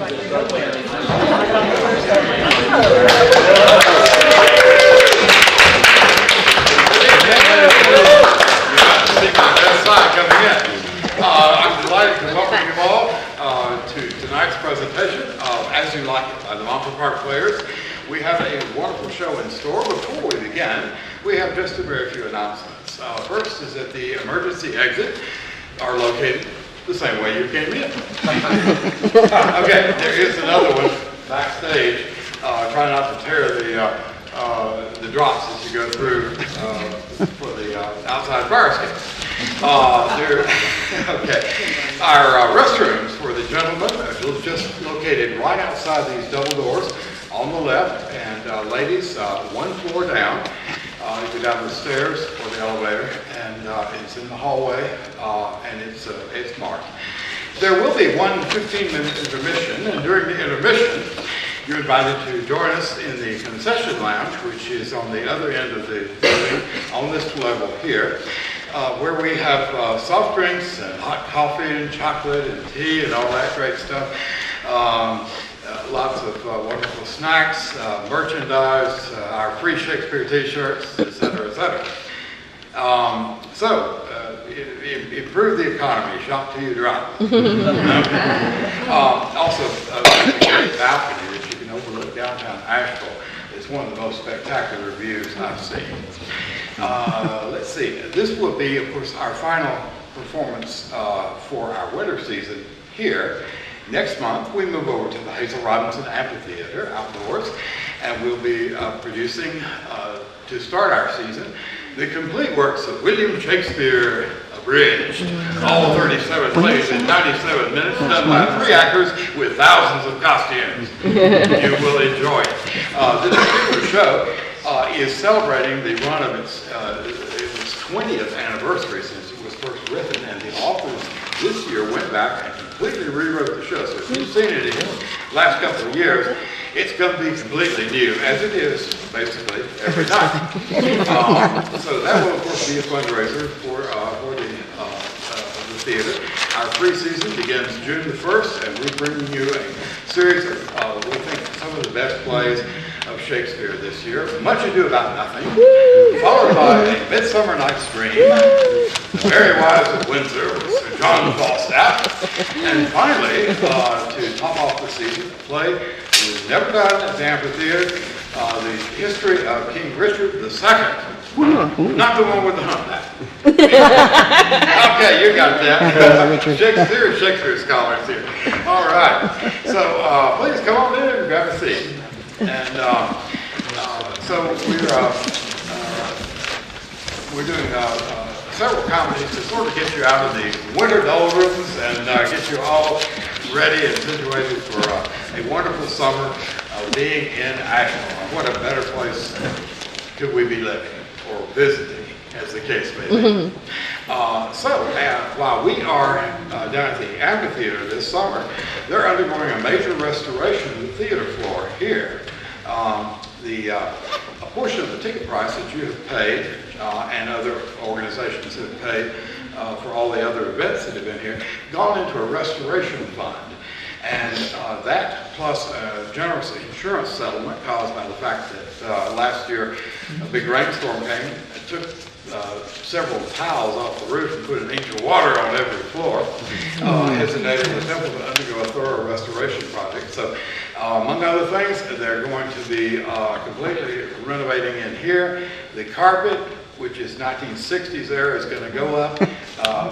I'm delighted to welcome you all to tonight's presentation of As You Like It by the Montford Park Players. We have a wonderful show in store. Before we begin, we have just a very few announcements. First is that the emergency exit are located the same way you came in. Okay, there is another one backstage. Try not to tear the drops as you go through for the outside fire escape. Okay, our restrooms for the gentlemen are just located right outside these double doors on the left, and ladies, one floor down. You go down the stairs or the elevator, and it's in the hallway, and it's marked. There will be one 15-minute intermission, and during the intermission, you're invited to join us in the Concession Lounge, which is on the other end of the building, on this level here, where we have soft drinks and hot coffee and chocolate and tea and all that great stuff. Lots of wonderful snacks, merchandise, our free Shakespeare t-shirts, etc., etc. Improve the economy, shop till you drop. Also, a great balcony that you can overlook downtown Asheville. It's one of the most spectacular views I've seen. Let's see, this will be, of course, our final performance for our winter season here. Next month, we move over to the Hazel Robinson Amphitheater outdoors, and we'll be producing, to start our season, the complete works of William Shakespeare abridged. All 37 plays in 97 minutes, done by 3 actors with thousands of costumes. You will enjoy it. This particular show is celebrating the run of its 20th anniversary since it was first written, and the authors this year went back and completely rewrote the show. So if you've seen it in the last couple of years, it's going to be completely new, as it is basically every time. So that will, of course, be a fundraiser for the theater. Our free season begins June the 1st, and we're bringing you a series of, we think, some of the best plays of Shakespeare this year. Much Ado About Nothing, followed by A Midsummer Night's Dream, The Merry Wives of Windsor with Sir John Falstaff, and finally, to top off the season, a play that was never done at the amphitheater, the history of King Richard II. Not the one with the humpback. Okay, you got that. Shakespeare scholars here. All right. So please come on in and grab a seat. And so we're doing several comedies to sort of get you out of the winter doldrums and get you all ready and situated for a wonderful summer of being in Asheville. What a better place could we be living or visiting, as the case may be. While we are down at the amphitheater this summer, they're undergoing a major restoration of the theater floor here. A portion of the ticket price that you have paid and other organizations have paid for all the other events that have been here, gone into a restoration fund. And that plus a generous insurance settlement caused by the fact that last year a big rainstorm came and took several tiles off the roof and put an inch of water on every floor, hesitated the temple to undergo a thorough restoration project. So among other things, they're going to be completely renovating in here. The carpet, which is 1960s era, is going to go up,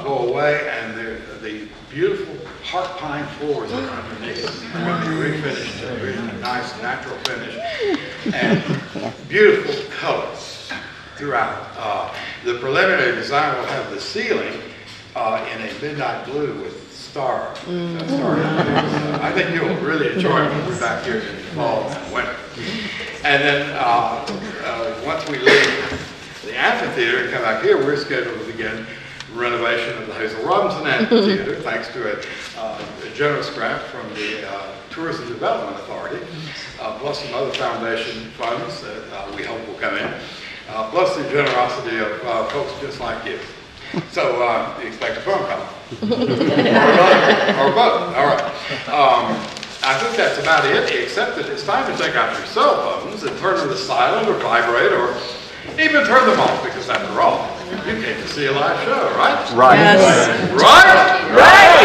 go away, and the beautiful heart pine floors that are underneath are going to be refinished to a nice natural finish, and beautiful colors throughout. The preliminary design will have the ceiling in a midnight blue with stars. I think you'll really enjoy it when we're back here in the fall and winter. And then once we leave the amphitheater and come back here, we're scheduled to begin renovation of the Hazel Robinson Amphitheater, thanks to a generous grant from the Tourism Development Authority, plus some other foundation funds that we hope will come in, plus the generosity of folks just like you. So expect a phone call. Or both. All right. I I think that's about it, except that it's time to take out your cell phones and turn them to silent or vibrate or even turn them off, because after all, you came to see a live show, right? Right. Yes. Right? Right!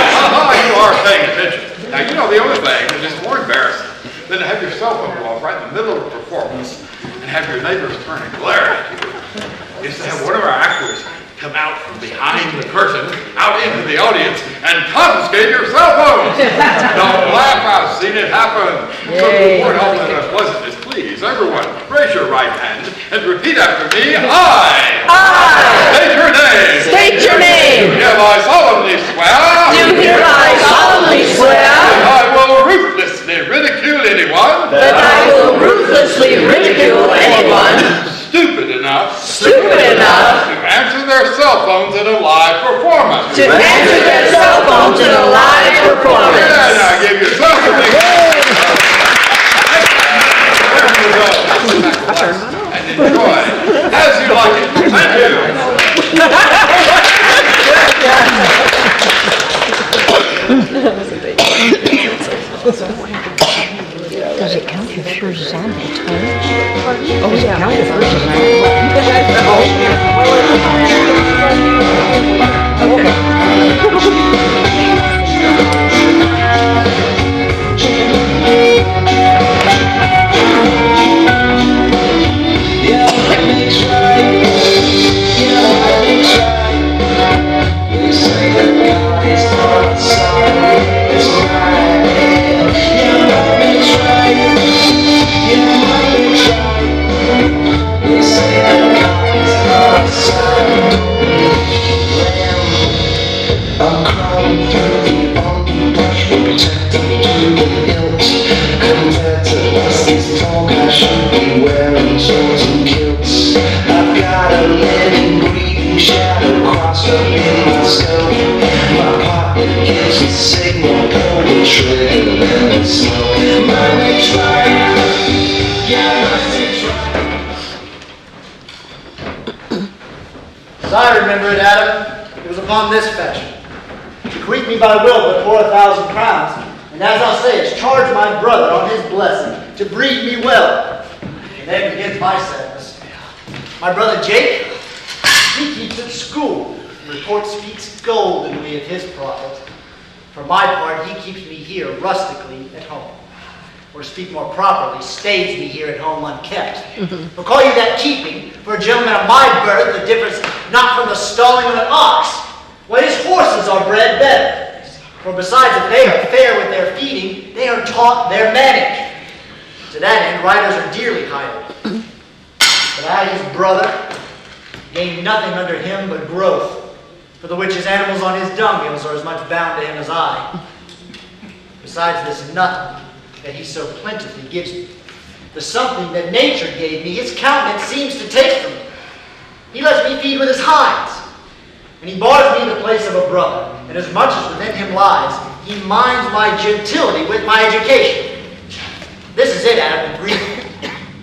You are paying attention. Now, you know the only thing that is more embarrassing than to have your cell phone go off right in the middle of a performance and have your neighbors turn and glare at you is to have one of our actors come out from behind the curtain, out into the audience, and confiscate your cell phone. Don't laugh, I've seen it happen. So to avoid all that unpleasantness, please, everyone, raise your right hand and repeat after me. I. State your name. State your name. Do hereby solemnly swear. Do hereby solemnly swear. That I will ruthlessly ridicule anyone. That I will ruthlessly ridicule anyone. Stupid enough to answer their cell phones in a live performance. To answer their cell phones in a live performance. Yeah, now give yourself a big and enjoy as you like it. Thank you. Does it count if yours is on the time? Oh, does it count if yours is As I remember it, Adam, it was upon this fashion. Bequeath me by will but 4,000 crowns, and as I say, it's charged my brother on his blessing to breed me well. And then begins my sadness. My brother Jake, he keeps at school. Report speaks goldenly of his profit. For my part, he keeps me here rustically at home. Or speak more properly, stays me here at home unkept. But call you that keeping, for a gentleman of my birth, the difference not from the stalling of an ox. Why, his horses are bred better. For besides that they are fair with their feeding, they are taught their manage. To that end, riders are dearly hired. But I, his brother, gain nothing under him but growth, for the which his animals on his dunghills are as much bound to him as I. Besides this nothing that he so plentifully gives me, the something that nature gave me, his countenance seems to take from me. He lets me feed with his hinds, and he bars me the place of a brother, and as much as within him lies, he minds my gentility with my education. This is it, Adam, in brief.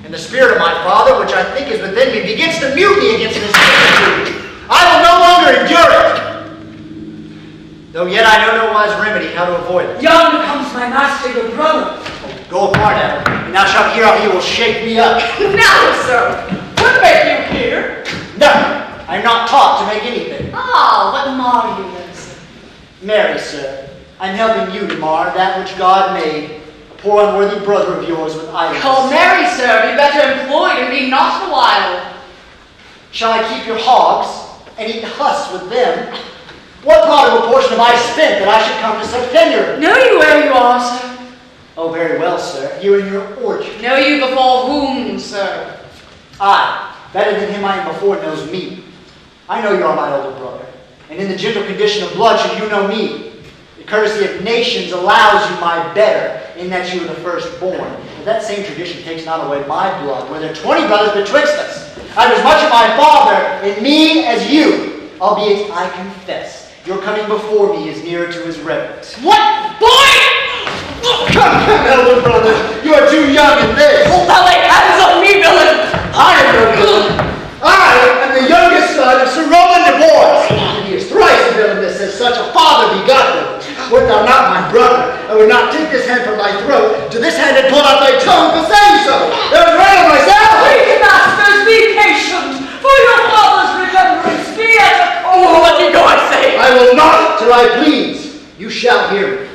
And the spirit of my father, which I think is within me, begins to mutiny against this attitude. I will no longer endure it. Though yet I know no wise remedy how to avoid it. Yonder comes my master, your brother. Go apart, Adam, and thou shalt hear how he will shake me up. Now, sir, what make you here? Nothing. I am not taught to make anything. Ah, what mar you then, sir? Mary, sir, I am helping you to mar that which God made, a poor unworthy brother of yours with idleness. Call Mary, sir, be better employed and be not the while. Shall I keep your hogs and eat husks with them? What part of a portion have I spent that I should come to such tenure? Know you where you are, sir? Oh, very well, sir. Here in your orchard. Know you before whom, sir? I, better than him I am before, knows me. I know you are my older brother, and in the gentle condition of blood should you know me. The courtesy of nations allows you my better, in that you were the firstborn. But that same tradition takes not away my blood, where there are 20 brothers betwixt us. I have as much of my father in me as you, albeit I confess, your coming before me is nearer to his reverence. What, boy? Come, elder brother, you are too young in this. Hold thou lay hands on me, villain! I am no villain. I am the youngest son of Sir Rosalind. He is thrice a villain that says such a father begot them. Wert thou not not my brother, I would not take this hand from thy throat till this hand had pulled out thy tongue for saying so. There was right on myself. Please, masters, be patient, for your father's remembrance be as a Oh, let me go, I say. I will not till I please. You shall hear me.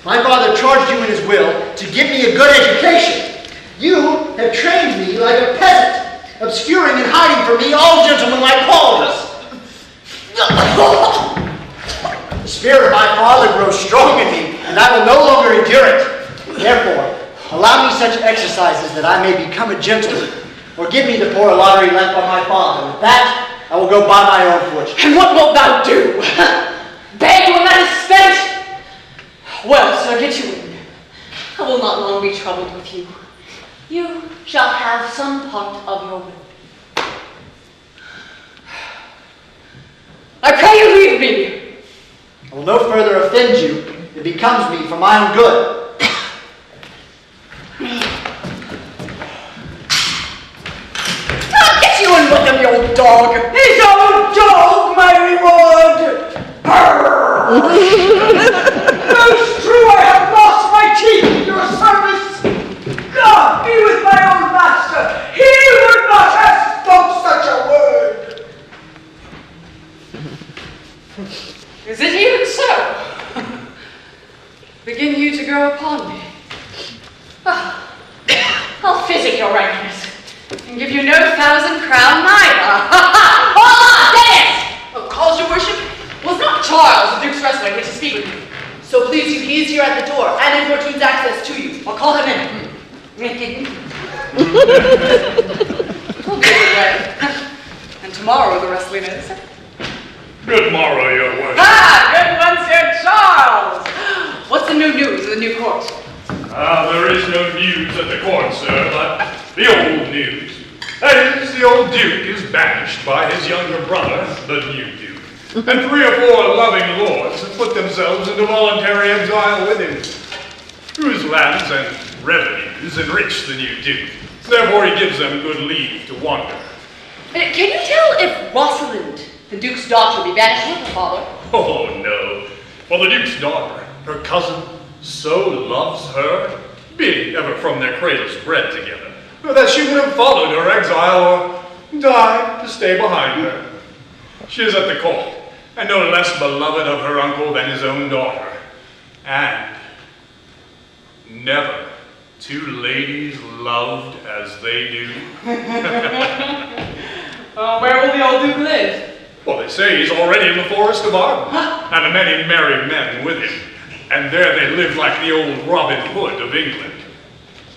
My father charged you in his will to give me a good education. You have trained me like a peasant, obscuring and hiding from me all gentlemanlike qualities. The spirit of my father grows strong in me, and I will no longer endure it. Therefore, allow me such exercises that I may become a gentleman, or give me the poor lottery left by my father. With that, I will go buy my own fortune. And what wilt thou do? Beg when that is spent? Well, sir, get you in. I will not long be troubled with you. You shall have some part of your will. I pray you leave me. I will no further offend you. It becomes me for my own good. I'll get you in with him, you old dog. His own dog, my reward! Most true, I have lost my teeth in your service. God be with my old master. He would not have spoke such a word. Is it even so? Begin you to grow upon me. I'll physic your rankness and give you no 1,000-crown neither. Hold on, Dennis! Oh, calls your worship? Was not Charles, the Duke's wrestler, here to speak with you? So please you, he is here at the door and importunes access to you. I'll call him in. We'll be away. And tomorrow the wrestling is. Good morrow, your worship. Ah, good one, Sir Charles. What's the new news in the new court? There is no news at the court, sir, but the old news. That is, the old Duke is banished by his younger brother, the new Duke. And 3 or 4 loving lords have put themselves into voluntary exile with him, whose lands and revenues enrich the new Duke. Therefore he gives them good leave to wander. Can you tell if Rosalind, the Duke's daughter, be banished with her father? Oh, no. For the Duke's daughter, her cousin, so loves her, being ever from their cradles bred together, that she would have followed her exile or died to stay behind her. She is at the court, and no less beloved of her uncle than his own daughter. And never 2 ladies loved as they do. Where will the old Duke live? Well, they say he's already in the forest of Arden, and a many merry men with him. And there they live like the old Robin Hood of England.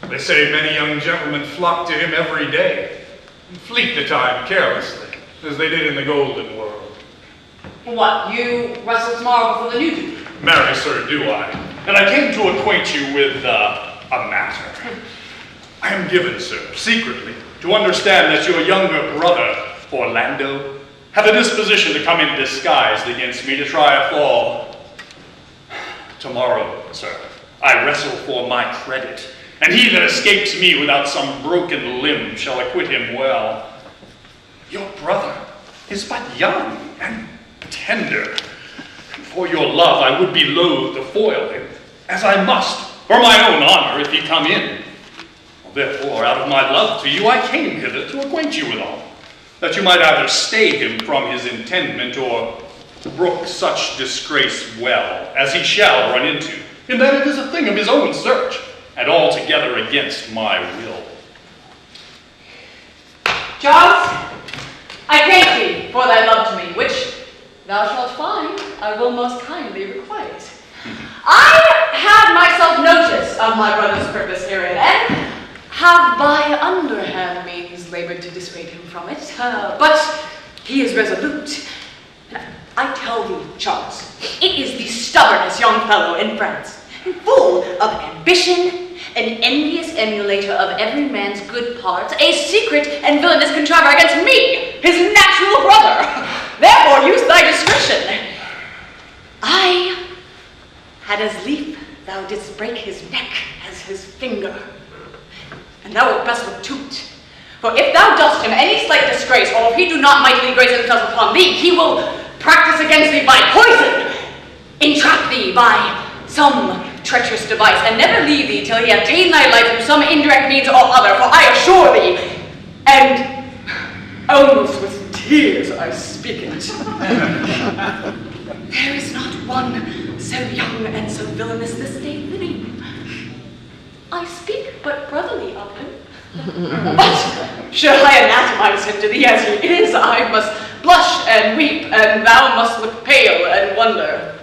They say many young gentlemen flock to him every day, and fleet the time carelessly, as they did in the golden world. What, you wrestle tomorrow before the new Duke? Marry, sir, do I. And I came to acquaint you with a matter. I am given, sir, secretly, to understand that your younger brother, Orlando, hath a disposition to come in disguised against me to try a fall. Tomorrow, sir, I wrestle for my credit, and he that escapes me without some broken limb shall acquit him well. Your brother is but young and tender, and for your love I would be loath to foil him, as I must, for my own honor, if he come in. Therefore, out of my love to you, I came hither to acquaint you with all, that you might either stay him from his intendment, or brook such disgrace well, as he shall run into, in that it is a thing of his own search, and altogether against my will. Charles, I thank thee for thy love to me, which thou shalt find I will most kindly requite. I have myself notice of my brother's purpose herein, and have by underhand means labored to dissuade him from it, but he is resolute. I tell thee, Charles, it is the stubbornest young fellow in France, full of ambition, an envious emulator of every man's good parts, a secret and villainous contriver against me, his natural brother. Therefore use thy discretion. I had as lief thou didst break his neck as his finger, and thou wilt best look to't. For if thou dost him any slight disgrace, or if he do not mightily grace himself upon thee, he will practice against thee by poison. entrap thee by some treacherous device, and never leave thee till he have ta'en thy life through some indirect means or other, for I assure thee, and almost with tears I speak it, there is not one so young and so villainous this day living. I speak but brotherly of him. But should I anatomize him to thee as he is, I must blush and weep, and thou must look pale and wonder.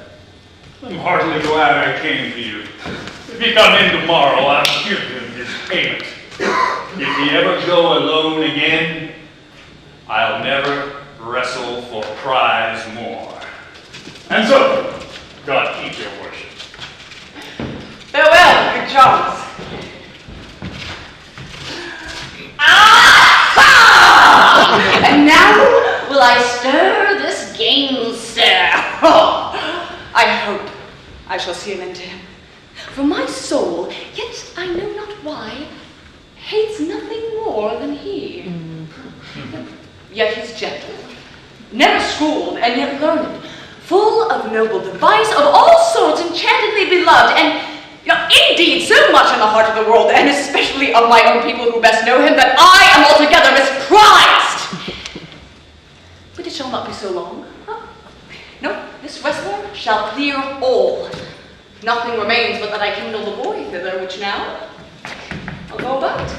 I'm heartily glad I came to you. If he come in tomorrow, I'll give him his payment. If he ever go alone again, I'll never wrestle for prize more. And so, God keep your worship. Farewell, good Charles. And now will I stir this gamester. I hope I shall see an end to him. For my soul, yet I know not why, hates nothing more than he. Yet he's gentle, never schooled, and yet learned, full of noble device, of all sorts enchantedly beloved, and indeed so much in the heart of the world, and especially of my own people who best know him, that I am altogether misprized. But it shall not be so long. No, this wrestler shall clear all. Nothing remains but that I kindle the boy thither, which now I'll go about.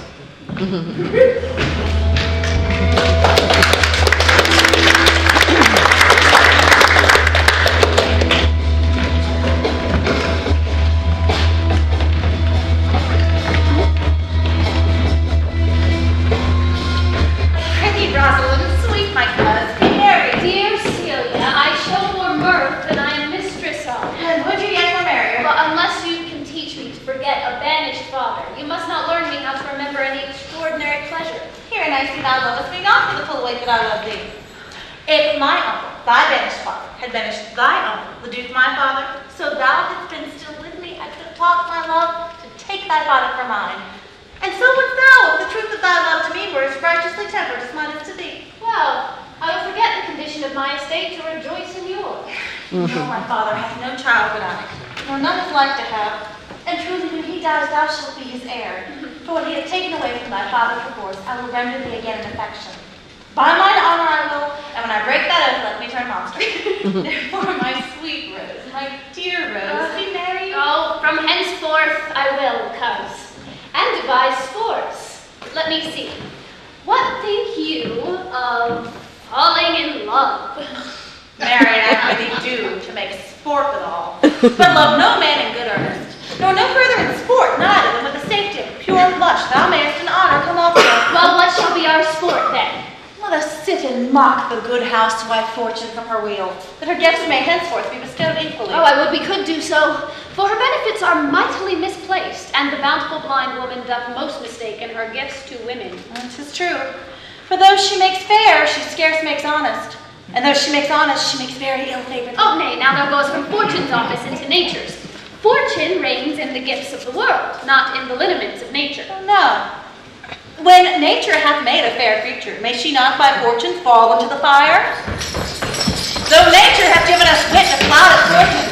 Pretty Rosalind, sweet my cousin, Mary. Dear Celia, I show more mirth than I am mistress of. And would you yet more merrier? But unless you can teach me to forget a banished father, you must not learn me how to remember any extraordinary pleasure. Herein I see thou lovest me not for the full weight that I love thee. If my uncle, thy banished father, had banished thy uncle, the Duke my father, so thou hadst been still with me, I could have taught my love to take thy father for mine. And so wouldst thou, if the truth of thy love to me were as righteously tempered as mine is to thee. Well, I will forget the condition of my estate to rejoice in yours. No, my father hath no child but I, nor none is like to have. And truly, when he dies, thou shalt be his heir. For what he hath taken away from thy father perforce, I will render thee again in affection. By mine honor I will, and when I break that oath, let me turn monster. Therefore, my sweet Rose, my dear Rose, be merry. Oh, from henceforth I will, coz. And devise sports. Let me see. What think you of falling in love? Marry, I thee do, to make sport withal. But love no man in good earnest, nor no further in sport, neither than with the safety of pure blush thou mayest in honor come off with. Well, what shall be our sport then? Let us sit and mock the good house to wipe fortune from her wheel, that her gifts may henceforth be bestowed equally. Oh, I would we could do so, for her benefits are mightily misplaced, and the bountiful blind woman doth most mistake in her gifts to women. 'Tis true. For though she makes fair, she scarce makes honest. And though she makes honest, she makes very ill-favored. Oh, nay, now thou goes from fortune's office into nature's. Fortune reigns in the gifts of the world, not in the lineaments of nature. No. When nature hath made a fair creature, may she not by fortune fall into the fire? Though nature hath given us wit to cloud its fortune,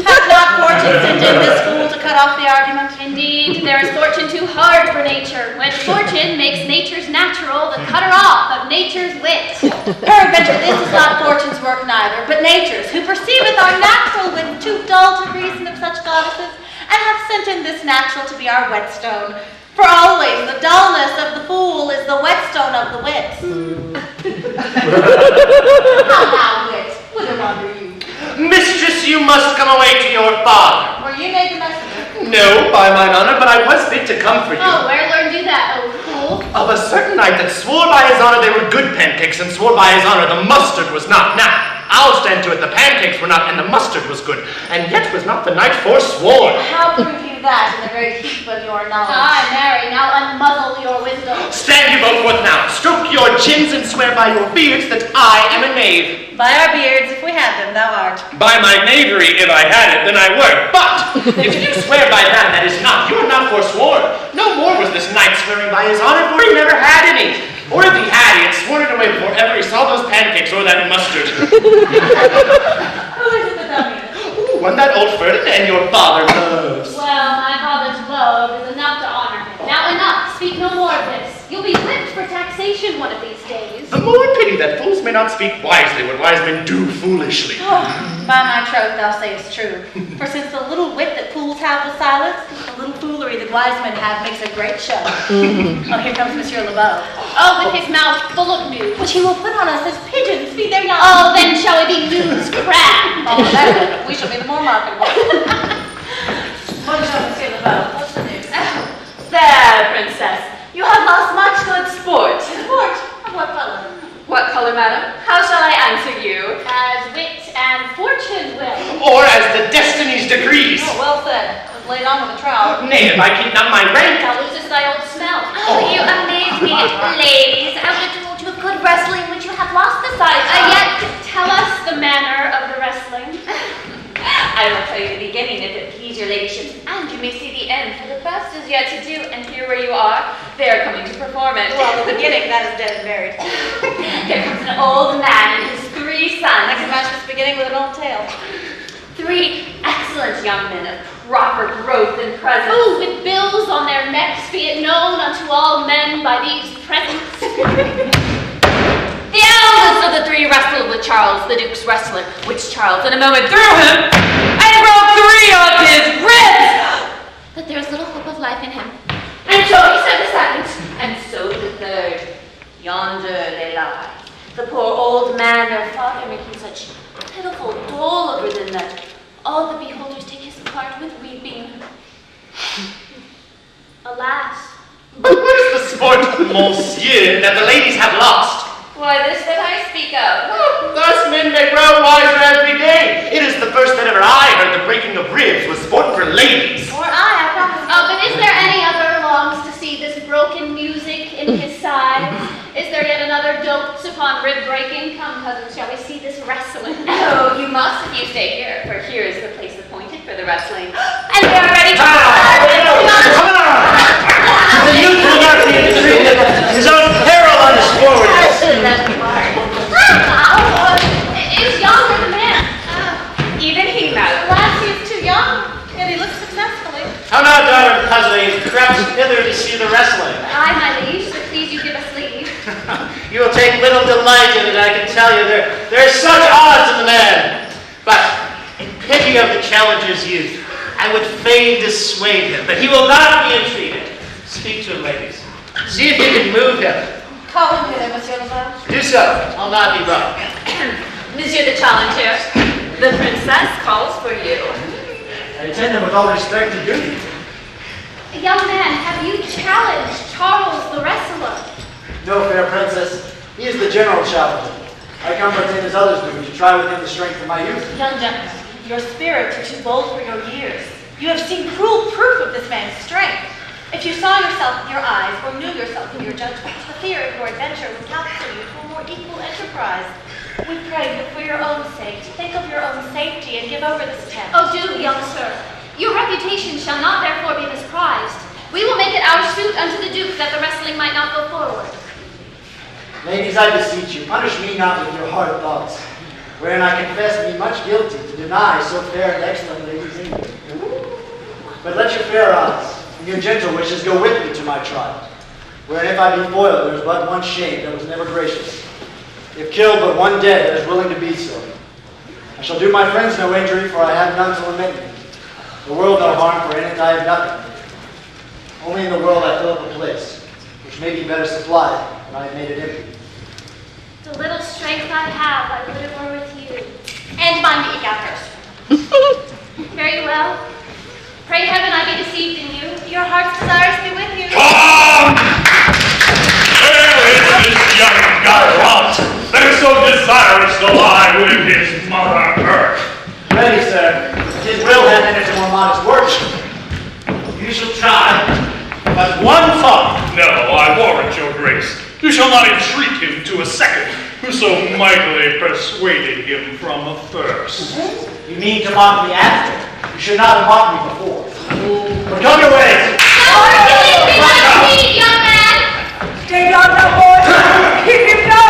hath not fortune sent in this fool to cut off the argument? Indeed, there is fortune too hard for nature, when fortune makes nature's natural the cutter off of nature's wit. Peradventure, this is not fortune's work neither, but nature's, who perceiveth our natural wit too dull to reason of such goddesses, and hath sent in this natural to be our whetstone. For always the dullness of the fool is the whetstone of the wits. How now, wit? Whither wander you? Mistress, you must come away to your father. Were you made the messenger? No, by mine honor, but I was bid to come for you. Oh, where learned you that, oh fool? Of a certain knight that swore by his honor they were good pancakes, and swore by his honor the mustard was not. Now, I'll stand to it, the pancakes were not, and the mustard was good, and yet was not the knight forsworn. How prove you that in the very heap of your knowledge? Aye, marry, now unmuzzle your wisdom. Stand you both forth now, stroke your chins, and swear by your beards that I am a knave. By our beards, if we had them, thou art. By my knavery, if I had it, then I were. But if you swear by that is not, you are not forsworn. No more was this knight swearing by his honor, for he never had any. Or if he had, he had sworn it away before ever he saw those pancakes or that mustard. Who is it that thou meanest? one that old Ferdinand your father loves. Well, my father's love is enough to honor him. Now enough, speak no more of this. You'll be whipped for taxation one of these days. The more pity that fools may not speak wisely when wise men do foolishly. Oh, by my troth, thou sayest true. For since the little wit that fools have with silence, the little foolery that wise men have makes a great show. Oh, here comes Monsieur Lebeau. Oh, with his mouth full of news. Which he will put on us as pigeons feed their young. Oh, then shall it be news crab. Oh, that we shall be the more marketable. Bonjour, Monsieur Lebeau. What's the news? There, princess. You have lost much good sport. Sport? Of what color? What color, madam? How shall I answer you? As wit and fortune will. Or as the destiny's decrees. Oh, well said. I was laid on with a trowel. Nay, if I keep not my rank. Thou losest thy old smell. Oh, you amaze me, ladies. I would have told you of good wrestling, which you have lost the sight of. Yet tell us the manner of the wrestling. I will tell you the beginning if it please your ladyships, and you may see the end, for the best is yet to do, and here where you are, they are coming to perform it. Well, the beginning, that is dead and buried. Here comes an old man and his 3 sons. I can match this beginning with an old tale. 3 excellent young men of proper growth and presence. Oh, with bills on their necks, be it known unto all men by these presents. The eldest of the 3 wrestled with Charles, the Duke's wrestler, which Charles in a moment threw him and broke 3 of his ribs. But there is little hope of life in him. And so he said the second, and so the 3rd. Yonder they lie. The poor old man, their father, making such pitiful dole over them that all the beholders take his part with weeping. Alas. But what is the sport, monsieur, that the ladies have lost? Why, this that I speak of. Thus men may grow wiser every day. It is the first that ever I heard the breaking of ribs was sport for ladies. Or I promise. But is there any other longs to see this broken music in his sides? Is there yet another dopes upon rib breaking? Come, cousin, shall we see this wrestling? Oh, you must if you stay here, for here is the place appointed for the wrestling. And we are ready to Come on! The youth will not be entreated. His own peril on his forwardness. Is younger the man? Even he, madam. Alas, he is too young, yet he looks successfully. How now, daughter and cousin, you've crept hither to see the wrestling. Aye, my liege, but please you give us leave. You will take little delight in it, I can tell you. There are such odds in the man. But in pity of the challenger's youth, I would fain dissuade him, but he will not be entreated. Speak to him, ladies. See if you can move him. Call him hither, Monsieur Lebeau. Do so. I'll not be brought. Monsieur the Challenger, the princess calls for you. I attend him with all respect to duty. Young man, have you challenged Charles the wrestler? No, fair princess. He is the general challenger. I come but as others do, to try with him the strength of my youth. Young gentleman, your spirits are too bold for your years. You have seen cruel proof of this man's strength. If you saw yourself with your eyes, or knew yourself in your judgment, the fear of your adventure would counsel you to a more equal enterprise. We pray that for your own sake, think of your own safety and give over this attempt. Oh, do, young sir. Your reputation shall not therefore be misprized. We will make it our suit unto the Duke that the wrestling might not go forward. Ladies, I beseech you, punish me not with your hard thoughts, wherein I confess me much guilty to deny so fair and excellent ladies in you. But let your fair eyes and your gentle wishes go with me to my trial, wherein if I be foiled, there is but one shame that was never gracious. If killed, but one dead that is willing to be so. I shall do my friends no injury, for I have none to lament me. The world no harm, for in it I have nothing. Only in the world I fill up a place, which may be better supplied when I have made it empty. The little strength I have, I would have were with you. And mind the eke out first. Very well. Pray heaven I be deceived in you. Your heart's desires be with you. Come! Where is this young gallant that is so desirous to lie with his mother earth? Ready, sir. His will have in it a more modest work. You shall try, but one thought. No, I warrant your grace. You shall not entreat him to a second, who so mightily persuaded him from a first. You mean to mock me after? You should not have mocked me before. But come your way. Young man! Stay down now, boy! Keep him down!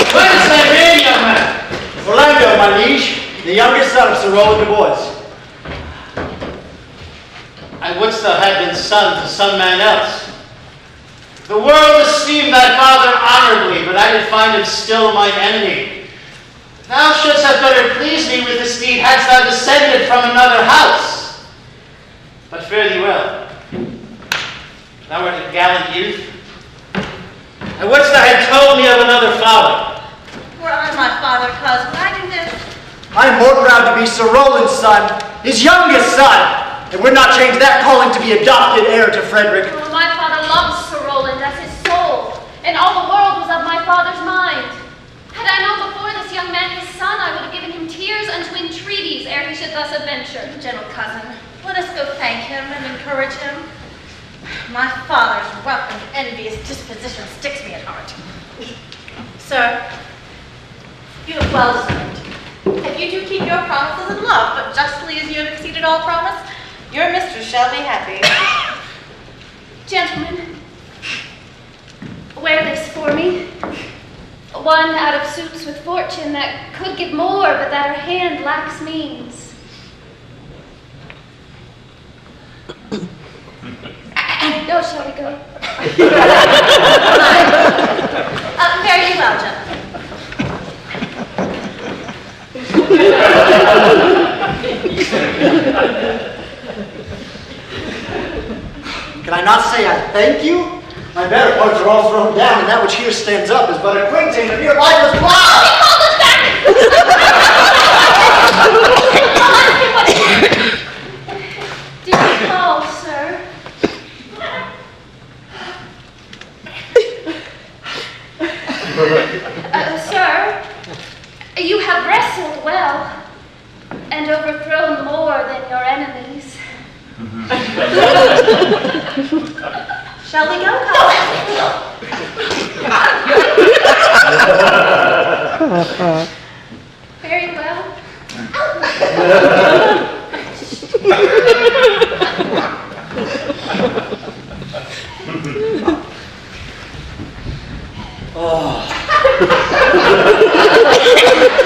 What does that mean, young man? Orlando, my liege, the youngest son of Sir Rowland de Boys. I wouldst thou had been son to some man else. The world esteemed thy father honorably, but I did find him still mine enemy. Thou shouldst have better pleased me with this deed hadst thou descended from another house. But fare thee well. Thou art a gallant youth. I wouldst thou had told me of another father. Were I my father, cousin, would I do this? I am more proud to be Sir Rowland's son, his youngest son, and would not change that calling to be adopted heir to Frederick. Oh, my father loved Sir Rowland as his soul, and all the world was of my father's mind. Had I known before this young man his son, I would have given him tears unto entreaties ere he should thus adventure. Gentle cousin, let us go thank him and encourage him. My father's rough and envious disposition sticks me at heart. Sir, you have well deserved. If you do keep your promises in love, but justly as you have exceeded all promise, your mistress shall be happy. Gentlemen, wear this for me. One out of suits with fortune that could give more, but that her hand lacks means. Oh, shall we go? Fare you well, gentlemen. Can I not say I thank you? My better parts are all thrown down, and that which here stands up is but a quintain of your lifeless cloud. He called us back! Did you call, sir? Sir, you have wrestled well and overthrown more than your enemies. Shall we go, cousin? Very well.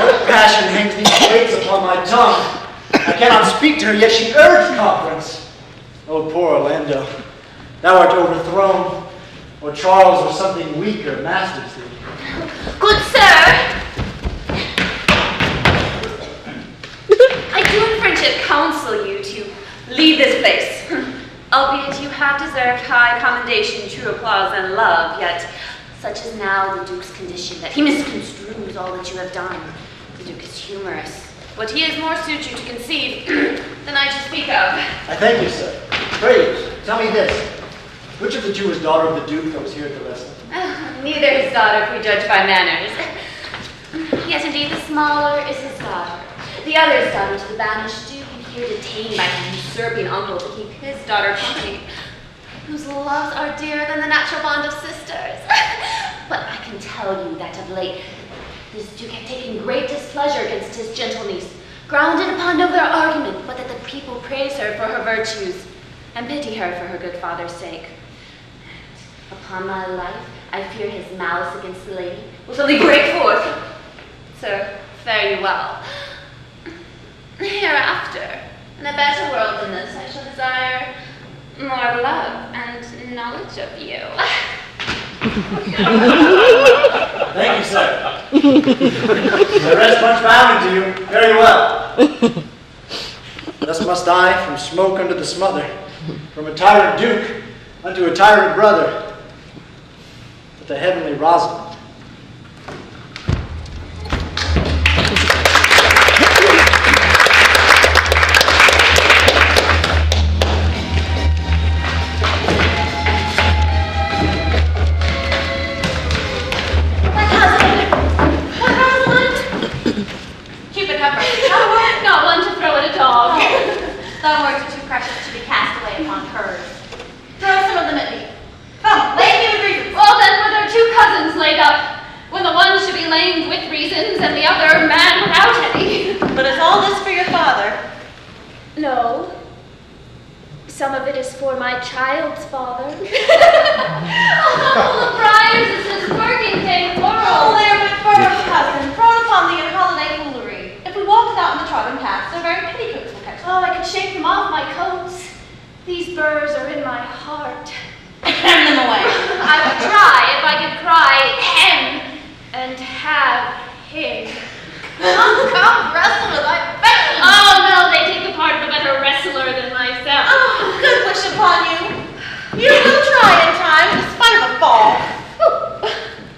What passion hangs these weights upon my tongue? I cannot speak to her, yet she urged conference. Oh, poor Orlando, thou art overthrown, or Charles or something weaker masters thee. Good sir, I do in friendship counsel you to leave this place. Albeit you have deserved high commendation, true applause, and love, yet such is now the Duke's condition that he misconstrues all that you have done. The Duke is humorous. What he is more suits you to conceive than I to speak of. I thank you, sir. Pray, tell me this. Which of the two is daughter of the Duke that was here at the wrestling? Neither his daughter, if we judge by manners. Yet indeed the smaller is his daughter. The other is daughter to the banished Duke, and here detained by his usurping uncle to keep his daughter company, whose loves are dearer than the natural bond of sisters. But I can tell you that of late, this Duke had taken great displeasure against his gentle niece, grounded upon no other argument, but that the people praise her for her virtues, and pity her for her good father's sake. Upon my life, I fear his malice against the lady will only break forth. Sir, fare you well. Hereafter, in a better world than this, I shall desire more love and knowledge of you. Thank you, sir. I rest much bowing to you. Very well. Thus must I, from smoke unto the smother, from a tyrant duke unto a tyrant brother, but the heavenly Rosalind. Not one to throw at a dog. Thy words are too precious to be cast away upon curs. Throw some of them at me. Come, lay me with reasons. Well, then were there two cousins laid up, when the one should be lamed with reasons and the other mad without any. But is all this for your father? No, Some of it is for my child's father. Oh, the Briars is this working day world. Oh, they're but birds, cousin, thrown upon thee in holiday foolery. If we walked out in the trodden paths, their very petticoats will catch them. Oh, I could shake them off my coats. These burrs are in my heart. Hem them away. I would try if I could cry hem and have him. Come, wrestle with my bang. Oh no, they take the part of a better wrestler than myself. Oh, good wish upon you. You will try in time, in spite of a fall.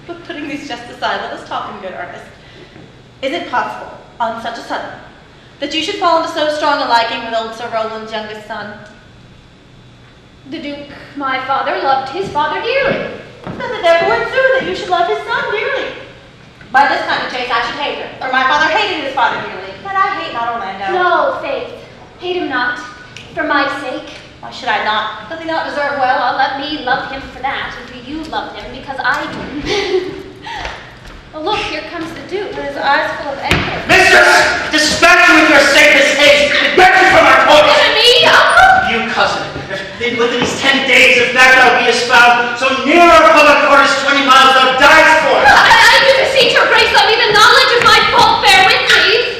But putting these just aside, let us talk in good earnest. Is it possible, on such a sudden, that you should fall into so strong a liking with old Sir Rowland's youngest son? The Duke, my father, loved his father dearly. Does it therefore ensue that you should love his son dearly? By this kind of chase I should hate him, for my father hated his father dearly. But I hate not Orlando. No, Faith, hate him not, for my sake. Why should I not? Does he not deserve Well, well? let me love him for that, and do you love him because I do. Oh, look, here comes the Duke with his eyes full of anger. Mistress! Dispatch you with your safest haste! Get you from our court! Is it me, Uncle? You, cousin, if within these 10 days, if that thou beest found, so near our public court as 20 miles thou diest for it! I do beseech your grace, let me the knowledge of my fault bear with me.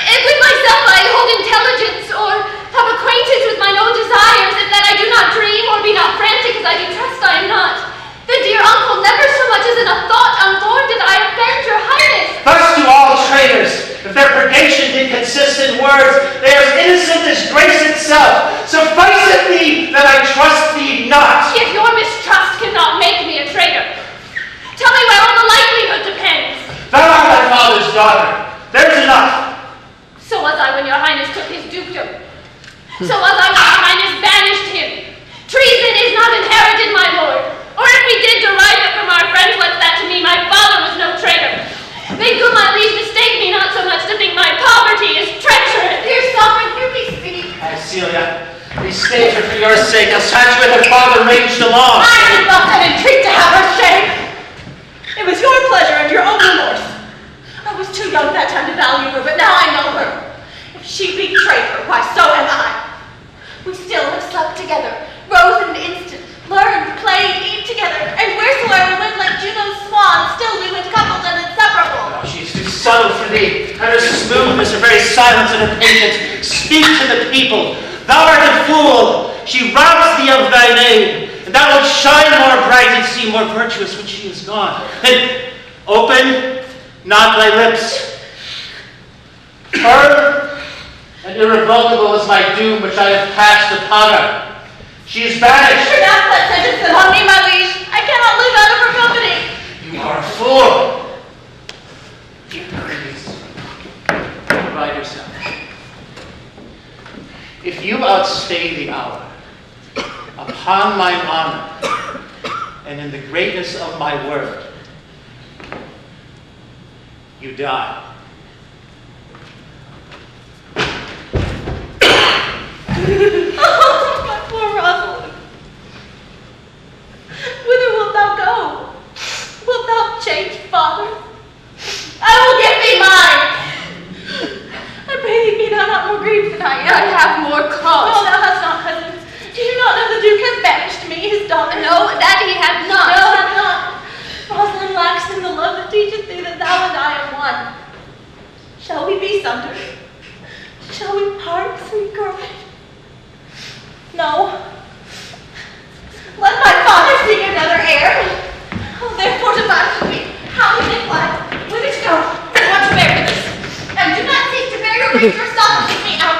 If with myself I hold intelligence, or have acquaintance with mine own desires, if that I do not dream, or be not frantic, as I do trust I am not, then, dear uncle, never so much as in a thought unborn did I offend your highness. Thus do all traitors. If their purgation did consist in words, they are as innocent as grace itself. Suffice it thee that I trust thee not. Yet your mistrust cannot make me a traitor. Tell me whereon the likelihood depends. Thou art thy father's daughter. There's enough. So was I when your highness took his dukedom. So was I when your highness banished him. Treason is not inherited, my lord. Or if we did derive it from our friends, what's that to me? My father was no traitor. May good my liege mistake me not so much to think my poverty is treacherous. Dear sovereign, hear me speak. Celia, restate her for your sake, as such with her father raged along. I did not entreat to have her shame. It was your pleasure and your own remorse. I was too young that time to value her, but now I know her. If she betrayed her, why so am I. We still have slept together, rose in an instant, learned, played, eat together, and wheresoever we went like Juno's swan, still we went coupled and inseparable. Oh, she is too subtle for thee, and her smoothness, her very silence and her patience speak to the people. Thou art a fool. She robs thee of thy name, and thou wilt shine more bright and seem more virtuous when she is gone. Then open not thy lips. Firm and irrevocable is my doom which I have passed upon her. She is banished. Pronounce that sentence upon me, my liege. I cannot live out of her company. You are a fool. Provide yourself. If you outstay the hour, upon mine honor, and in the greatness of my word, you die. Oh, my poor Rosalind. Whither wilt thou go? Wilt thou change father? I will give thee mine. I pray thee be thou not more grieved than I am. I have more cause. No, thou hast not, cousin. Do you not know the Duke has banished me, his daughter? No, that he hath not. No, hath not. Rosalind lacks in the love that teacheth thee that thou and I are one. Shall we be sundered? Shall we part, sweet girl? No. Let my father seek another heir. Oh, therefore device with me. How we may fly. Whither to go? What to bear with us? And do not seek to bear your grief yourself and keep me out.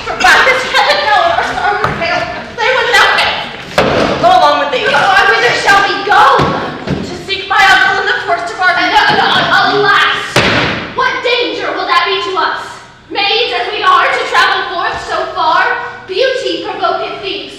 For by this heaven, no, our star would fail. They would not fail. Go along with thee. Oh, whither shall we go? To seek my uncle in the forest of our Alas, what danger will that be to us? Maids as we are to travel forth so far, beauty provoketh things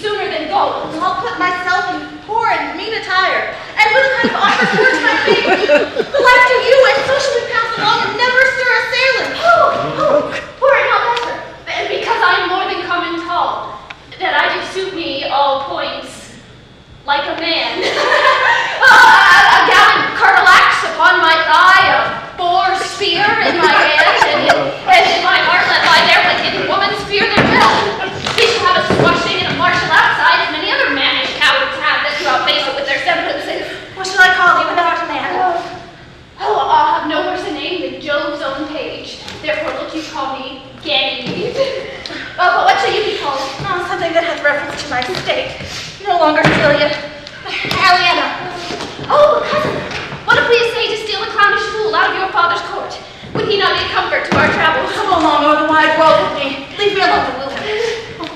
to my state. No longer Celia, but Aliena. Oh, cousin, what if we essay to steal the clownish fool out of your father's court? Would he not be a comfort to our travels? Come along over the wide world with me. Leave me alone, William.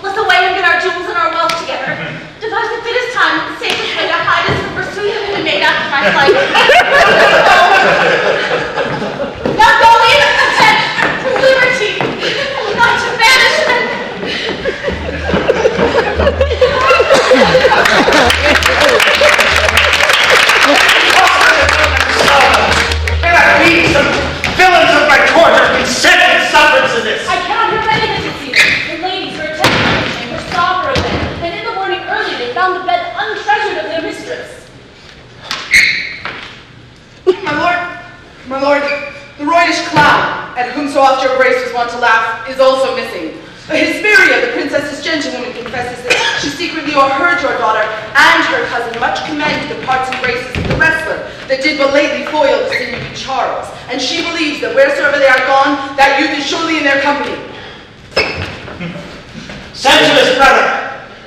Let's away and get our jewels and our wealth together. Devise the fittest time and the safest way to hide us from pursuit that we made after my flight. Now go in content to liberty, not to banishment. Some villains of my court have been sent and suffered to this. I cannot hear any of this, the ladies who are attending the chamber saw her then, and in the morning early they found the bed untreasured of their mistress. My lord, the roydish clown, at whom so oft your grace was wont to laugh, is also missing. Hesperia, the princess's gentlewoman, confesses that she secretly o'erheard your daughter and her cousin much commend the parts and graces of the wrestler that did but lately foil the sinewy Charles, and she believes that wheresoever they are gone, that youth is surely in their company. Send to his brother.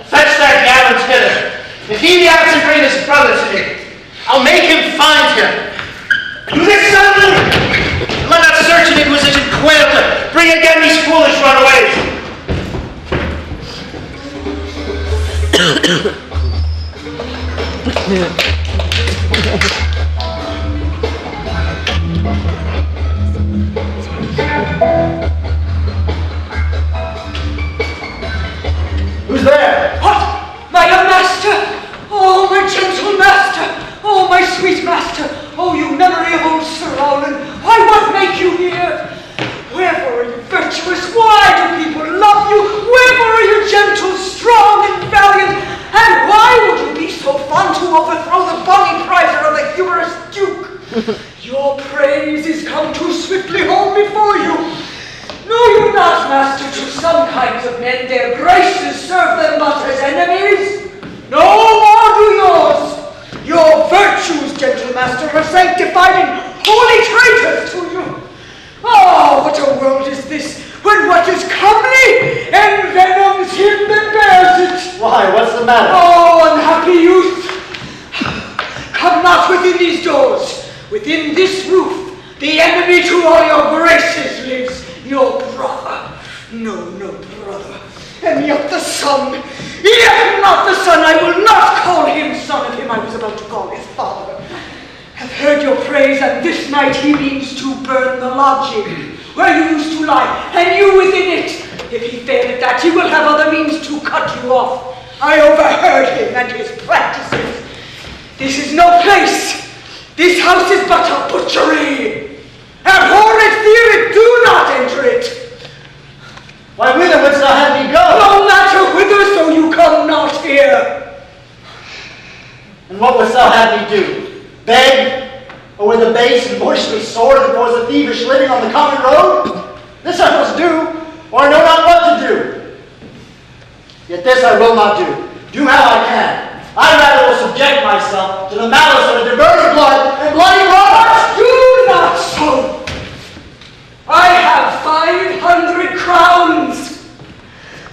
Fetch that gallant hither. If he be absent, bring his brother to me. I'll make him find him. Do this suddenly. Let that search and inquisition quail to bring again these foolish runaways. Who's there? What? My young master! Oh, my gentle master! Oh, my sweet master! Oh, you memory of old Sir Rowland! Why, what make you here? Wherefore are you virtuous? Why do people love you? Wherefore are you gentle, strong, and valiant? And why would you be so fond to overthrow the bonny prizer of the humorous Duke? Your praise is come too swiftly home before you. Know you not, master, to some kinds of men their graces serve them but as enemies? No more do yours. Your virtues, gentle master, are sanctified and holy traitors to you. Oh, what a world is this, when what is comely envenoms him that bears it. Why, what's the matter? Oh, unhappy youth! Come not within these doors. Within this roof, the enemy to all your graces lives, your brother. No, no brother. And yet the son, yet not the son, I will not call him son of him I was about to call his father. Have heard your praise, and this night he means to burn the lodging where you used to lie, and you within it. If he fail at that, he will have other means to cut you off. I overheard him and his practices. This is no place. This house is but a butchery. Abhor it, fear it, do not enter it. Why, whither wouldst thou have me go? No matter whither, so you come not here. And what wouldst thou have me do? Beg? Or with a base and boisterous sword enforce a thievish living on the common road? This I must do, or I know not what to do. Yet this I will not do. Do how I can. I rather will subject myself to the malice of a diverted blood and bloody robbers. Do not so. I have 500 crowns.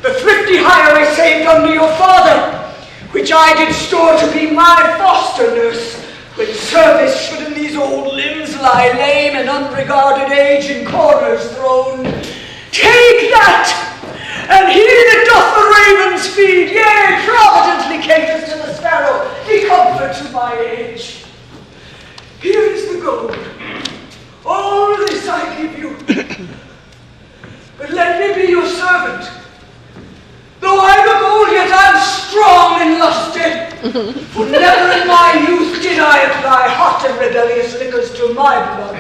The thrifty hire I saved under your father, which I did store to be my foster nurse, when service should in these old limbs lie lame and unregarded age in corners thrown. Take that, and he that doth the ravens feed, yea, providently caters to the sparrow, be comfort to my age. Here is the gold. All this I give you. But let me be your servant. Though I look old, yet I'm strong and lusted. For never in my youth did I apply hot and rebellious liquors to my blood,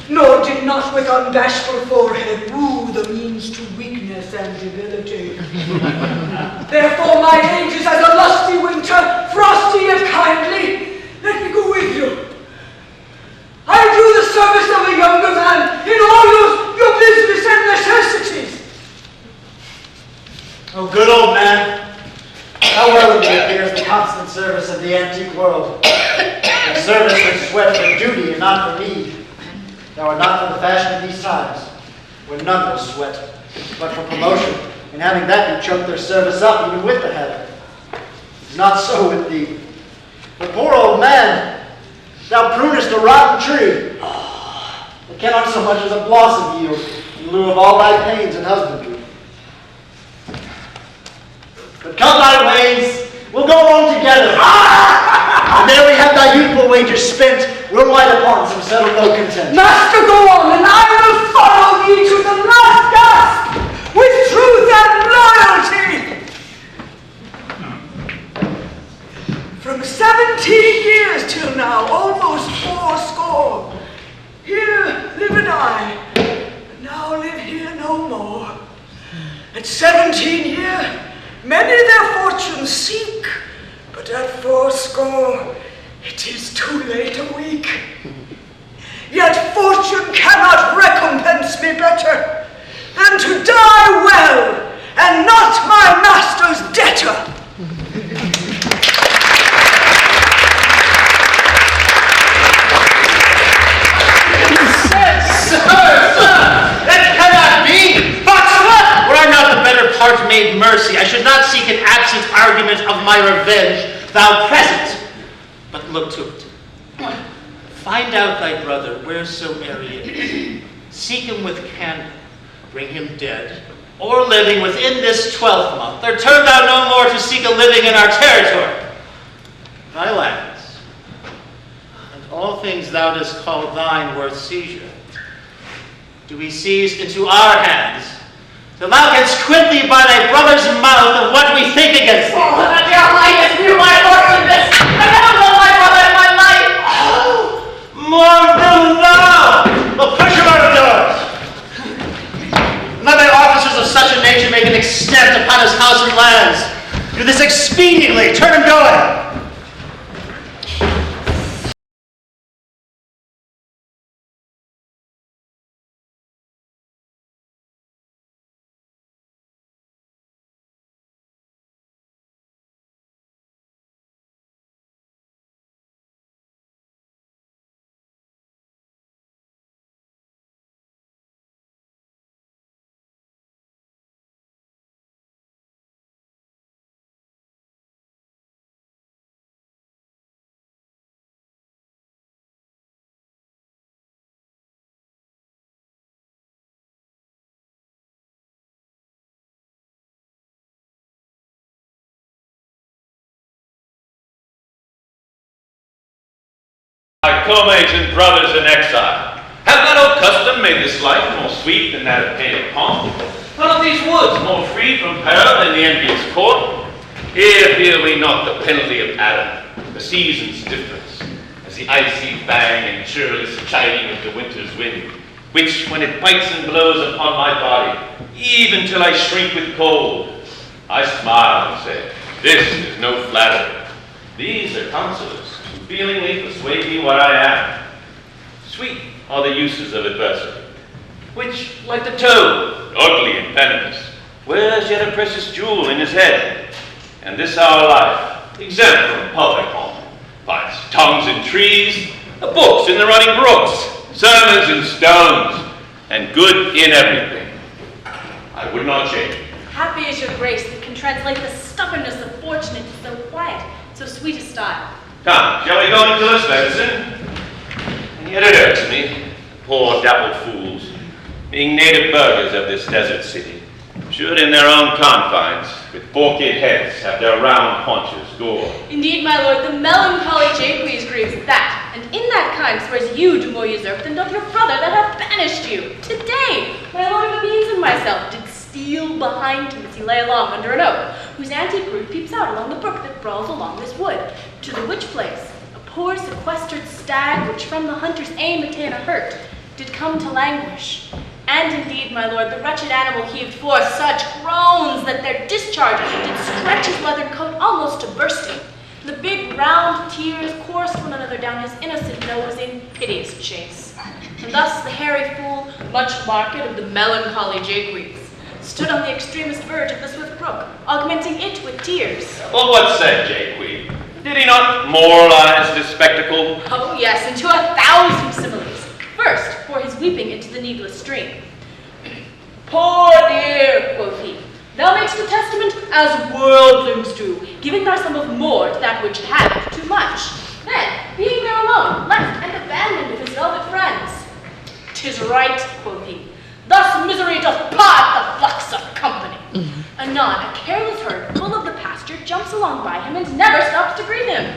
nor did not with unbashful forehead woo the means to weakness and debility. Therefore my age is as a lusty winter, frosty yet kindly. Let me go with you. I do the service of a younger man in all your business and necessities. Oh, good old man. How well it appears the constant service of the antique world. A service which sweat for duty and not for need. Thou art not for the fashion of these times, where none will sweat, but for promotion, and having that do choke their service up even with the heaven. It's not so with thee. The poor old man, thou prunest a rotten tree, that cannot so much as a blossom yield in lieu of all thy pains and husbandry. But come thy ways, we'll go on together. And there we have thy youthful wages spent, we'll light upon some settled no content. Master, go on, and I will follow thee to the last gasp with truth and loyalty. From 17 years till now, almost 80. Here lived I, and now live here no more. At 17 years, many their fortunes seek, but at 80, it is too late a week. Yet fortune cannot recompense me better than to die well and not my master's debtor. That cannot be! But were I not the better part made mercy, I should not seek an absent argument of my revenge, thou present. But look to it. Find out thy brother wheresoe'er he is. Seek him with candor. Bring him dead or living within this 12th month, or turn thou no more to seek a living in our territory. Thy lands, and all things thou dost call thine worth seizure, do we seize into our hands, till thou canst quit thee by thy brother's mouth of what we think against thee. Oh, that your highness knew my lord with this. I never know my brother in my life. More villain thou! Well, push him out of doors! And let thy officers of such a nature make an extent upon his house and lands. Do this expediently. Turn him going. My comrades and brothers in exile, have that old custom made this life more sweet than that of paid upon? Are these woods more free from peril than the envious court? Here feel we not the penalty of Adam, the season's difference, as the icy bang and churlish chiding of the winter's wind, which, when it bites and blows upon my body, even till I shrink with cold, I smile and say, this is no flattery. These are counselors, who feelingly persuade me what I am. Sweet are the uses of adversity, which, like the toad, ugly and venomous, wears yet a precious jewel in his head, and this our life, exempt from public harm, finds tongues in trees, books in the running brooks, sermons in stones, and good in everything. I would not change. Happy is your grace that can translate the stubbornness of fortune into so quiet, so sweet a style. Come, shall we go into this medicine? And yet it irks me, poor dappled fools, being native burghers of this desert city, should in their own confines, with forked heads, have their round haunches gore. Indeed, my lord, the melancholy Jaques grieves at that, and in that kind swears you do more usurp than doth your brother that hath banished you. Today, my lord of the Means and myself did steal behind him as he lay along under an oak, whose antique roof peeps out along the brook that brawls along this wood, to the which place a poor sequestered stag, which from the hunter's aim attain a hurt, did come to languish. And indeed, my lord, the wretched animal heaved forth such groans that their discharges did stretch his leathern coat almost to bursting. The big round tears coursed one another down his innocent nose in piteous chase. And thus the hairy fool, much marked of the melancholy Jaques, stood on the extremest verge of the swift brook, augmenting it with tears. Well, what said Jaques? Did he not moralize this spectacle? Oh yes, into 1,000 similes. First, for his weeping into the needless stream. Poor dear, quoth he, thou as worldlings do, giving their sum of more to that which hath too much. Then, being there alone, left and abandoned of his velvet friends. "'Tis right," quoth he. "Thus misery doth part the flocks of company." Anon, a careless herd full of the pasture jumps along by him and never stops to greet him.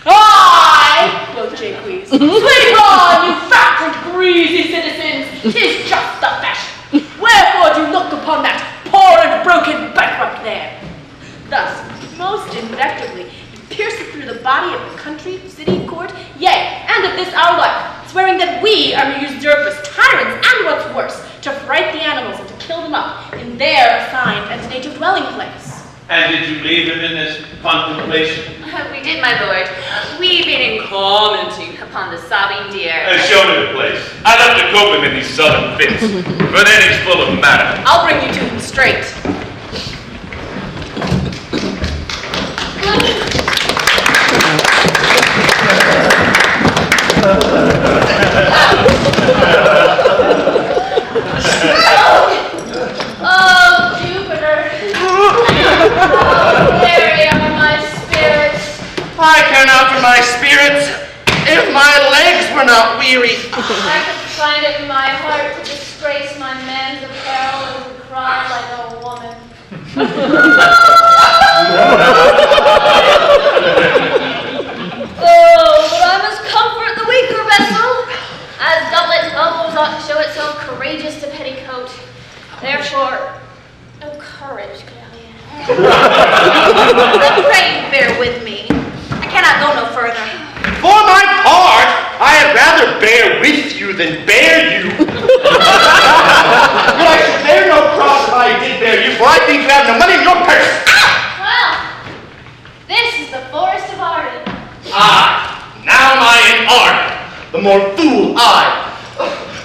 "Aye," quoth Jaques, "sleep on, you fat and greasy citizens, 'tis just the fashion. Wherefore do you look upon that poor and broken bankrupt there?" Thus, most invectively, he pierceth through the body of the country, city, court, yea, and of this our life, swearing that we are usurpers, tyrants, and what's worse, to fright the animals and to kill them up in their assigned and native dwelling place. And did you leave him in this contemplation? We did, my lord, weeping and commenting upon the sobbing deer. Show me the place. I love to cope him in these southern fits, for then he's full of matter. I'll bring you to him straight. Oh, Jupiter. How weary are my spirits. I can offer my spirits if my legs were not weary. I could find it in my heart to disgrace my man's apparel and to cry like a woman. Oh, but I must comfort the weaker vessel, as doublet and elbows ought to show itself courageous to petticoat. Therefore, no courage, Clelia. Pray bear with me. I cannot go no further. For my part, I had rather bear with you than bear you. But I should bear no cross if I did bear you, for I think you have no money in your purse. Well, this is the forest of Arden. Now am I in Arden, the more fool I.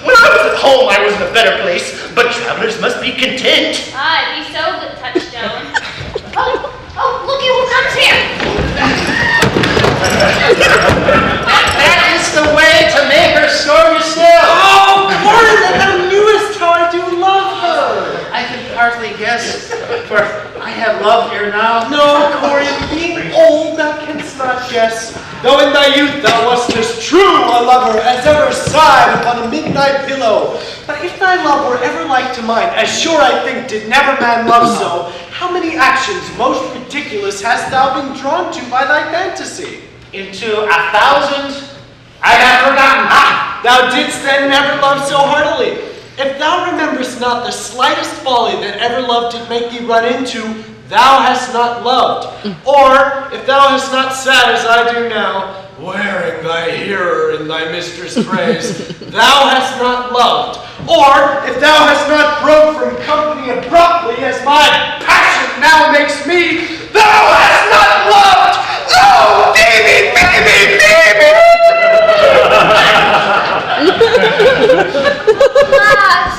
When I was at home, I was in a better place, but travelers must be content. Aye, be so good, Touchstone. Oh, looky who comes here. That is the way to make her stormy still. Oh, Corin, thou knewest how I do love her. I can hardly guess, for I have loved her now. No, Corin, being old, thou canst not guess. Though in thy youth thou wast as true a lover as ever sighed upon a midnight pillow. But if thy love were ever like to mine, as sure I think did never man love so, how many actions most ridiculous hast thou been drawn to by thy fantasy? Into 1,000 I have forgotten. Thou didst then never love so heartily. If thou rememberest not the slightest folly that ever love did make thee run into, thou hast not loved. Or, if thou hast not sat as I do now, wearing thy hearer in thy mistress' praise, thou hast not loved. Or, if thou hast not broke from company abruptly, as my passion now makes me, thou hast not loved. Oh, baby, baby, baby! Alas,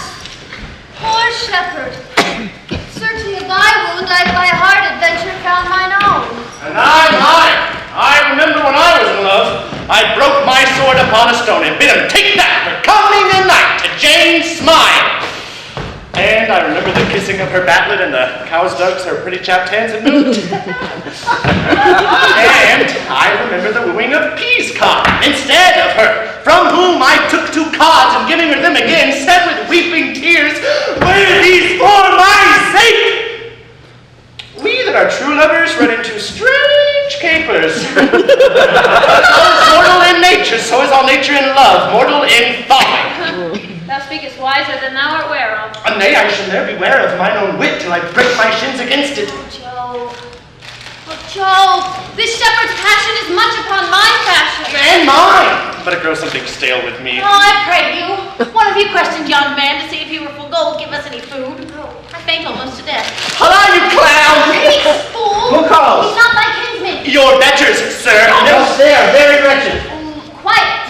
poor shepherd. Searching of thy wound, I by hard adventure found mine own. And I remember when I was in love, I broke my sword upon a stone and bid him take that for coming a night to Jane's smile. And I remember the kissing of her batlet and the cow's dugs her pretty chapped hands had moved. And I remember the wooing of Peascod instead of her, from whom I took 2 cods and giving her them again, said with weeping tears, "Wear these for my sake." We that are true lovers run into strange capers. Mortal in nature, so is all nature in love, mortal in folly. Thou speakest wiser than thou art ware of. Nay, I shall ne'er beware of mine own wit till I break my shins against it. Oh, Job, this shepherd's passion is much upon my passion. And mine! But it grows something stale with me. Oh, I pray you. One of you questioned young man to see if he were for gold, give us any food. Oh, I faint almost to death. Holla, you clown! Peace, fool! Who calls? He's not thy kinsman. Your betters, sir. Yes, they are very wretched. Quiet.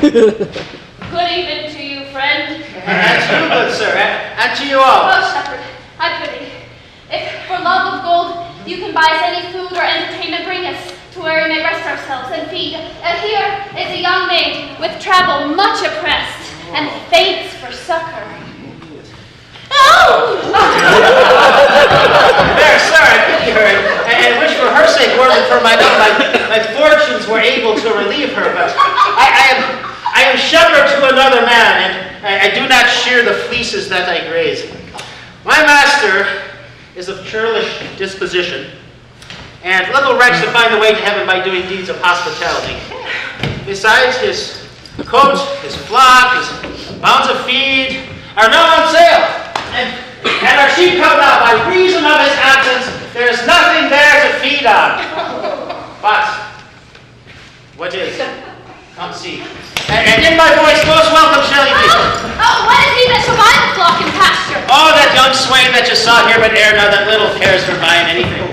Good evening to you, friend. And to you, good sir, and to you all. Oh, shepherd, I pity. If for love of gold you can buy us any food or entertainment, bring us to where we may rest ourselves and feed. Here is a young maid with travel much oppressed and faints for succor. Oh! my fortunes were able to relieve her, but I am shepherd to another man, and I do not shear the fleeces that I graze. My master is of churlish disposition, and little wretch to find the way to heaven by doing deeds of hospitality. Besides, his coat, his flock, his pounds of feed are now on sale, and our sheep come now by reason of his absence. There is nothing there to feed on. But what is? Come see. And in my voice, most welcome shall you be. Oh, what is he that shall buy the flock and pasture? Oh, that young swain that you saw here, but ere now that little cares for buying anything.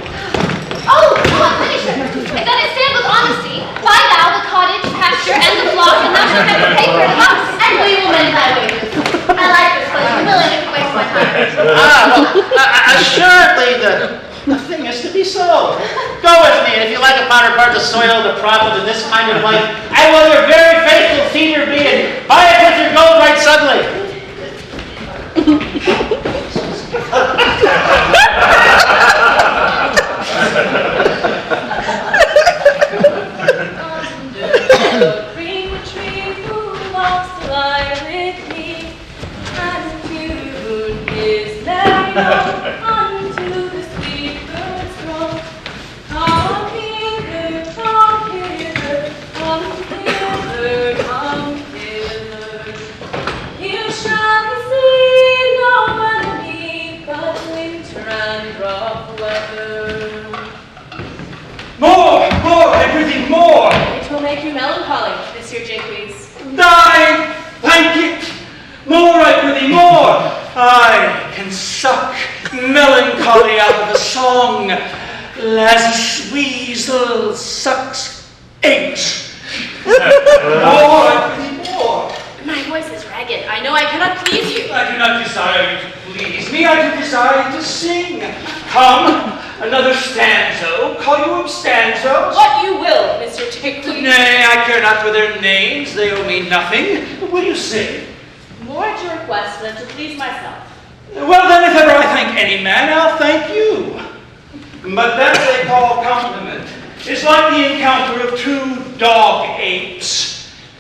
Oh, come on, finish it. And then I stand with honesty. Buy thou the cottage, pasture, and the flock, and thou shalt have the paper in the box, and we will mend thy wages. I like this place. I'm willing to waste my time. Assuredly, the thing is to be sold. Go with me, and if you like upon her part to soil the profit in this kind of life, I will your very faithful feeder be, and buy it with your gold right suddenly. Green tree who loves to lie with me, and tune his merry note unto the sweet bird's throat. Come hither, come hither, come hither, come hither. Here shall he see no enemy but winter and rough weather. More, everything more. It will make you melancholy, Monsieur Jacques. Die, thank it. More, I prithee, more. I can suck melancholy out of a song, as a weasel sucks eggs. More, I prithee, more. My voice is ragged. I know I cannot please you. I do not desire you to please me. I do desire you to sing. Come, another stanza. Call you stanzas? What you will, Monsieur Jacques. Nay, I care not for their names. They owe me nothing. Will you sing? More at your request than to please myself. Well, then, if ever I thank any man, I'll thank you. But that they call compliment is like the encounter of two dog apes.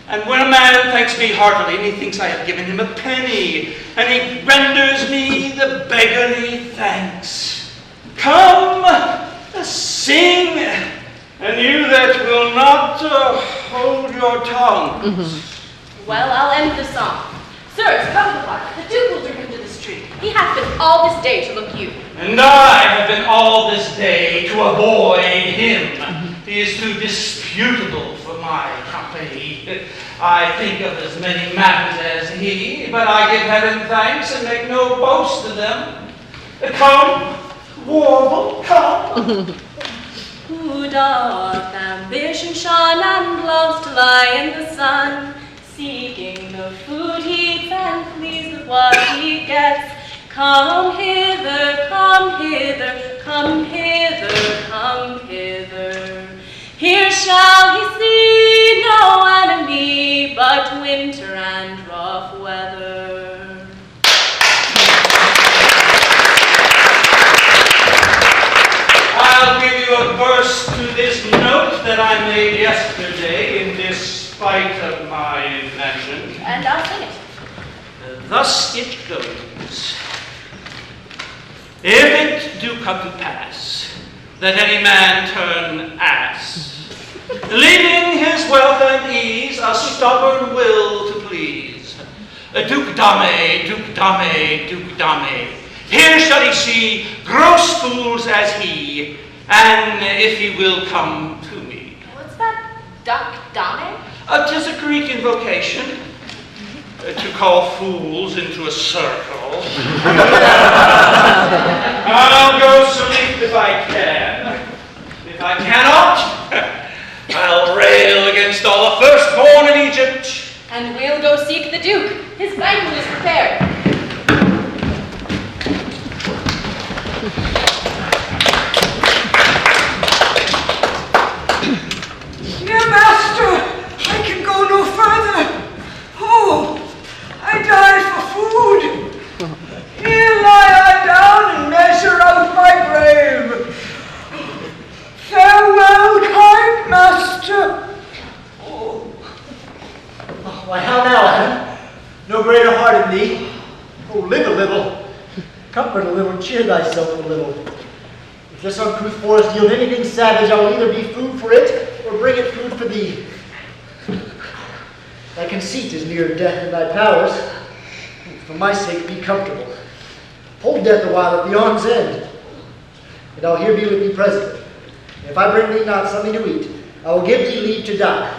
And when a man thanks me heartily, and he thinks I have given him a penny, and he renders me the beggarly thanks. Come, sing, and you that will not hold your tongue. Well, I'll end the song. Sirs, come to the park. The Duke will drink into this tree. He hath been all this day to look you. And I have been all this day to avoid him. He is too disputable for my company. I think of as many matters as he, but I give heaven thanks and make no boast of them. Come, warble, come. Who doth ambition shun and loves to lie in the sun, seeking the food he eats and pleased with what he gets. Come hither, come hither, come hither, come hither. Here shall he see no enemy but winter and rough weather. I'll give you a verse to this note that I made yesterday in despite of my invention. And I'll sing it. Thus it goes. If it do come to pass that any man turn ass, leaving his wealth and ease, a stubborn will to please, Duke Dame, Duke Dame, Duke Dame, here shall he see gross fools as he, and if he will come to me. What's that? Duck Dame? 'Tis a Greek invocation to call fools into a circle. I'll go sleep if I can. If I cannot, I'll rail against all the firstborn in Egypt. And we'll go seek the Duke. His banquet is prepared. Dear master, I can go no further. Oh, I die for food. Here lie I down and measure out my grave. Farewell, Comfort a little, cheer thyself a little. If this uncouth forest yield anything savage, I will either be food for it, or bring it food for thee. Thy conceit is near death in thy powers. For my sake, be comfortable. Hold death a while at the arm's end, and I'll here be with thee presently. If I bring thee not something to eat, I will give thee leave to die.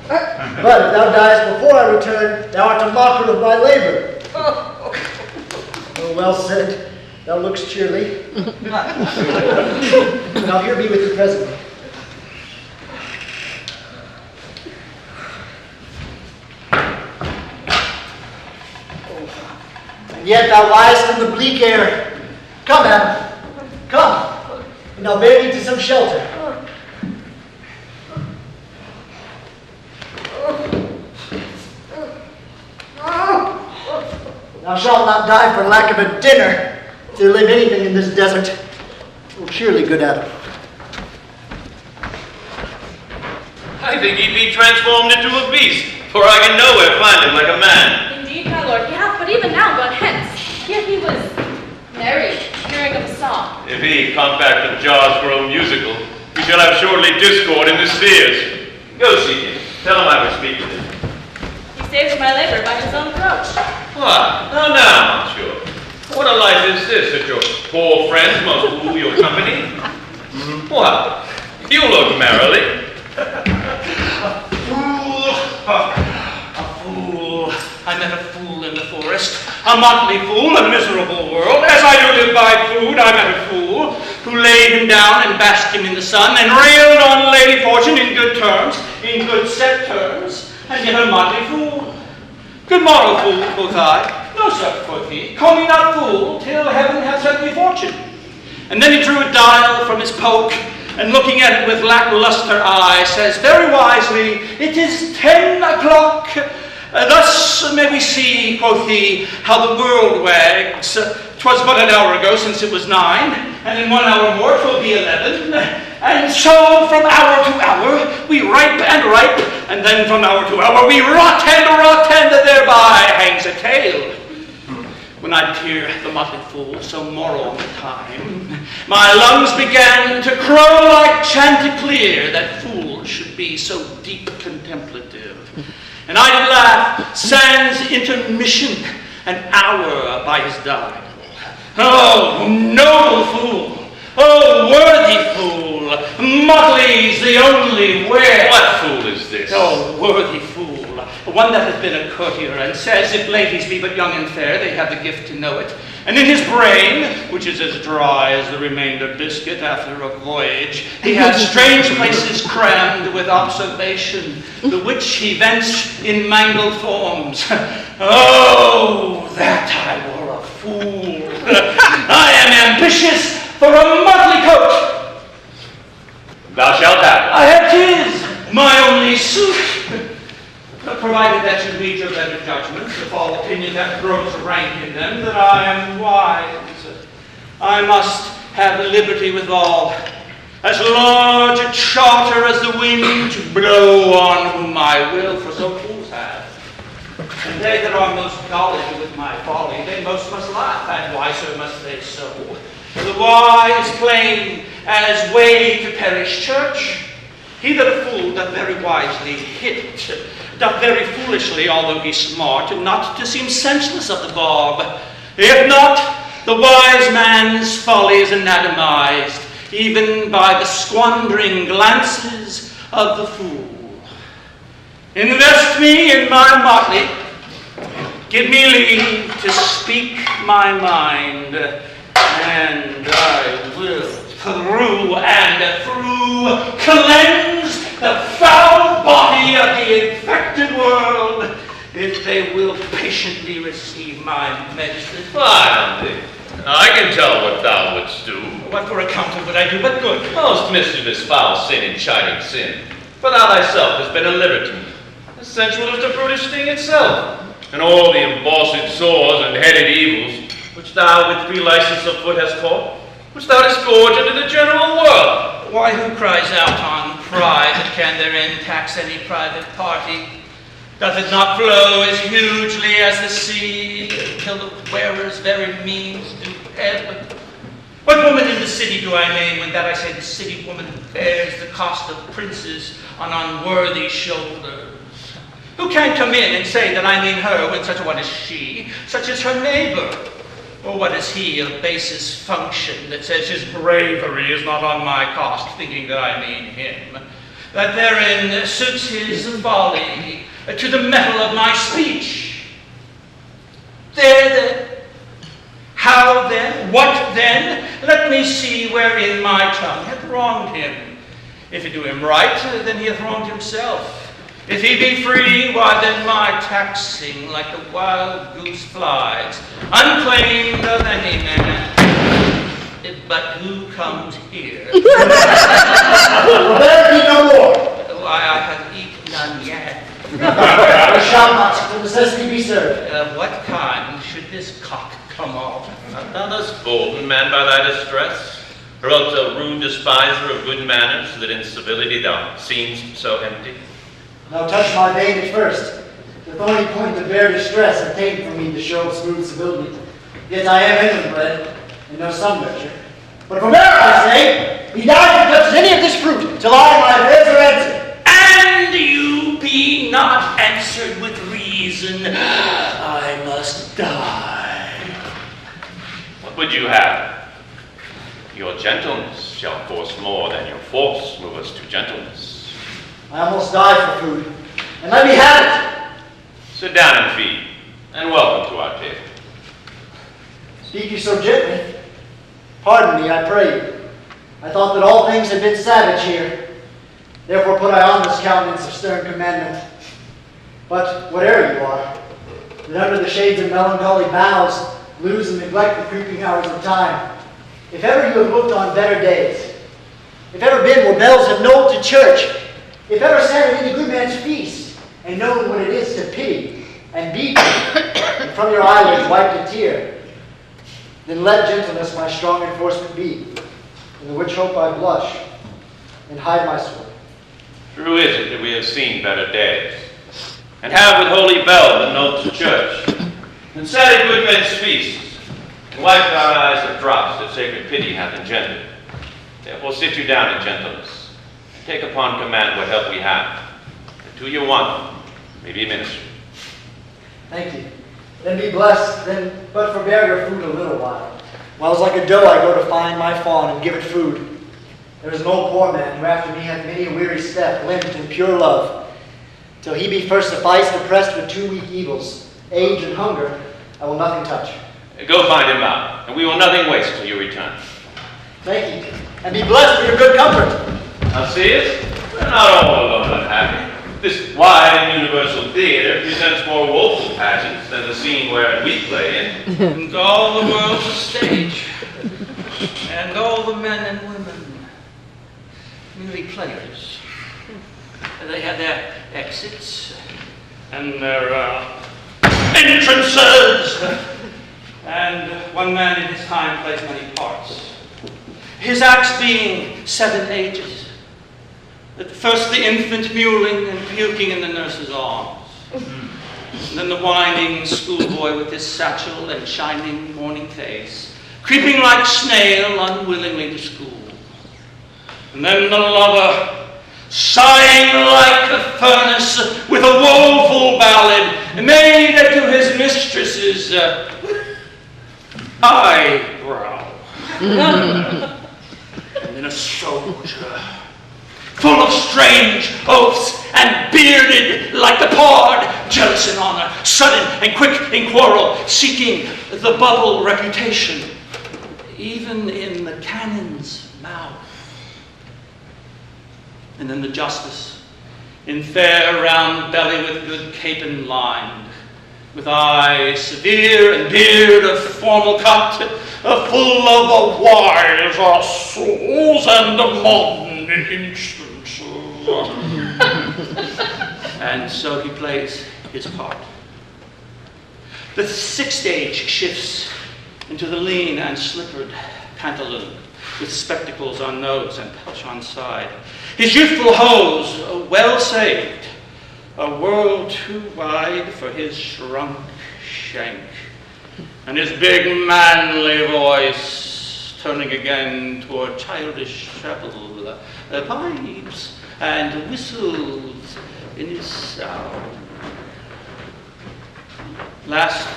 But if thou diest before I return, thou art a mocker of my labor. Oh, well said. Thou lookst cheerly. And I'll here be with thee presently. And yet thou liest in the bleak air. Come, Adam. Come, and I'll bear thee to some shelter. Thou shalt not die for lack of a dinner, if there live anything in this desert. Oh, cheerly, good Adam. I think he be transformed into a beast, for I can nowhere find him like a man. Indeed, my lord, he hath but even now gone hence. Yet he was merry, hearing of a song. If he compact of jaws grow musical, we shall have shortly discord in the spheres. Go see him. Tell him I will speak with him. He saves my labor by his own approach. What? Now, monsieur. What a life is this that your poor friends must woo your company? What? You look merrily. A fool. I met a fool in the forest. A motley fool, a miserable world. As I do live by food, I met a fool who laid him down and basked him in the sun and railed on Lady Fortune in good terms, in good set terms, and yet a motley fool. Good morrow, fool, quoth I. No, sir, quoth he. Call me not fool till heaven hath sent me fortune. And then he drew a dial from his poke, and looking at it with lackluster eye, says very wisely, "It is 10 o'clock. Thus may we see," quoth he, "how the world wags. 'Twas but an hour ago since it was 9, and in 1 hour more 'twill be 11. And so from hour to hour we ripe and ripe, and then from hour to hour we rot, and thereby hangs a tale." When I'd hear the motley fool so moral on the time, my lungs began to crow like chanticleer, that fools should be so deep contemplative. And I did laugh, sans intermission, an hour by his dial. Oh, noble fool! Oh, worthy fool! Motley's the only wear. What fool is this? Oh, worthy fool! One that hath been a courtier, and says, if ladies be but young and fair, they have the gift to know it. And in his brain, which is as dry as the remainder biscuit after a voyage, he has strange places crammed with observation, the which he vents in mangled forms. Oh, that I were a fool! I am ambitious for a motley coat. Thou shalt have it. I have 'tis, my only suit. Provided that you lead your better judgments, if all opinion that grows rank in them, that I am wise. I must have liberty with all, as large a charter as the wind to blow on whom I will, for so fools have. And they that are most golly with my folly, they most must laugh, and wiser must they so. The wise claim as way to parish church. He that a fool doth very wisely hit, doth very foolishly, although he smart, not to seem senseless of the barb. If not, the wise man's folly is anatomized, even by the squandering glances of the fool. Invest me in my motley, give me leave to speak my mind, and I will through and through cleanse the foul body of the infected world, if they will patiently receive my medicine. Why, I can tell what thou wouldst do. What for account of would I do but good? Most mischievous foul sin in shining sin. For thou thyself hast been a libertine, as sensual as the brutish thing itself, and all the embossed sores and headed evils, which thou with free license of foot hast caught, which thou didst scourge into the general world. Why, who cries out on pride that can therein tax any private party? Doth it not flow as hugely as the sea, till the wearer's very means do ebb? What woman in the city do I name when that I say the city woman bears the cost of princes on unworthy shoulders? Who can come in and say that I mean her when such a one is she, such as her neighbor? Or what is he of basest function that says his bravery is not on my cost, thinking that I mean him? That therein suits his folly to the metal of my speech. There then. How then? What then? Let me see wherein my tongue hath wronged him. If it do him right, then he hath wronged himself. If he be free, why then my taxing like the wild goose flies, unclaimed of any man. But who comes here? There be no more. Why, I have eaten none yet. There shall not, for necessity be served. What kind should this cock come off? Art thou thus bolden, man, by thy distress? Or else a rude despiser of good manners, that in civility thou seemst so empty? Now touch my vein at first. The thorny point of bare distress obtained from me to show smooth civility. Yet I am inward-bred, and know some measure. But from there, I say, he died who touches any of this fruit, till I my affairs are answered. And you be not answered with reason. I must die. What would you have? Your gentleness shall force more than your force move us to gentleness. I almost die for food, and let me have it. Sit down and feed, and welcome to our table. Speak you so gently. Pardon me, I pray you. I thought that all things had been savage here. Therefore put I on this countenance of stern commandment. But whate'er you are, that under the shades of melancholy boughs lose and neglect the creeping hours of time. If ever you have looked on better days, if ever been where bells have knolled to church, if ever sat at any good man's feast, and known what it is to pity and be pitied, and from your eyelids wiped a tear, then let gentleness my strong enforcement be, in the which hope I blush, and hide my sword. True is it that we have seen better days, and have with holy bell the note to church, and sat at good men's feasts, and wiped our eyes of drops that sacred pity hath engendered. Therefore sit you down in gentleness, and take upon command what help we have, and to your want may be ministered. Thank you. Then be blessed, then but forbear your food a little while. Whiles like a doe I go to find my fawn and give it food. There is an old poor man who after me hath many a weary step, limped in pure love, till he be first sufficed, oppressed with two weak evils, age and hunger. I will nothing touch. Go find him out, and we will nothing waste till you return. Thank you, and be blessed for your good comfort. Thou seest, we're not all alone unhappy. This wide and universal theater presents more woeful pageants than the scene wherein we play in. And all the world's a stage, and all the men and women merely players. They have their exits and their entrances, and one man in his time plays many parts. His acts being 7 ages. At first the infant mewling and puking in the nurse's arms. And then the whining schoolboy with his satchel and shining morning face, creeping like snail unwillingly to school. And then the lover, sighing like a furnace with a woeful ballad made to his mistress's eyebrow. And then a soldier, full of strange oaths and bearded like the pard, jealous in honor, sudden and quick in quarrel, seeking the bubble reputation, even in the cannon's mouth. And then the justice, in fair round belly with good capon lined, with eye severe and beard of formal cut, full of the wise souls and the modern instances. And so he plays his part. The 6th stage shifts into the lean and slippered pantaloon, with spectacles on nose and pouch on side. His youthful hose, well saved, a world too wide for his shrunk shank, and his big manly voice turning again toward childish treble, pipes and whistles in his sound. Last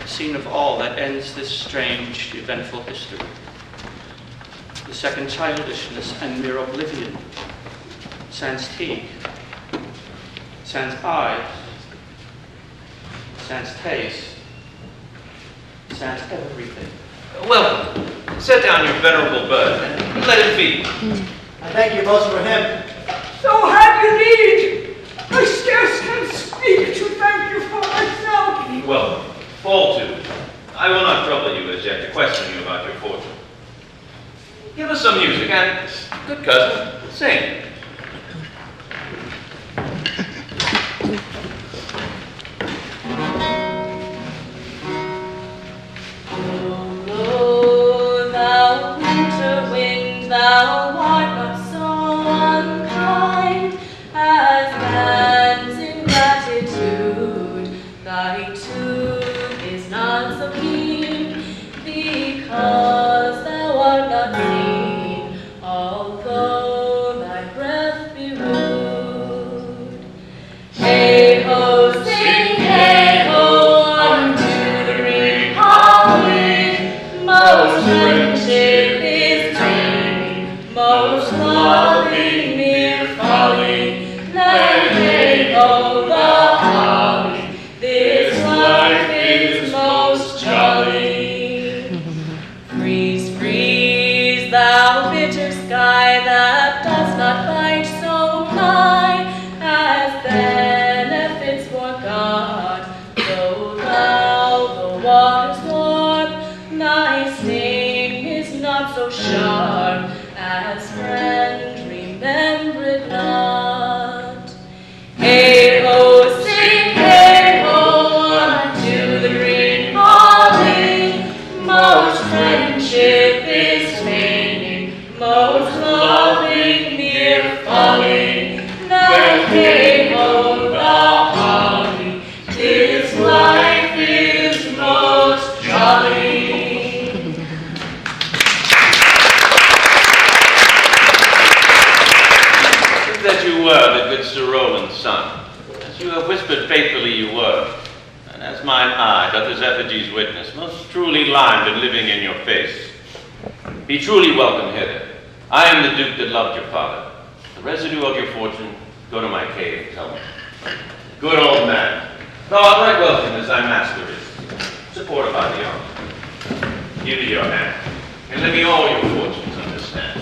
scene of all that ends this strange, eventful history. The second childishness and mere oblivion. Sans teeth, sans eyes, sans taste, sans everything. Welcome. Set down your venerable bird and let it be. I thank you most for him. So have you need. I scarce can speak to thank you for myself. Welcome. Fall to. I will not trouble you as yet to question you about your fortune. Give us some music and, good cousin, sing. Oh, thou winter wind, thou art not so unkind as man's ingratitude. Thy tooth is not so keen because thou art not clean, although thy breath be rude. Hey ho, sing hey ho, unto the green holly. Most friendship is vain, most loving mere folly. Let hey ho the holly, this life is most jolly. Freeze, freeze, thou bitter sky that does not bite so high as benefits for God. Though thou the waters warm, thy sting is not so sharp as friend remember it not. Hey ho, sing hey ho, unto the green holly. Most friendship is feigning, most loving mere folly. That hey ho the holly, this life is most jolly. That you were the good Sir Rowland's son, as you have whispered faithfully you were, and as mine eye doth his effigy's witness, most truly limed and living in your face. Be truly welcome hither. I am the Duke that loved your father. The residue of your fortune, go to my cave and tell me. Good old man, thou art right welcome as thy master is, supported by the arm. Give me your hand, and let me all your fortunes understand.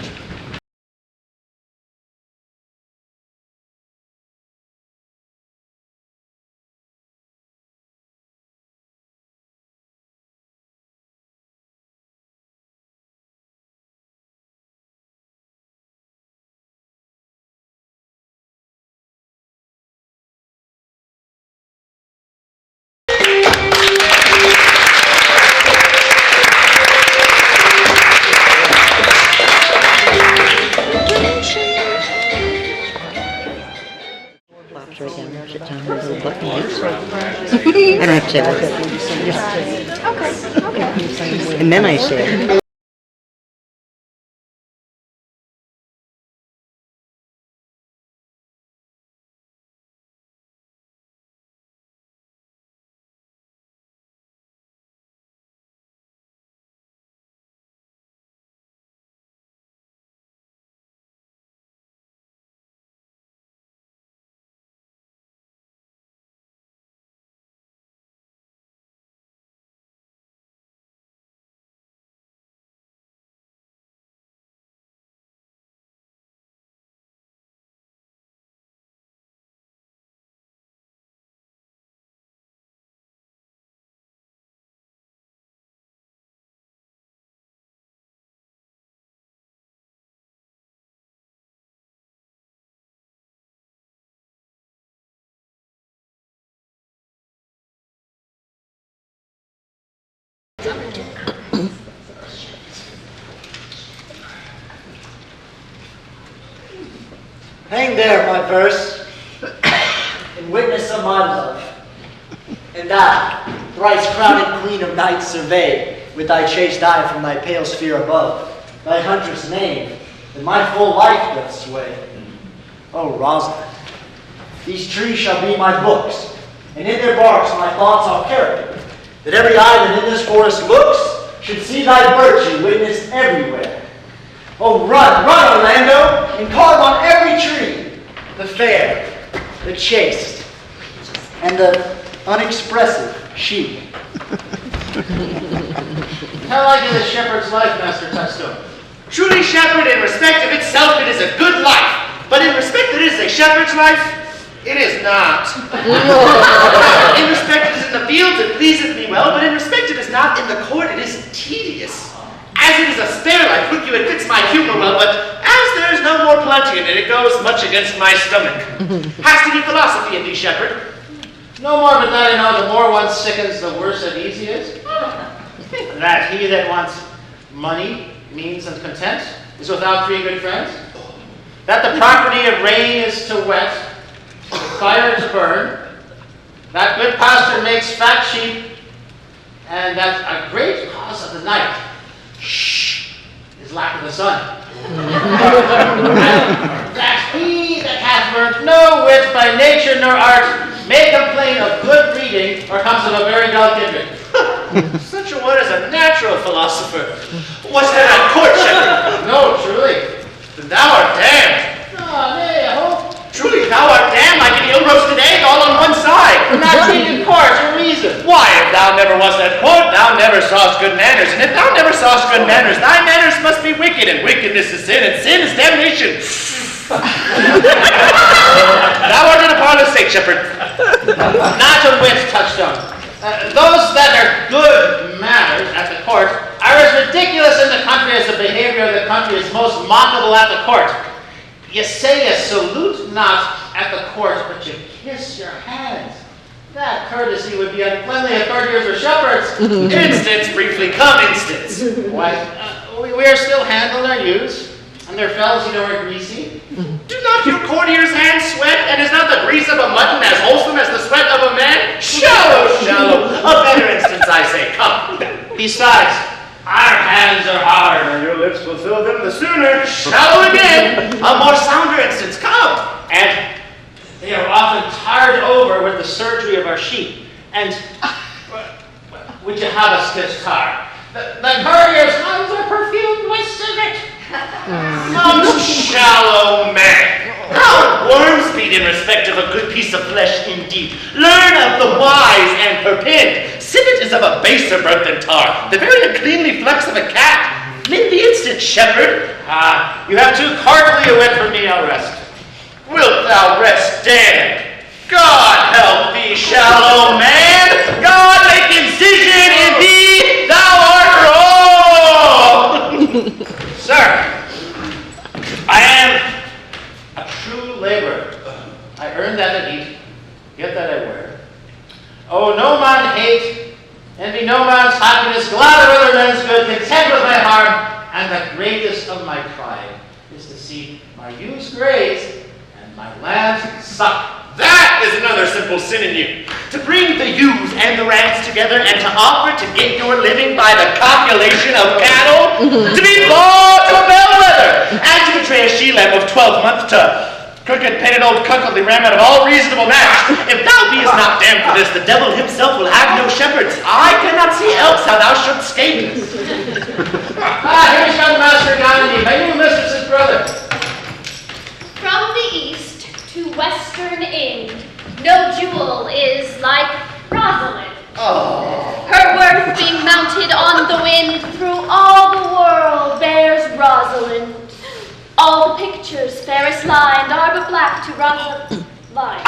Pops right down there, sits on her little button. I don't have to say what. Okay. And then I say. Hang there, my purse. In in witness of my love. And I, thrice crowning queen of night, survey with thy chaste eye from thy pale sphere above, thy huntress name, and my full life doth sway. O Rosalind, these trees shall be my books, and in their barks my thoughts I'll carry, that every eye that in this forest looks should see thy virtue witnessed everywhere. Oh, run, run, Orlando, and carve on every tree the fair, the chaste, and the unexpressive sheep. How like is a shepherd's life, Master Touchstone? Truly, shepherd, in respect of itself, it is a good life. But in respect that it is a shepherd's life, it is not. In respect it is in the fields, it pleaseth me well, but in respect it is not in the court, it is tedious. As it is a spare life, look you, it fits my humor well, but as there is no more plenty in it, it goes much against my stomach. Hast any philosophy in thee, shepherd? No more but that I know the more one sickens, the worse at ease he is. That he that wants money, means, and content is without 3 good friends. That the property of rain is to wet, fire to burn. That good pasture makes fat sheep, and that a great cause of the night, is lack of the sun. That he that hath learnt no wit by nature nor art may complain of good breeding or comes of a very dull kindred. Such a one is a natural philosopher. What's that at court, shepherd? No, truly. Thou art damned. Ah, nay, I hope. Truly, thou art damned like an ill-roasted egg all on one side. Not needed court or reason. Why, if thou never wast at court, thou never sawest good manners. And if thou never sawest good manners, thy manners must be wicked, and wickedness is sin, and sin is damnation. Thou art in a parlous state, shepherd. Not a wit, Touchstone. Those that are good manners at the court are as ridiculous in the country as the behavior of the country is most mockable at the court. You say you salute not at the court, but you kiss your hands. That courtesy would be uncleanly if courtiers or shepherds. Instance, briefly, come instance. Why, we are still handled our ewes, and their fells, are greasy. Do not your courtier's hands sweat, and is not the grease of a mutton as wholesome as the sweat of a man? Shallow, shallow. A better instance, I say, come. Besides, our hands are hard, and your lips will fill them the sooner. Shallow again. A more sounder instance, come. and they are often tarred over with the surgery of our sheep. And would you have us kiss tar? The courtier's hands are perfumed with civet. Some shallow man. How worms feed in respect of a good piece of flesh indeed. Learn of the wise and perpend. Civet is of a baser birth than tar, the very uncleanly flex of a cat. Name the instant, shepherd. You have too courtly a wit for me, I'll rest. Wilt thou rest, Dan? God help thee, shallow man. God make incision in thee. Thou art wrong. Sir, I am a true laborer. I earn that I eat, get that I wear. Oh, no man hate, envy no man's happiness, glad of other men's good, content with my harm, and the greatest of my pride is to see my ewes graze and my lambs suck. That is another simple sin in you. To bring the ewes and the rams together and to offer to get your living by the calculation of cattle, to be bought to a bellwether, and to betray a she-lamb of 12 months to crooked-pated old cuckoldly ram out of all reasonable match. If thou beest not damned for this, the devil himself will have no shepherds. I cannot see else how thou shouldst escape this. Here's young Master Gandhi, my new mistress's brother. From the east to western end, no jewel is like Rosalind. Her worth being mounted on the wind, through all the world bears Rosalind. All the pictures fairest lined are but black to Rosalind's line.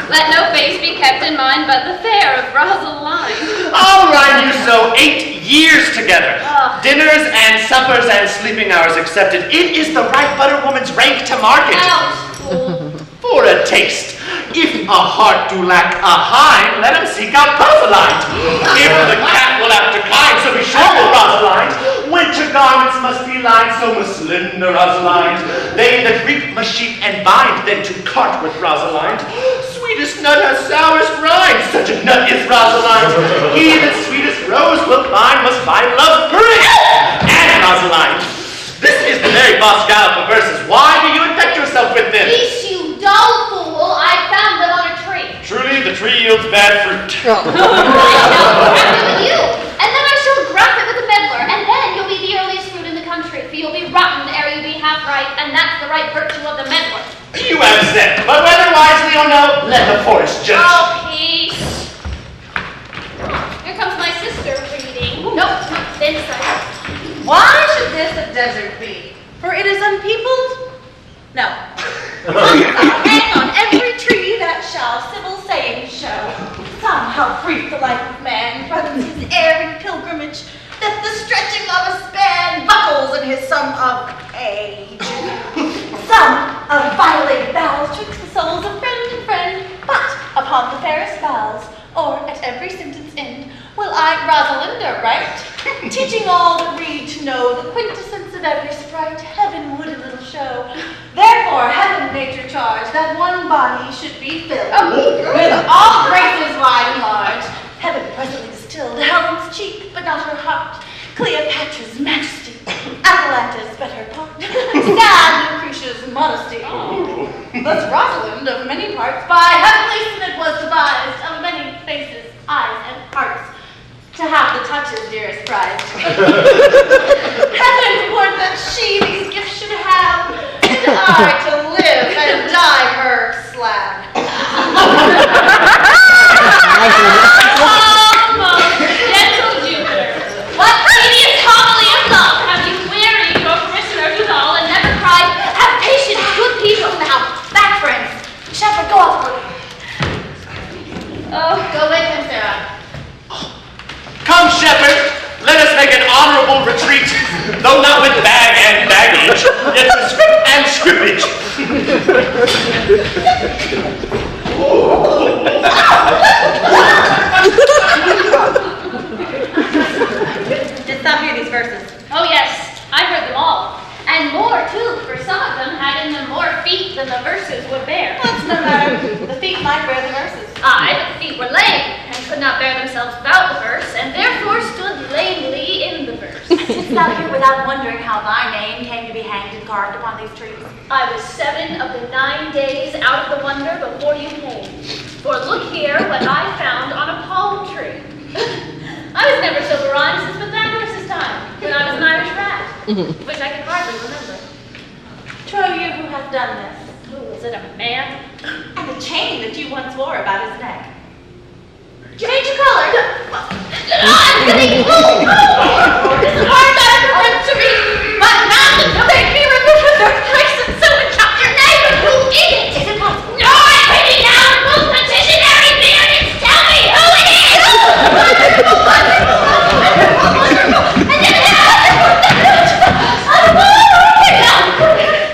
Let no face be kept in mind but the fair of Rosalind. I'll ride you so 8 years together. Dinners and suppers and sleeping hours accepted. It is the right butter woman's rank to market. Out, fool. For a taste. If a heart do lack a hind, let him seek out Rosalind. If the cat will have to climb, so be sure will Rosalind. Winter garments must be lined, so must slender Rosalind. they that reap must sheep and bind, then to cart with Rosalind. Sweetest nut has sourest rind, such a nut is Rosalind. He that sweetest rose will find must find love pretty. And Rosalind, this is the very boss gallop of verses. Why do you infect yourself with them? Peace, you dull fool. I found them on a tree. Truly, the tree yields bad fruit. I shall graft it with you, and then I shall graft it with the meddler, and then you'll be the earliest fruit in the country, for you'll be rotten ere you be half ripe, and that's the right virtue of the meddler. You have said, but whether wisely or no, let the forest judge. Oh, peace. Here comes my sister reading. Nope, then silence. Why should this a desert be? For it is unpeopled? No. Hang on every tree that shall civil saying show. Some how brief the life of man runs his airy pilgrimage, that the stretching of a span buckles in his sum of age. Some of violated vows twixt the souls of friend and friend, but upon the fairest vows, or at every sentence end, will I, Rosalind, write, teaching all that read to know the quintessence of every sprite heaven would a little show. Therefore, heaven made your charge that one body should be filled with all graces wide and large. Heaven presently distilled Helen's cheek, but not her heart. Cleopatra's majesty, Atalanta's better part, sad Lucretia's modesty. Thus Rosalind of many parts by heavenly synod was devised, of many faces, eyes, and hearts, to have the touches dearest prized. Heaven would that she these gifts should have, and I to live and die her slab. Most gentle Jupiter, what hideous homily of love have you wearied your parishioners withal, and never cried, have patience, good people. Now, back, friends. Shepherd, go off with me. Oh, go with him, Sarah. Come, shepherd, let us make an honorable retreat, though not with bag and baggage, yet with script and scrippage. Did thou hear these verses? Oh, yes, I heard them all. And more, too, for some of them had in them more feet than the verses would bear. What's no matter? The feet might bear the verses. Aye, but the feet were lame, and could not bear themselves without the verse, and therefore stood lamely in the verse. Sitst thou here without wondering how thy name came to be hanged and carved upon these trees? I was 7 of the 9 days out of the wonder before you came. For look here what I found on a palm tree. I was never so rhymed since Pythagoras' time, when I was an Irish rat, which I can hardly remember. Trow you who hath done this? Who, was it a man? And the chain that you once wore about his neck. Change of color. I'm gonna eat. This hard not to prevent to me, but now to make me remove their place and so and chop your name and who is it? Is it possible? No, I'm ready now. Both petitionary beards, tell me who it is.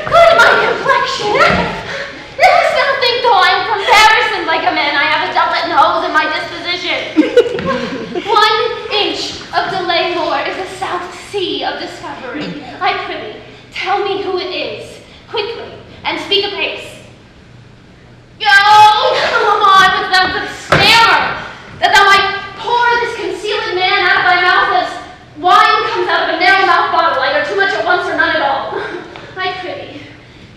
Good, my complexion. There's nothing though I'm comparison like a man. I have a doublet nose in my disposition. 1 inch of delay more is a South Sea of discovery. I prithee, tell me who it is, quickly, and speak apace. Yo, come on with them to stammer, that thou might pour this concealed man out of thy mouth as wine comes out of a narrow mouth bottle, either too much at once or none at all. I prithee,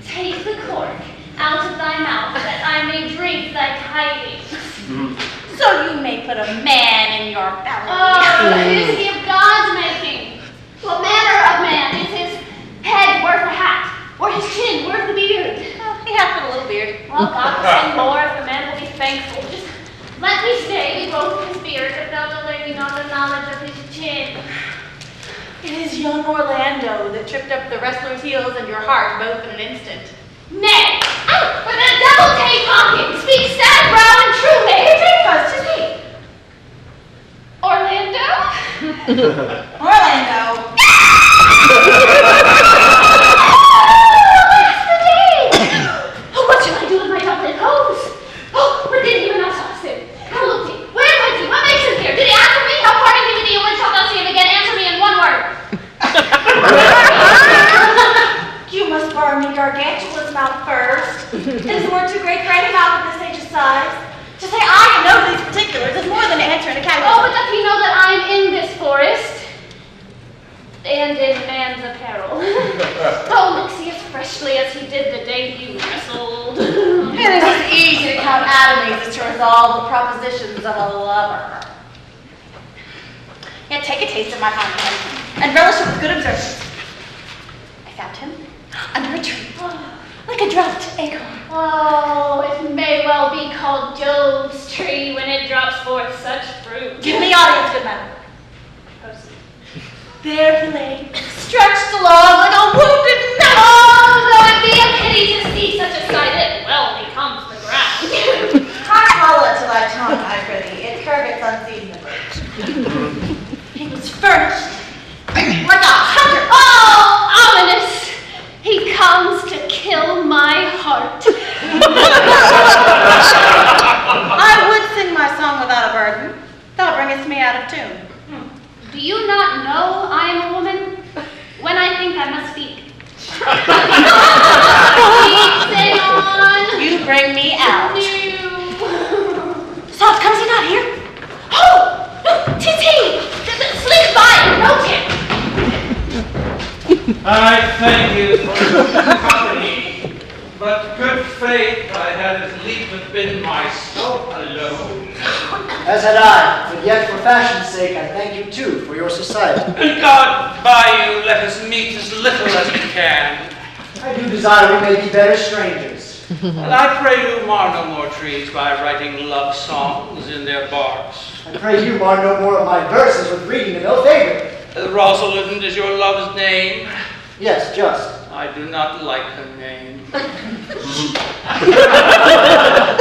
take the cork out of thy mouth, that I may drink thy tidings. So you may put a man in your belly. Oh, is he of God's making? What manner of man? Is his head worth a hat, or his chin worth a beard? Oh, he hath but a little beard. Well, God will send more if the man will be thankful. Just let me stay with both his beard, if thou delay me not the knowledge of his chin. It is young Orlando that tripped up the wrestler's heels and your heart both in an instant. Nay, out for the devil take talking, speak sad brow and true maid. Take us to me. Orlando? Orlando. What shall I do with my doublet hose? Oh, where did he when thou sawest him? How looked he? Where went he? What makes him here? Did he answer me? How parting me with thee, and when shalt thou see him again? Answer me in one word. You must bar me, Gargantua. It is more too great for any mouth at this age of size. To say I know these particulars is more than to answer an academy. Oh, but doth he know that I'm in this forest? And in man's apparel. Oh, looks he as freshly as he did the day you wrestled. It is as easy to count atomies as to resolve the propositions of a lover. Yet take a taste of my fine medicine, and relish it with good observance. I found him under a tree, like a dropped acorn. Oh, it may well be called Job's tree when it drops forth such fruit. Give the audience good memory. There he lay, stretched along like a wounded gnat. Oh, though it be a pity to see such a sight, it well becomes the ground. Swallow it to thy tongue, I prithee. It curvets unseasonably. He was furnished like a hunter. Oh, ominous! He comes to kill my heart. I would sing my song without a burden. Thou bringest me out of tune. Do you not know I am a woman? When I think I must speak. Sing on. You bring me out. No. Soft, comes he not here? Oh, no, 'tis he. Slink by and note him. I thank you for your company, but good faith I had as lief have been myself alone. As had I, but yet for fashion's sake I thank you too for your society. And God by you let us meet as little as we can. I do desire we may be better strangers. And I pray you mar no more trees by writing love songs in their barks. I pray you mar no more of my verses with reading them ill favored. Rosalind is your love's name? Yes, just. I do not like her name.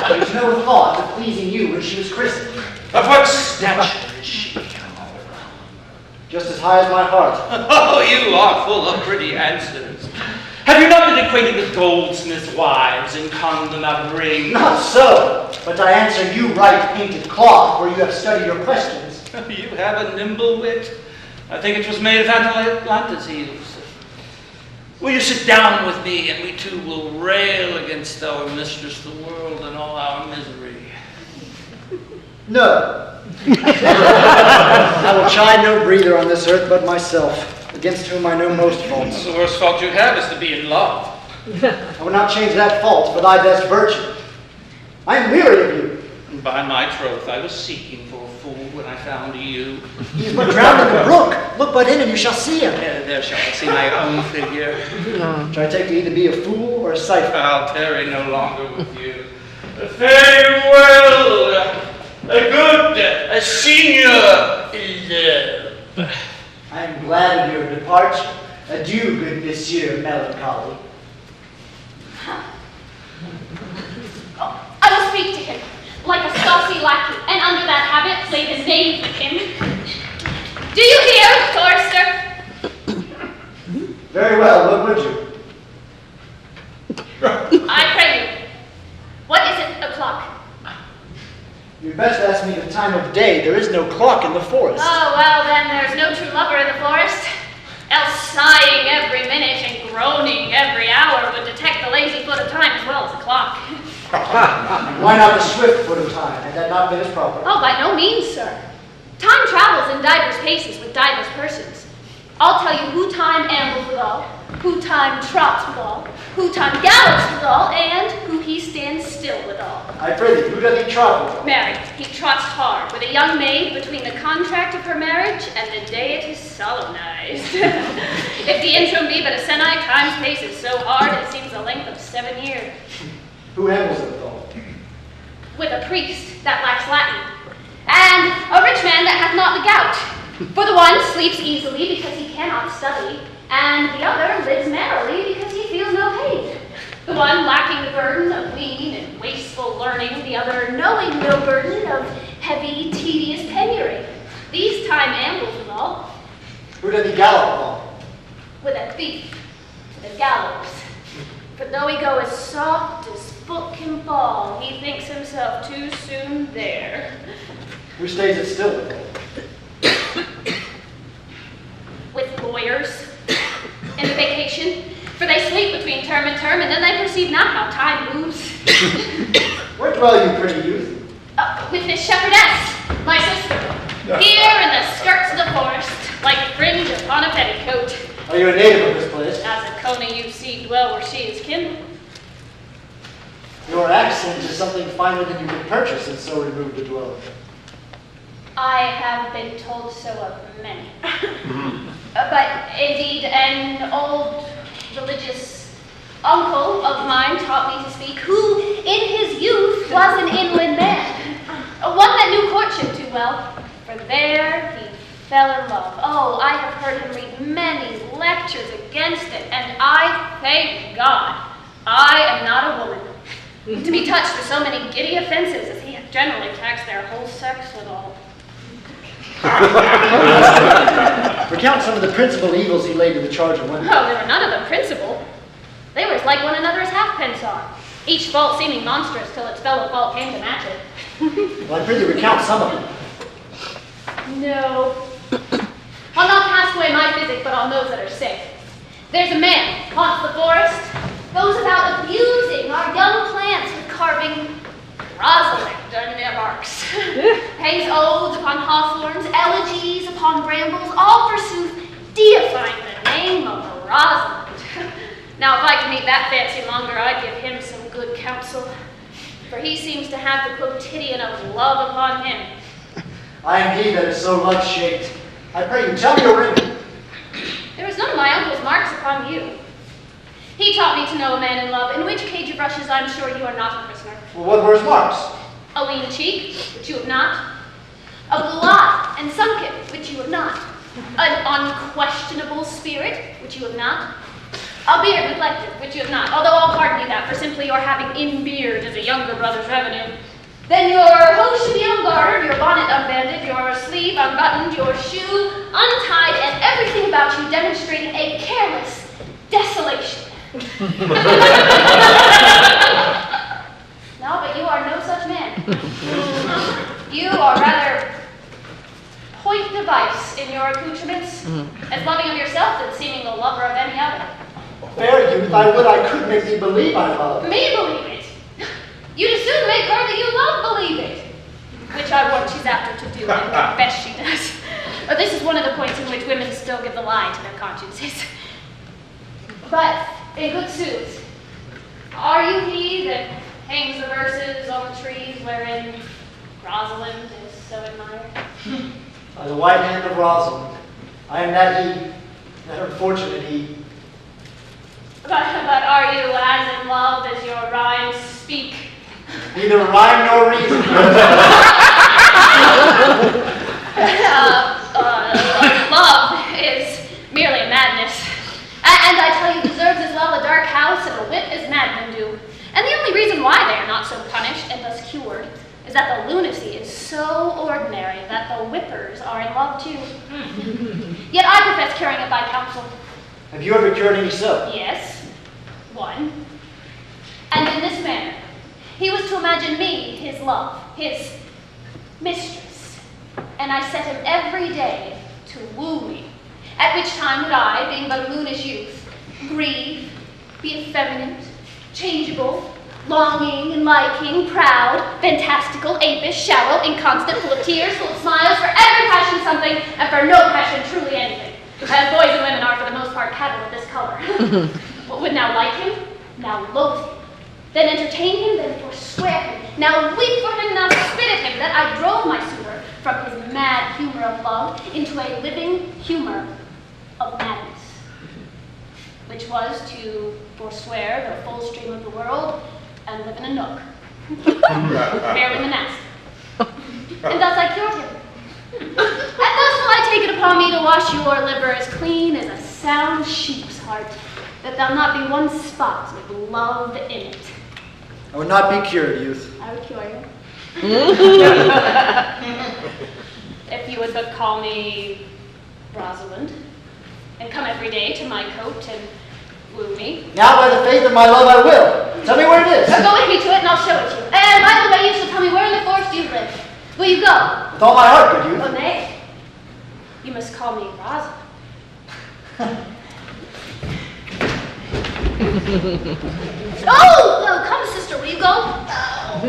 There's no thought of pleasing you when she was christened. Of what stature is she? Just as high as my heart. Oh, you are full of pretty answers. Have you not been acquainted with goldsmiths' wives and conned them out of rings? Not so, but I answer you right painted cloth where you have studied your questions. You have a nimble wit. I think it was made of Atlantis eels. Will you sit down with me, and we two will rail against our mistress, the world, and all our misery? No. I will chide no breather on this earth but myself, against whom I know most faults. The worst fault you have is to be in love. I will not change that fault for thy best virtue. I am weary of you. And by my troth, I was seeking for a fool when I found you. He is but drowned in the brook. Look but in and you shall see him. There shall I see my own figure. Shall I take to either be a fool or a cipher? I'll tarry no longer with you. Farewell, a good senior love. I am glad of your departure. Adieu, good Monsieur Melancholy. I will speak to him, like a saucy lackey, and under that habit play the knave with him. Do you hear, Forester? Very well, what would you? I pray you, what is it o'clock? You best ask me the time of day. There is no clock in the forest. Oh, well, then there's no true lover in the forest. Else sighing every minute and groaning every hour would detect the lazy foot of time as well as the clock. Why not the swift foot of time? Had that not been as proper? Oh, by no means, sir. Time travels in divers paces with divers persons. I'll tell you who time ambles withal, who time trots withal, who time gallops withal, and who he stands still withal. I pray thee, who doth he trot with? Marry, he trots hard with a young maid between the contract of her marriage and the day it is solemnized. If the interim be but a sennight, time's pace is so hard it seems the length of 7 years. Who handles it withal? With a priest that lacks Latin, and a rich man that hath not the gout. For the one sleeps easily because he cannot study, and the other lives merrily because he feels no pain. The one lacking the burden of lean and wasteful learning, the other knowing no burden of heavy, tedious penury. These time ambles withal. Who doth he gallop withal? With a thief that gallops. For though he go as soft as foot can fall, he thinks himself too soon there. Who stays it still withal? With lawyers in the vacation, for they sleep between term and term, and then they perceive not how time moves. Where dwell you, pretty youth? With this shepherdess, my sister, here in the skirts of the forest, like fringe upon a petticoat. Are you a native of this place? As a coney you see dwell where she is kin. Your accent is something finer than you could purchase, and so removed to dwell. I have been told so of many. But indeed, an old religious uncle of mine taught me to speak, who in his youth was an inland man. One that knew courtship too well, for there he fell in love. Oh, I have heard him read many lectures against it, and I thank God I am not a woman, to be touched with so many giddy offenses as he hath generally taxed their whole sex withal. Recount some of the principal evils he laid to the charge of women. Oh, they were none of them principal. They were as like one another as halfpence are, each fault seeming monstrous till its fellow fault came to match it. Well, I pray you recount some of them. No. I'll not cast away my physic, but on those that are sick. There's a man, haunts the forest, goes about abusing our young plants with carving Rosalind under their barks. Hangs odes upon hawthorns, elegies upon brambles, all forsooth deifying the name of Rosalind. Now, if I could meet that fancy monger, I'd give him some good counsel, for he seems to have the quotidian of love upon him. I am he that is so love-shaped. I pray you, tell me your ring. There is none of my uncle's marks upon you. He taught me to know a man in love, in which cage of rushes I'm sure you are not a prisoner. Well, what were his marks? A lean cheek, which you have not. A blue eye and sunken, which you have not. An unquestionable spirit, which you have not. A beard neglected, which you have not, although I'll pardon you that, for simply your having in beard as a younger brother's revenue. Then your hose should be ungartered, your bonnet unbanded, your sleeve unbuttoned, your shoe untied, and everything about you demonstrating a careless desolation. No, but you are no such man. You are rather point device in your accoutrements, as loving of yourself as seeming the lover of any other. Fair youth, I would I could make thee believe I love. Me believe it? You'd as soon make her that you love believe it. Which I warrant she's after to do, and confess she does. But this is one of the points in which women still give the lie to their consciences. But, in good sooth, are you he that hangs the verses on the trees wherein Rosalind is so admired? By the white hand of Rosalind, I am that he, that unfortunate he. But are you as in love as your rhymes speak? Neither rhyme nor reason. Love is merely madness. And I tell you, deserves as well a dark house and a whip as madmen do. And the only reason why they are not so punished and thus cured is that the lunacy is so ordinary that the whippers are in love too. Yet I profess curing it by counsel. Have you ever cured any so? Yes, one. And in this manner, he was to imagine me his love, his mistress, and I set him every day to woo me, at which time would I, being but a moonish youth, grieve, be effeminate, changeable, longing and liking, proud, fantastical, apish, shallow, inconstant, full of tears, full of smiles, for every passion something, and for no passion truly anything. As boys and women are for the most part cattle of this color. What would now like him, now loathe him, then entertain him, then forswear him, now weep for him, now spit at him, that I drove my suitor from his mad humor of love into a living humor of madness, which was to forswear the full stream of the world and live in a nook, barely monastic. And thus I cured him. And thus will I take it upon me to wash your liver as clean as a sound sheep's heart, that there'll not be one spot of love in it. I would not be cured, youth. I would cure you. If you would but call me Rosalind, and come every day to my cote and woo me. Now, by the faith of my love, I will. Tell me where it is. Go with me to it, and I'll show it you. And by the way, you shall tell me where in the forest you live. Will you go? With all my heart, good youth. Oh, nay. You must call me Rosalind. Oh, come, sister, will you go? I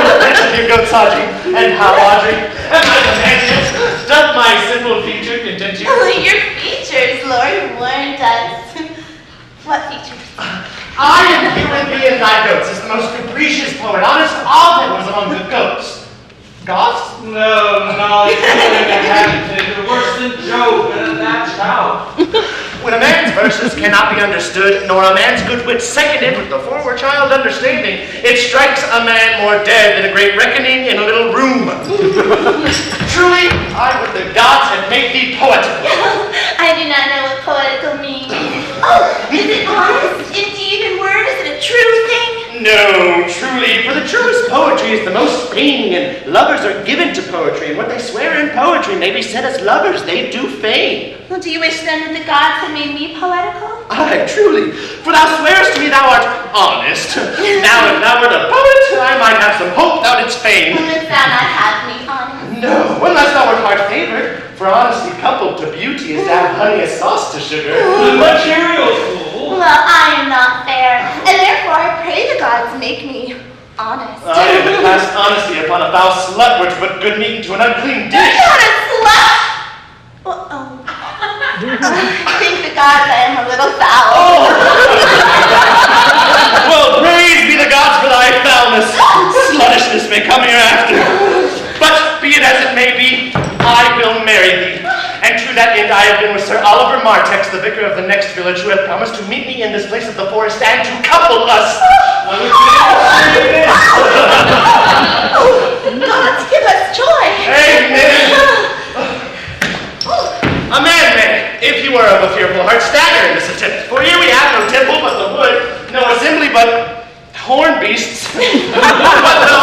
will mention you, goat Audrey, and how, Audrey? Am I companions? Doth my simple feature content you? Your features, Lord warned us. What features? I am human being thy goats, is the most capricious poet, honest all that was among the goats. Goths? No, it's a worse than Job, and that's how. When a man's verses cannot be understood, nor a man's good wit seconded with the forward child understanding, it strikes a man more dead than a great reckoning in a little room. Truly, I would the gods had made thee poetical. I do not know what poetical means. Oh, is it honest, indeed, in word? Is it a true thing? No, truly, for the truest poetry is the most feigning, and lovers are given to poetry, and what they swear in poetry may be said as lovers, they do feign. Well, do you wish then that the gods had made me poetical? Aye, truly, for thou swearest to me thou art honest. Now, if thou wert a poet, I might have some hope thou didst feign. Wouldst thou not have me honest? No, unless thou wert hard favored, for honesty coupled to beauty is to have honey as sauce to sugar. Material fool. Well, I am not fair, and therefore I pray the gods make me honest. I have cast honesty upon a foul slut which but good meat into an unclean dish. You're not a slut! Well, I think the gods I am a little foul. Oh. Well, praise be the gods for thy foulness. Sluttishness may come hereafter. But be it as it may be, I will marry thee. And to that end I have been with Sir Oliver Martex, the vicar of the next village, who hath promised to meet me in this place of the forest and to couple us. Gods give us joy. Amen. A man may, if he were of a fearful heart, stagger in this attempt. For here we have no temple but the wood, no assembly but horn beasts. But no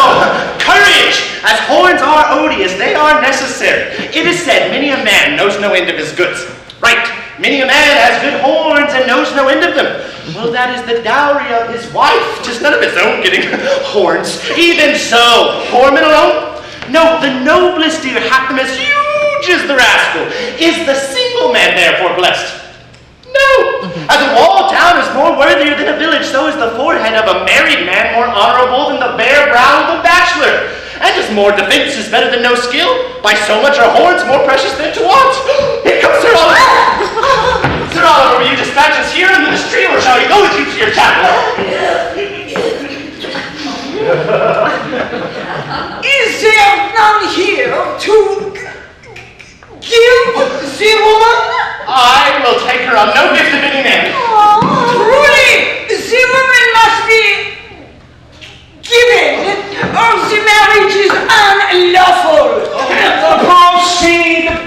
courage, as horns are odious, they are necessary. It is said, many a man knows no end of his goods. Right, many a man has good horns and knows no end of them. Well, that is the dowry of his wife, just none of his own getting horns. Even so, poor men alone? No, the noblest deer hath them as huge as the rascal. Is the single man therefore blessed? No! As a walled town is more worthier than a village, so is the forehead of a married man more honorable than the bare brow of a bachelor. And as more defense is better than no skill, by so much are horns more precious than to want. Here comes Sir Oliver. Sir Oliver, will you dispatch us here in the ministry, or shall we go with you to your chapel? Is there none here to give the woman? I will take her on no gift of any man. Truly, the woman must be given, or the marriage is unlawful.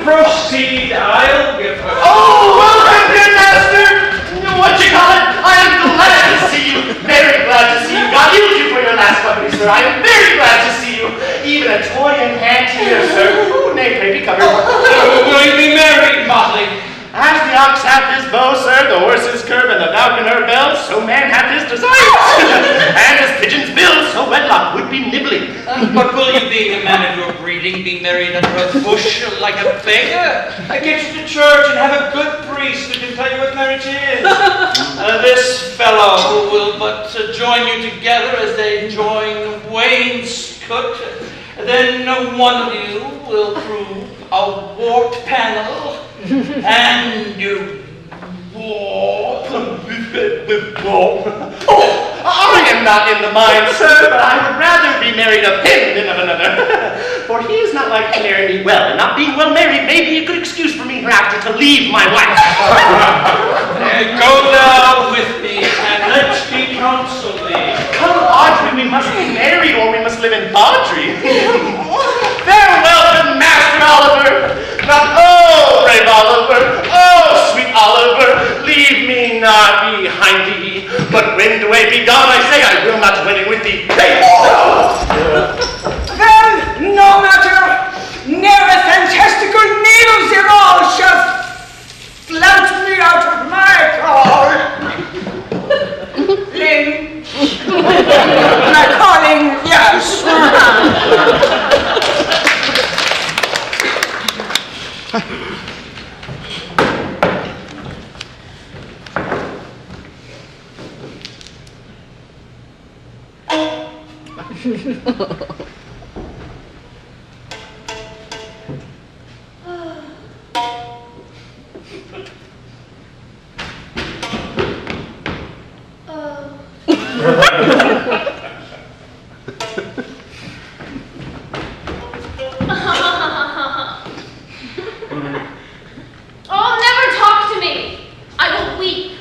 Proceed, I'll give her. Oh, welcome, dear master. What you call it? I am glad to see you. Very glad to see you. God healed you for your last company, sir. I am very glad to see you. Even a toy in hand here, sir. Oh, nay, pray be covered. Will you be married, Motley? As the ox hath his bow, sir, the horse his curb, and the falcon her bell, so man hath his desires. And as pigeons build, so wedlock would be nibbling. But will you, being a man of your breeding, be married under a bush like a beggar? Get you to church and have a good priest who can tell you what marriage is. This fellow will but join you together as they join wainscot. Then one of you will prove a warped panel, and you warp. Oh, I am not in the mind, sir, but I would rather be married of him than of another. For he is not like to marry me well, and not being well married may be a good excuse for me hereafter to leave my wife. Go thou with me, and let's be consoled. Come, Audrey, we must be married, or we must live in Audrey. Farewell, good Master Oliver. Not, oh, brave Oliver, oh, sweet Oliver, leave me not behind thee. But when away be gone, I say, I will not wedding with thee. Well, no matter. Ne'er a fantastical needle thereof shall flout me out of my calling. My calling, yes. Oh, never talk to me. I will weep.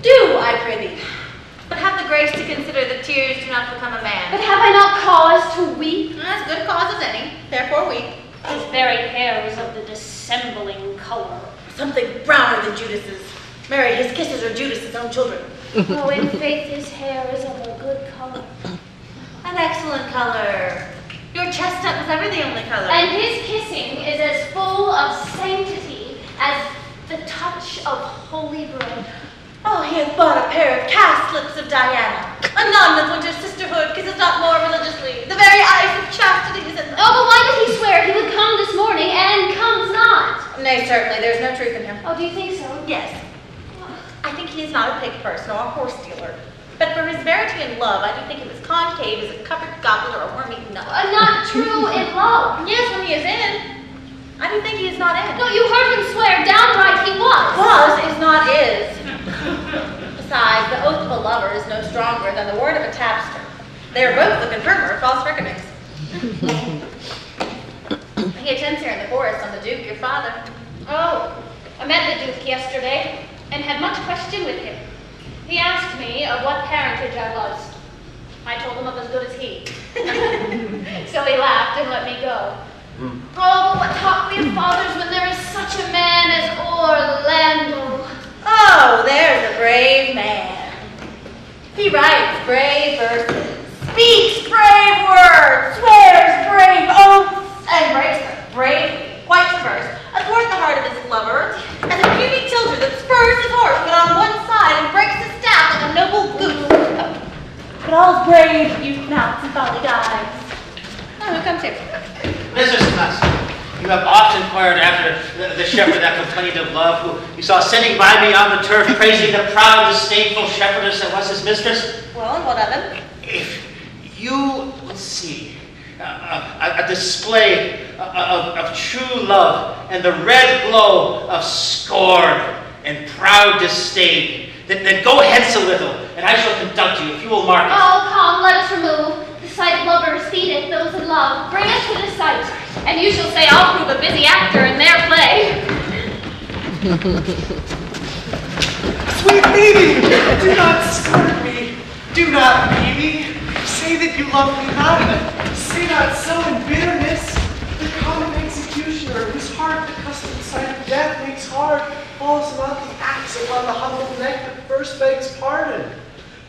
Do, I prithee. But have the grace to consider that tears do not become a man. But have I not cause to weep? As good cause as any, therefore weep. His very hair is of the dissembling color. Something browner than Judas's. Mary, his kisses are Judas's own children. Oh, in faith, his hair is of a good color. An excellent color. Your chestnut was ever the only color. And his kissing is as full of sanctity as the touch of holy bread. Oh, he hath bought a pair of cast lips of Diana. A nun of winter sisterhood kisses not more religiously. The very eyes of chastity is in them. Oh, but why did he swear he would come this morning and comes not? Nay, certainly, there's no truth in him. Oh, do you think so? Yes. I think he is not a pig person or a horse dealer. But for his verity in love, I do think him as concave as a covered goblet or a worm-eaten nut. Not true in love. Yes, when he is in. I do think he is not in. No, you heard him swear downright he was. Was is not is. Besides, the oath of a lover is no stronger than the word of a tapster. They are both the confirmer of false reckonings. He attends here in the forest on the Duke, your father. Oh, I met the Duke yesterday and had much question with him. He asked me of what parentage I was. I told him of as good as he. So he laughed and let me go. Oh, but what talk we of fathers when there is such a man as Orlando? Oh, there's a brave man. He writes brave verses, speaks brave words, swears brave oaths, and breaks them bravely, quite traverse, athwart the heart of his lover, as a puny tilter that spurs his horse but on one side and breaks his staff like a noble goose. But all's brave youth mounts and folly dies. Oh, who comes here? Mrs. Smith, you have often inquired after the shepherd that complained of love, who you saw sitting by me on the turf, praising the proud, disdainful shepherdess that was his mistress. Well, and what of him? If you would see a display of true love and the red glow of scorn and proud disdain, then go hence a little, and I shall conduct you, if you will mark it. Oh, come, let us remove. The sight of lovers feedeth those in love. Bring us to the sight, and you shall say I'll prove a busy actor in their play. Sweet Phoebe, do not scorn me. Do not, Phoebe. Say that you love me not. Say not so in bitterness. The common executioner, whose heart the accustomed sight of death makes hard, falls not the axe upon the humble neck that first begs pardon.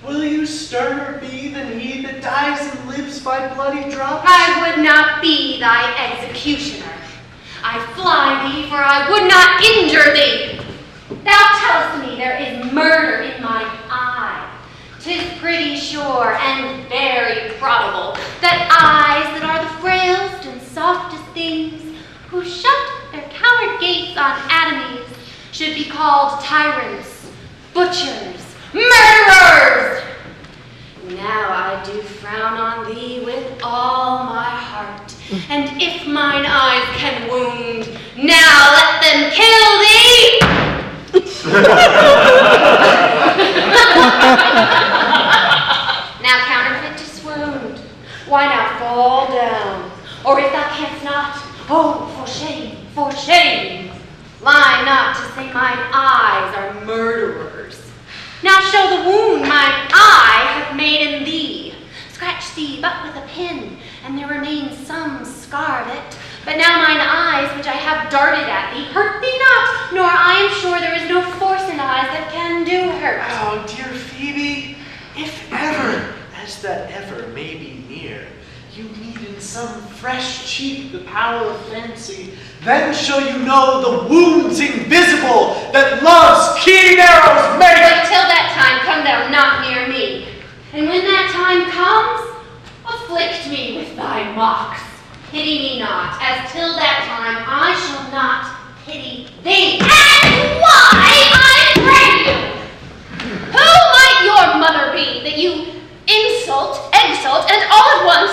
Will you sterner be than he that dies and lives by bloody drops? I would not be thy executioner. I fly thee, for I would not injure thee. Thou tellest me there is murder in mine eye. 'Tis pretty sure and very probable that eyes that are the frailest and softest things, who shut their coward gates on enemies, should be called tyrants, butchers, murderers! Now I do frown on thee with all my heart, and if mine eyes can wound, now let them kill thee! Now counterfeit to swoon, why now fall down? Or if thou canst not, oh, for shame, lie not to say mine eyes are murderers. Now show the wound mine eye hath made in thee. Scratch thee but with a pin, and there remains some scar of it. But now mine eyes, which I have darted at thee, hurt thee not, nor I am sure there is no force in eyes that can do hurt. Oh, dear Phoebe, if ever, as that ever may be near, you meet in some fresh cheek the power of fancy, then shall you know the wounds invisible that love's keen arrows make. But till that time come thou not near me. And when that time comes, afflict me with thy mocks. Pity me not, as till that time I shall not pity thee. And why, I pray you? Who might your mother be that you insult, exalt, and all at once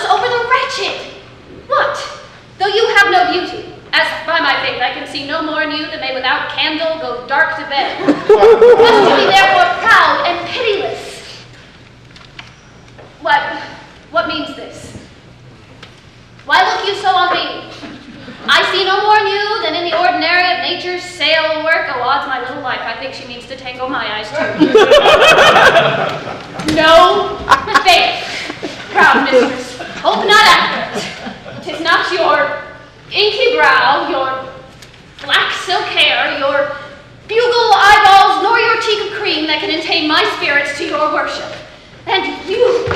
tingle my eyes too. No faith, proud mistress, hope not after it. 'Tis not your inky brow, your black silk hair, your bugle eyeballs, nor your cheek of cream that can attain my spirits to your worship. And you,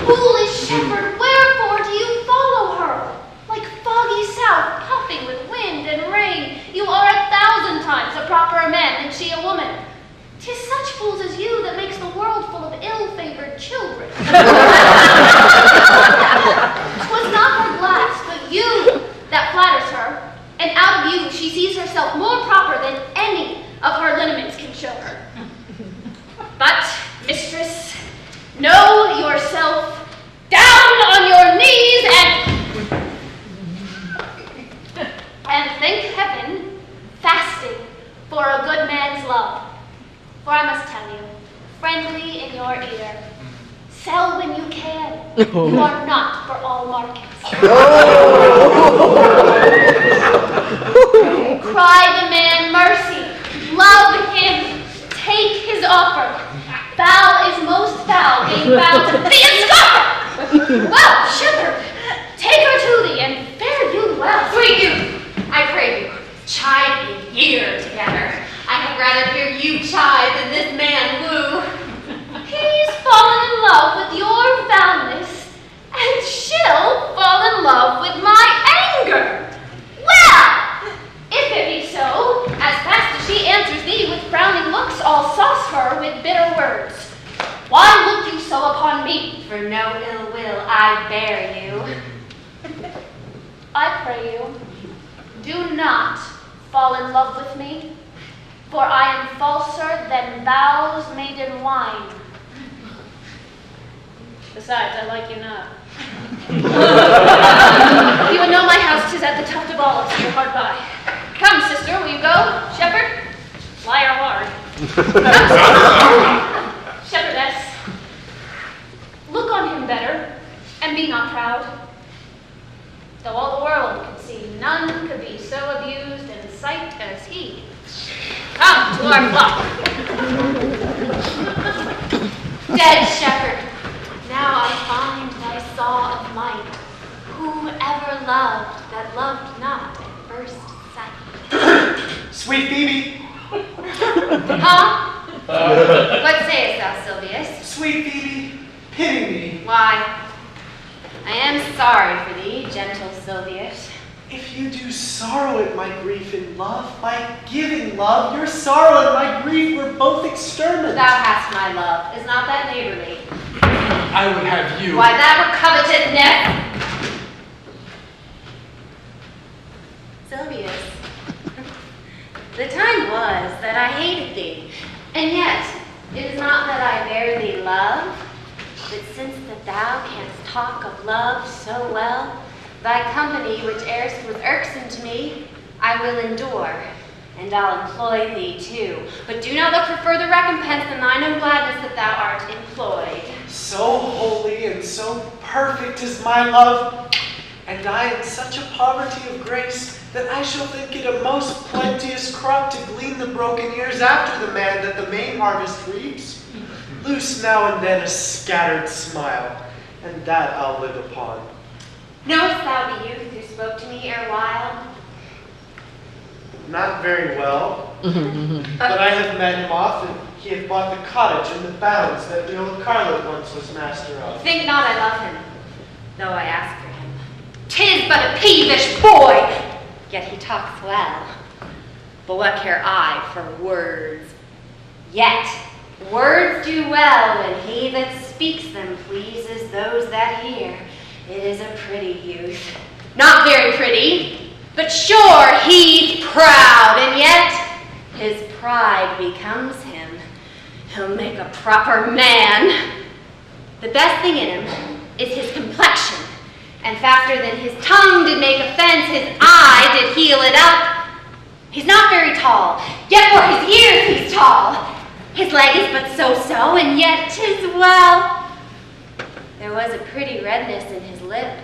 foolish shepherd, wherefore do you follow her? Like foggy south, puffing with wind and rain, you are 1,000 times a properer man than she a woman. 'Tis such fools as you that makes the world full of ill-favored children. 'Twas not her glass, but you that flatters her, and out of you she sees herself more proper than any of her lineaments can show her. But, mistress, know yourself, down on your knees and thank heaven, fasting for a good man's love. For I must tell you, friendly in your ear, sell when you can. You are not for all markets. Cry the man mercy, love him, take his offer. Foul is most foul, being found to be a scoffer. Well, shepherd, take her to thee and fare you well. Sweet youth, I pray you, chide me here together. I had rather hear you chide than this man woo. He's fallen in love with your foulness, and she'll fall in love with my anger. Well, if it be so, as fast as she answers thee with frowning looks, I'll sauce her with bitter words. Why look you so upon me? For no ill will I bear you. I pray you, do not fall in love with me, for I am falser than vows made in wine. Besides, I like you not. You would know my house, 'tis at the tuft of olives here hard by. Come, sister, will you go? Shepherd, lie or hard. Come, sister. Shepherdess, look on him better, and be not proud. Though all the world could see, none could be so abused in sight as he. Come to our flock. Dead shepherd, now I find thy saw of might. Whom ever loved that loved not at first sight. Sweet Phoebe. Huh? What sayest thou, Sylvius? Sweet Phoebe, pity me. Why, I am sorry for thee, gentle Sylvius. If you do sorrow at my grief in love, by giving love, your sorrow and my grief were both exterminate. Thou hast my love. Is not that neighborly? I would have you. Why, that were covetousness. Sylvius, the time was that I hated thee, and yet it is not that I bear thee love, but since that thou canst talk of love so well, thy company, which erst was irksome to me, I will endure, and I'll employ thee too. But do not look for further recompense than thine own gladness that thou art employed. So holy and so perfect is my love, and I in such a poverty of grace that I shall think it a most plenteous crop to glean the broken ears after the man that the main harvest reaps. Loose now and then a scattered smile, and that I'll live upon. Knowest thou the youth who spoke to me erewhile? Not very well, but I have met him often. He hath bought the cottage and the bounds that the old Carlo once was master of. Think not I love him, though I ask for him. 'Tis but a peevish boy, yet he talks well. But what care I for words? Yet words do well when he that speaks them pleases those that hear. It is a pretty youth. Not very pretty, but sure he's proud, and yet his pride becomes him. He'll make a proper man. The best thing in him is his complexion, and faster than his tongue did make offense, his eye did heal it up. He's not very tall, yet for his years he's tall. His leg is but so-so, and yet 'tis well. There was a pretty redness in his lip,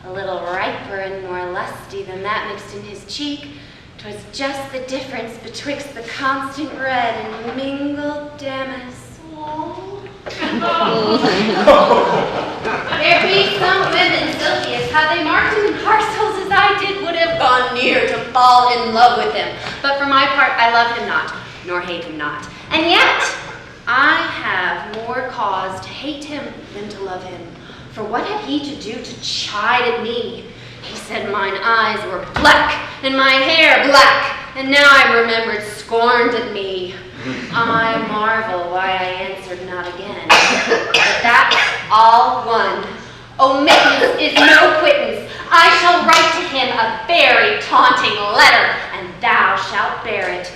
a little riper and more lusty than that mixed in his cheek. 'Twas just the difference betwixt the constant red and mingled damask. There be some women, Sylvius, had they marked him in parcels as I did, would have gone near to fall in love with him. But for my part, I love him not, nor hate him not. And yet, I have more cause to hate him than to love him. For what had he to do to chide at me? He said mine eyes were black, and my hair black, and now I remembered scorned at me. I marvel why I answered not again. But that's all one. Omittance is no quittance. I shall write to him a very taunting letter, and thou shalt bear it.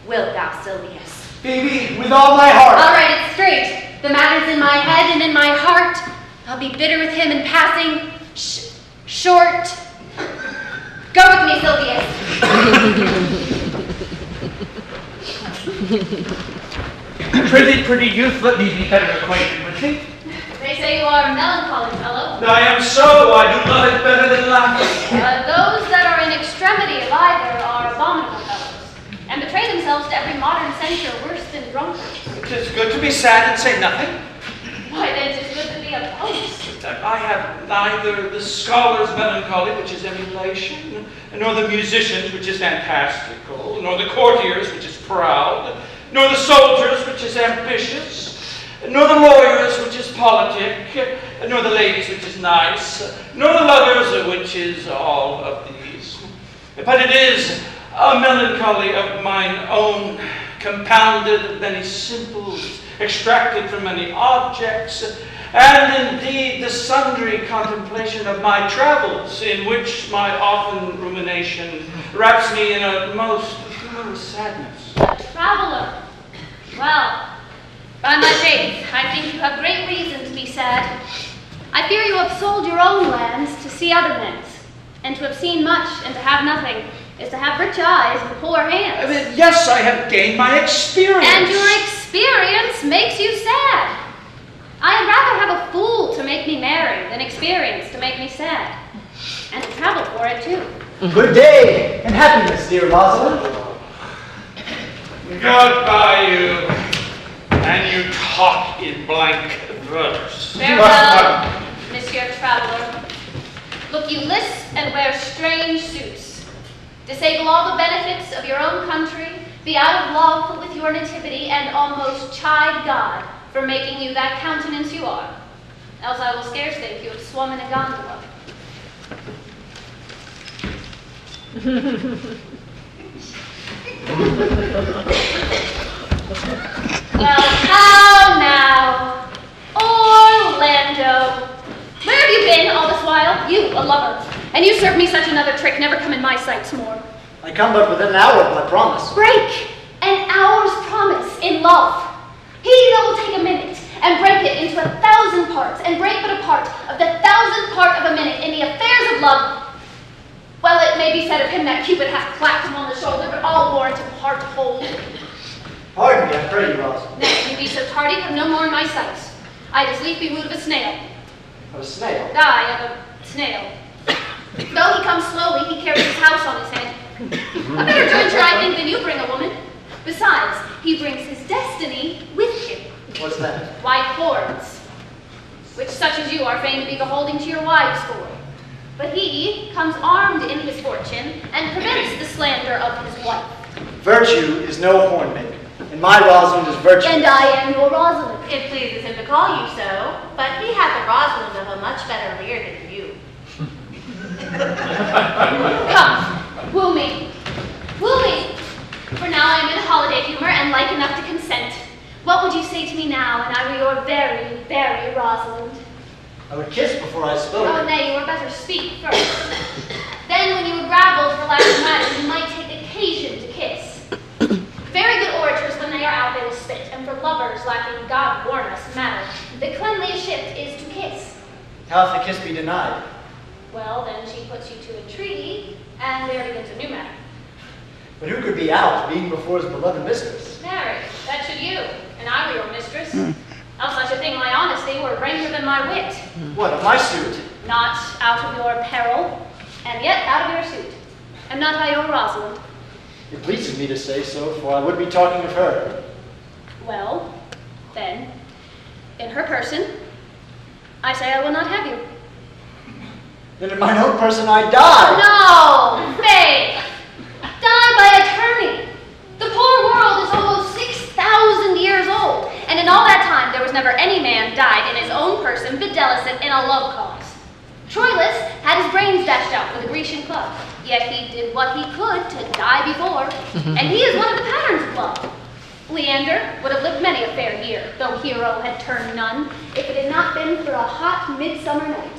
Wilt thou, Sylvius? Baby, with all my heart. I'll write it straight. The matter's in my head and in my heart. I'll be bitter with him in passing. Short. Go with me, Sylvius. Prithee, pretty youth, let me be better acquainted with thee. They say you are a melancholy fellow. I am so, I do love it better than laughing. Those that are in extremity of either are abominable fellows, and betray themselves to every modern censure worse than drunkards. It is good to be sad and say nothing. Why, then it is good to be a post. I have neither the scholar's melancholy, which is emulation, nor the musician's, which is fantastical, nor the courtier's, which is proud, nor the soldier's, which is ambitious, nor the lawyer's, which is politic, nor the lady's, which is nice, nor the lover's, which is all of these. But it is a melancholy of mine own, compounded of many simples, extracted from many objects, and indeed the sundry contemplation of my travels, in which my often rumination wraps me in a most humorous sadness. A traveler. Well, by my faith, I think you have great reason to be sad. I fear you have sold your own lands to see other men's, and to have seen much and to have nothing is to have rich eyes and poor hands. Yes, I have gained my experience. And your experience makes you sad. I'd rather have a fool to make me merry than experience to make me sad. And to travel for it, too. Good day and happiness, dear Rosalind. Goodbye, you. And you talk in blank verse. Farewell, Monsieur Traveler. Look you lisp and wear strange suits. Disable all the benefits of your own country, be out of love with your nativity, and almost chide God for making you that countenance you are. Else I will scarce think you have swum in a gondola. Well, how now? Orlando. Where have you been all this while? You, a lover. And you serve me such another trick, never come in my sights more. I come but within an hour of my promise. Break an hour's promise in love. He that will take a minute and break it into 1,000 parts, and break but a part of the 1,000th part of a minute in the affairs of love. Well, it may be said of him that Cupid hath clapped him on the shoulder, but all warrant him hard to hold. Pardon me, I pray you, Rosalind. Nay, you be so tardy, come no more in my sight. I'd as lief be wooed of a snail. Of a snail? Aye, of a snail. Though he comes slowly, he carries his house on his head. A better jointure, I think, than you bring a woman. Besides, he brings his destiny with him. What's that? White horns, which such as you are fain to be beholding to your wives for. But he comes armed in his fortune, and prevents the slander of his wife. Virtue is no horn maker, and my Rosalind is virtue. And I am your Rosalind. It pleases him to call you so, but he hath a Rosalind of a much better leer than you. Come, woo me. Woo me. For now I am in holiday humor, and like enough to consent. What would you say to me now, and I were your very, very Rosalind? I would kiss before I spoke. Oh, nay, you were better speak first. Then, when you were gravelled for lack of matter, you might take occasion to kiss. Very good orators, when they are out, they will spit, and for lovers lacking, God warn us, matter. The cleanliest shift is to kiss. How if the kiss be denied? Well, then she puts you to entreaty, and there begins a new matter. But who could be out, being before his beloved mistress? Marry, that should you, and I were your mistress. Else such a thing my honesty were ranker than my wit. What, of my suit? Not out of your peril, and yet out of your suit. Am not I your Rosalind? It pleases me to say so, for I would be talking of her. Well, then, in her person, I say I will not have you. Then in mine own person I die. No, Faith! Die by attorney. The poor world is almost 6,000 years old, and in all that time there was never any man died in his own person, videlicet in a love cause. Troilus had his brains dashed out with a Grecian club, yet he did what he could to die before, and he is one of the patterns of love. Leander would have lived many a fair year, though Hero had turned nun, if it had not been for a hot midsummer night.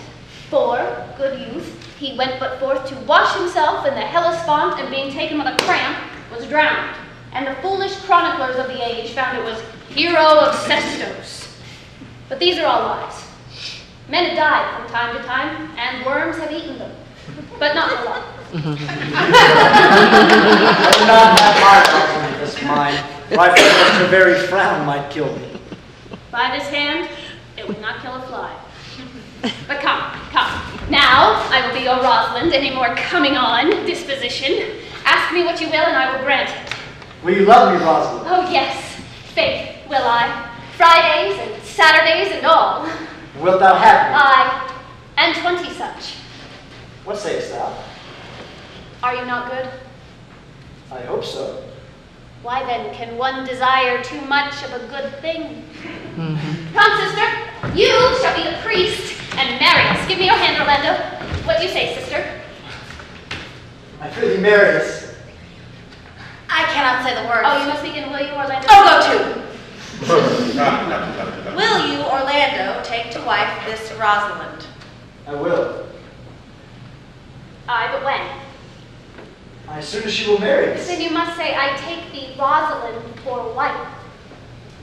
For, good youth, he went but forth to wash himself in the Hellespont, and being taken with a cramp, was drowned. And the foolish chroniclers of the age found it was Hero of Sestos. But these are all lies. Men have died from time to time, and worms have eaten them, but not for love. I would not have my Rosalind this mine, for I fear that her very frown might kill me. By this hand, it would not kill a fly. But come. Now I will be your Rosalind, any more coming on disposition. Ask me what you will, and I will grant it. Will you love me, Rosalind? Oh, yes, Faith, will I. Fridays and Saturdays and all. And wilt thou have me? Aye, and 20 such. What sayest thou? Are you not good? I hope so. Why then can one desire too much of a good thing? Come, sister, you shall be the priest and marry us. Give me your hand, Orlando. What do you say, sister? I prithee marry us. I cannot say the words. Oh, you must begin, will you, Orlando? Oh, go to. Will you, Orlando, take to wife this Rosalind? I will. Aye, but when? As soon as she will marry us. Then you must say, I take thee, Rosalind, for wife.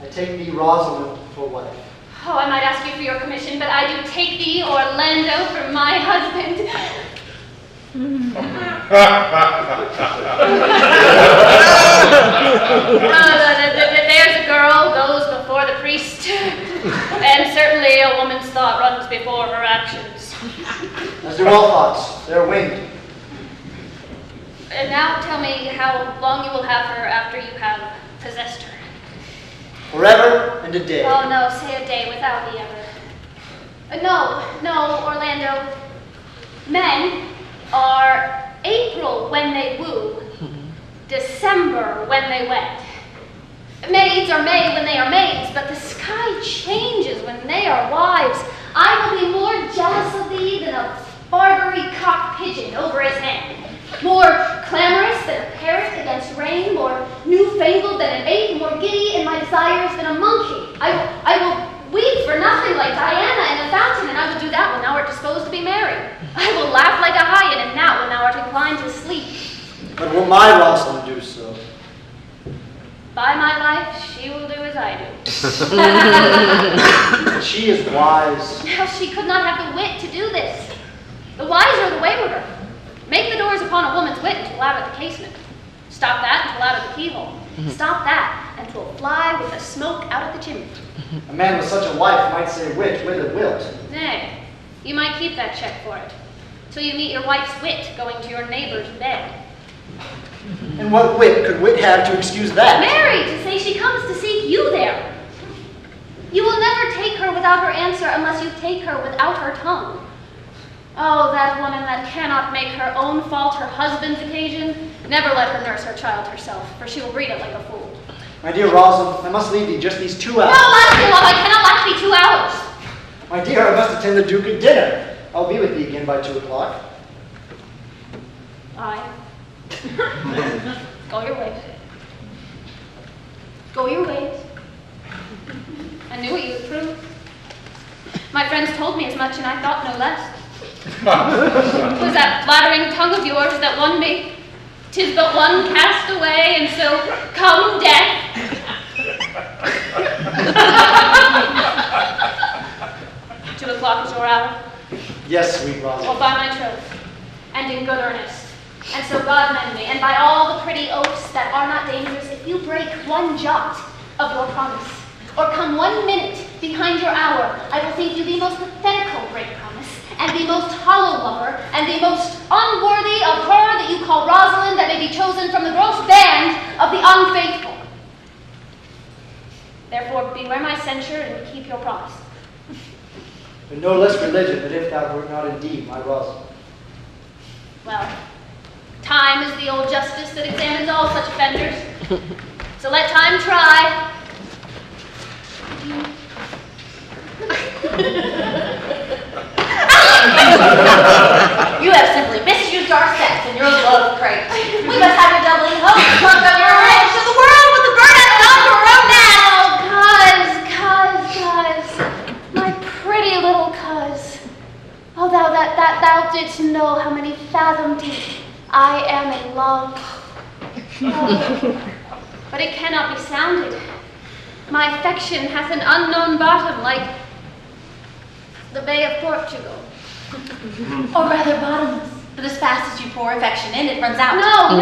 I take thee, Rosalind, for wife. Oh, I might ask you for your commission, but I do take thee, Orlando, for my husband. There's a girl goes before the priest, and certainly a woman's thought runs before her actions. As do all thoughts, they are winged. And now tell me how long you will have her after you have possessed her. Forever and a day. Oh no, say a day without the ever. No, Orlando. Men are April when they woo, December when they wed. Maids are May when they are maids, but the sky changes when they are wives. I will be more jealous of thee than a Barbary cock pigeon over his hen. More clamorous than a parrot against rain, more newfangled than an ape, more giddy in my desires than a monkey. I will weep for nothing like Diana in the fountain, and I will do that when thou art disposed to be merry. I will laugh like a hyena now when thou art inclined to sleep. But will my Rosalind do so? By my life, she will do as I do. But she is wise. Now she could not have the wit to do this. The wiser, the waywarder. Make the doors upon a woman's wit and 'twill out at the casement. Stop that and 'twill out at the keyhole. Stop that and 'twill fly with the smoke out at the chimney. A man with such a wife might say wit, whither wilt. Nay, you might keep that check for it, till you meet your wife's wit going to your neighbor's bed. And what wit could wit have to excuse that? Mary, to say she comes to seek you there. You will never take her without her answer unless you take her without her tongue. Oh, that woman that cannot make her own fault her husband's occasion, never let her nurse her child herself, for she will breed it like a fool. My dear Rosalind, I must leave thee just these 2 hours. No, love, I cannot last thee 2 hours. My dear, I must attend the Duke at dinner. I'll be with thee again by 2 o'clock. Aye. Go your ways. Go your ways. I knew what you would prove. My friends told me as much, and I thought no less. Was that flattering tongue of yours that won me? 'Tis but one cast away, and so come death. 2 o'clock is your hour. Yes, sweet Well, Rosalind. by my troth, and in good earnest. And so God mend me, and by all the pretty oaths that are not dangerous, if you break one jot of your promise, or come 1 minute behind your hour, I will think you the most pathetical great promise, and the most hollow lover, and the most unworthy of her that you call Rosalind, that may be chosen from the gross band of the unfaithful. Therefore, beware my censure and keep your promise. But no less religion than if thou wert not indeed my Rosalind. Well, time is the old justice that examines all such offenders. So let time try. You have simply misused our sex in your love crate. We must have your doubling home to plunk up your head to the world with the burden of your romance. Cuz, my pretty little cuz. Oh, thou didst know how many fathom deep I am in love. Oh, but it cannot be sounded. My affection hath an unknown bottom, like the Bay of Portugal. Or rather bottomless. But as fast as you pour affection in, it runs out. No,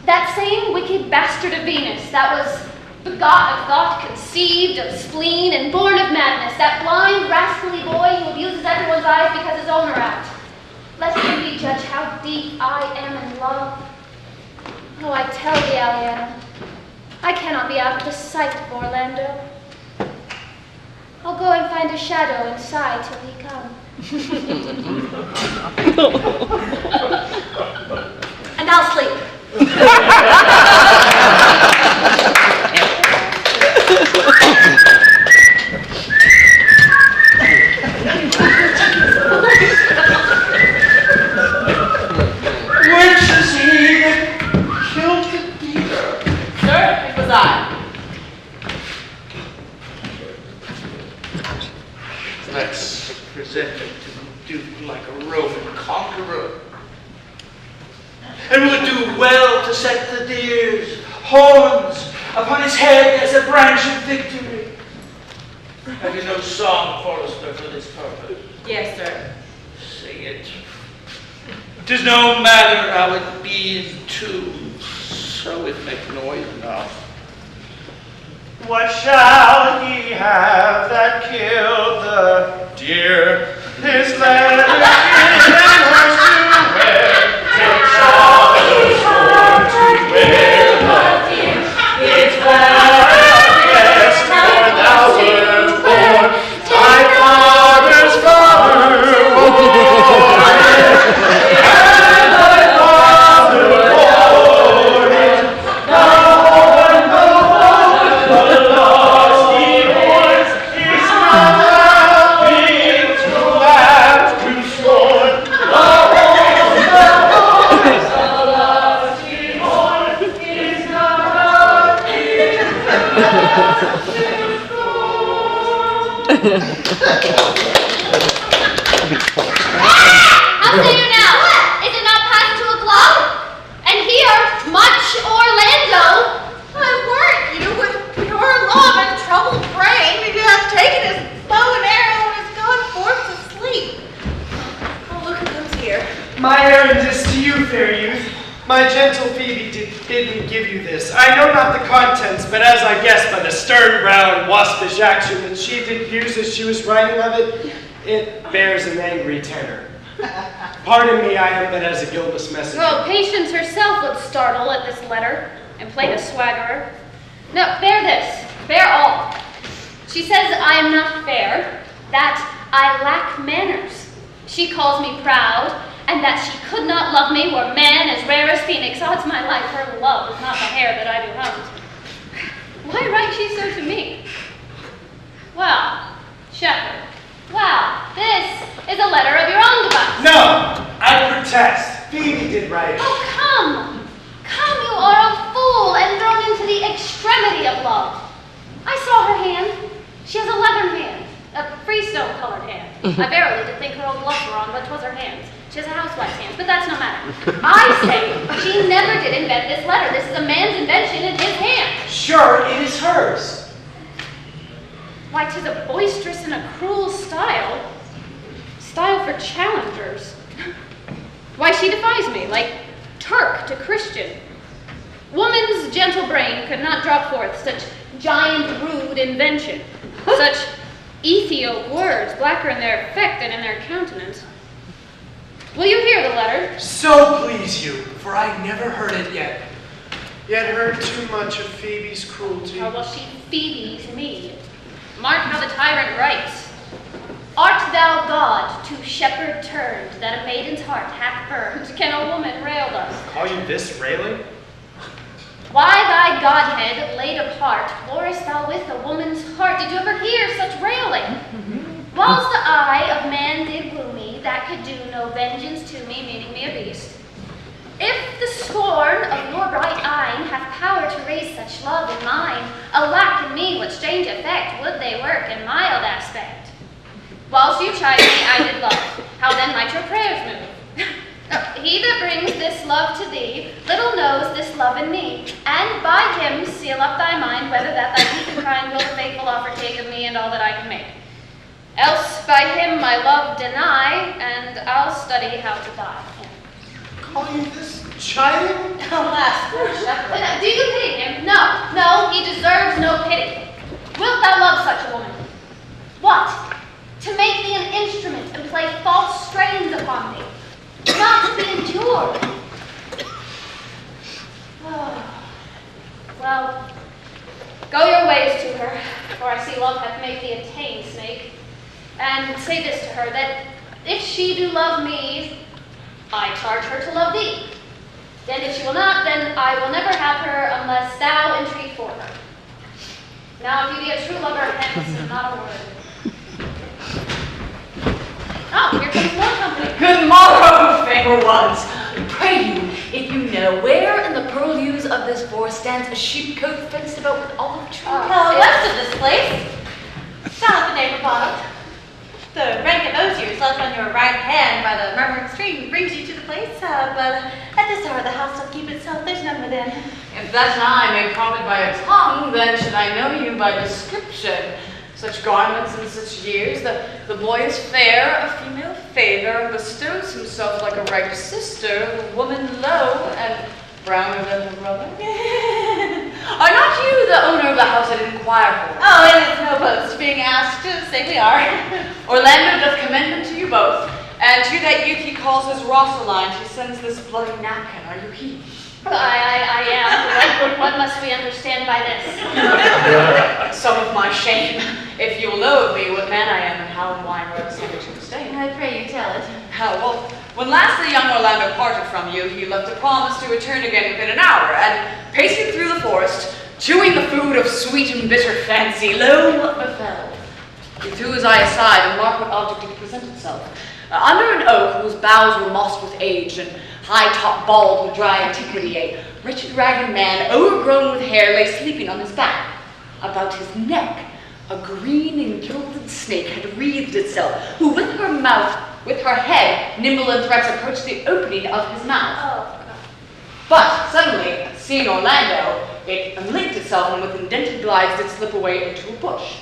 that same wicked bastard of Venus, that was begot of thought, conceived of spleen, and born of madness, that blind, rascally boy who abuses everyone's eyes because his own are out. Let him be judge how deep I am in love. Oh, I tell thee, Aliana, I cannot be out of the sight of Orlando. I'll go and find a shadow and sigh till he come. And I'll sleep. Which is he that killed the deer? Sir, it was I. Let's present him to the Duke like a Roman conqueror. And would do well to set the deer's horns upon his head as a branch of victory. Have you no song, Forester, for this purpose? Yes, sir. Sing it. 'Tis no matter how it be in tune, so it make noise enough. What shall he have that killed the deer? His leather skin was to wear, his father's sword to wear the deer. It's yes, for thou wert born, thy father's father wore it, and thy father wore it. The lusty horse is not happy to laugh to scorn. The lusty horse is not happy How say you now? Is it not past 2 o'clock? And here, much Orlando. My word, you with your love and troubled brain, you have taken his bow and arrow and is gone forth to sleep. Oh, look at those here. My errand is to you, fair youth. My gentle Phoebe did bid me give you this. I know not the contents, but as I guess by the stern brow and waspish action that she did use as she was writing of it, it bears an angry tenor. Pardon me, I am but as a guiltless messenger. Well, Patience herself would startle at this letter and play the swaggerer. No, bear this, bear all. She says I am not fair, that I lack manners. She calls me proud, and that she could not love me were man as rare as Phoenix. Odds my life, her love is not the hair that I do hunt. Why write she so to me? Well, Shepherd, well, this is a letter of your own device. No, I protest. Phoebe did write it. Oh, come, you are a fool and thrown into the extremity of love. I saw her hand. She has a leathern hand, a freestone-colored hand. I verily did think her old gloves were on, but 'twas her hands. She has a housewife's hands, but that's no matter. I say she never did invent this letter. This is a man's invention in his hand. Sure, it is hers. Why, 'tis a boisterous and a cruel style. Style for challengers. Why, she defies me, like Turk to Christian. Woman's gentle brain could not draw forth such giant, rude invention. Such Ethiop words, blacker in their effect than in their countenance. Will you hear the letter? So please you, for I never heard it yet heard too much of Phoebe's cruelty. How will she Phoebe's me? Mark how the tyrant writes. Art thou God to shepherd turned, that a maiden's heart hath burned? Can a woman rail thus? Call you this railing? Why thy godhead laid apart, warest thou with a woman's heart? Did you ever hear such railing? Whilst the eye of man did woo me, that could do no vengeance to me, meaning me a beast. If the scorn of your bright eye hath power to raise such love in mine, alack in me, what strange effect would they work in mild aspect? Whilst you chide me, I did love. How then might your prayers move? He that brings this love to thee, little knows this love in me, and by him seal up thy mind, whether that thy youth and crying will the faithful offer take of me and all that I can make. Else by him my love deny, and I'll study how to die. Call you this chiding? Alas, poor shepherd. Do you pity him? No, no, he deserves no pity. Wilt thou love such a woman? What? To make thee an instrument and play false strains upon thee? Not to be endured. Oh. Well, go your ways to her, for I see love hath made thee a tame snake. And say this to her, that if she do love me, I charge her to love thee. Then if she will not, then I will never have her unless thou entreat for her. Now if you be a true lover, hence, not a word. Oh, here comes more company. Good morrow, fair ones. Pray you, if you know where in the purlieus of this forest stands a sheepcote fenced about with olive trees. West of this place. Down at the neighbor bottom. The rank of osiers left on your right hand by the murmuring stream brings you to the place, but at this hour the house doth keep itself, there's none within. If that eye may profit by a tongue, then should I know you by description. Such garments and such years, the boy is fair, a female favor, and bestows himself like a ripe sister, a woman low, and browner than her brother. Are not you the owner of the house I inquire for? Oh, it is no boast being asked to say we are. Orlando doth commend him to you both, and to that youth he calls his Rosalind, he sends this bloody napkin. Are you he? I am. What must we understand by this? Some of my shame. If you will know of me, what man I am, and how and why I rose here to stay. I pray you tell it. Well, when last the young Orlando parted from you, he left a promise to return again within an hour, and pacing through the forest, chewing the food of sweet and bitter fancy, lo, what befell? He threw his eye aside, and marked what object did present itself. Under an oak whose boughs were mossed with age, and high-top bald with dry antiquity, a wretched ragged man, overgrown with hair, lay sleeping on his back. About his neck, a green and gilded snake had wreathed itself, who with her mouth, with her head, nimble in threats, approached the opening of his mouth. Oh, But suddenly, seeing Orlando, it unlinked itself and with indented glides did slip away into a bush,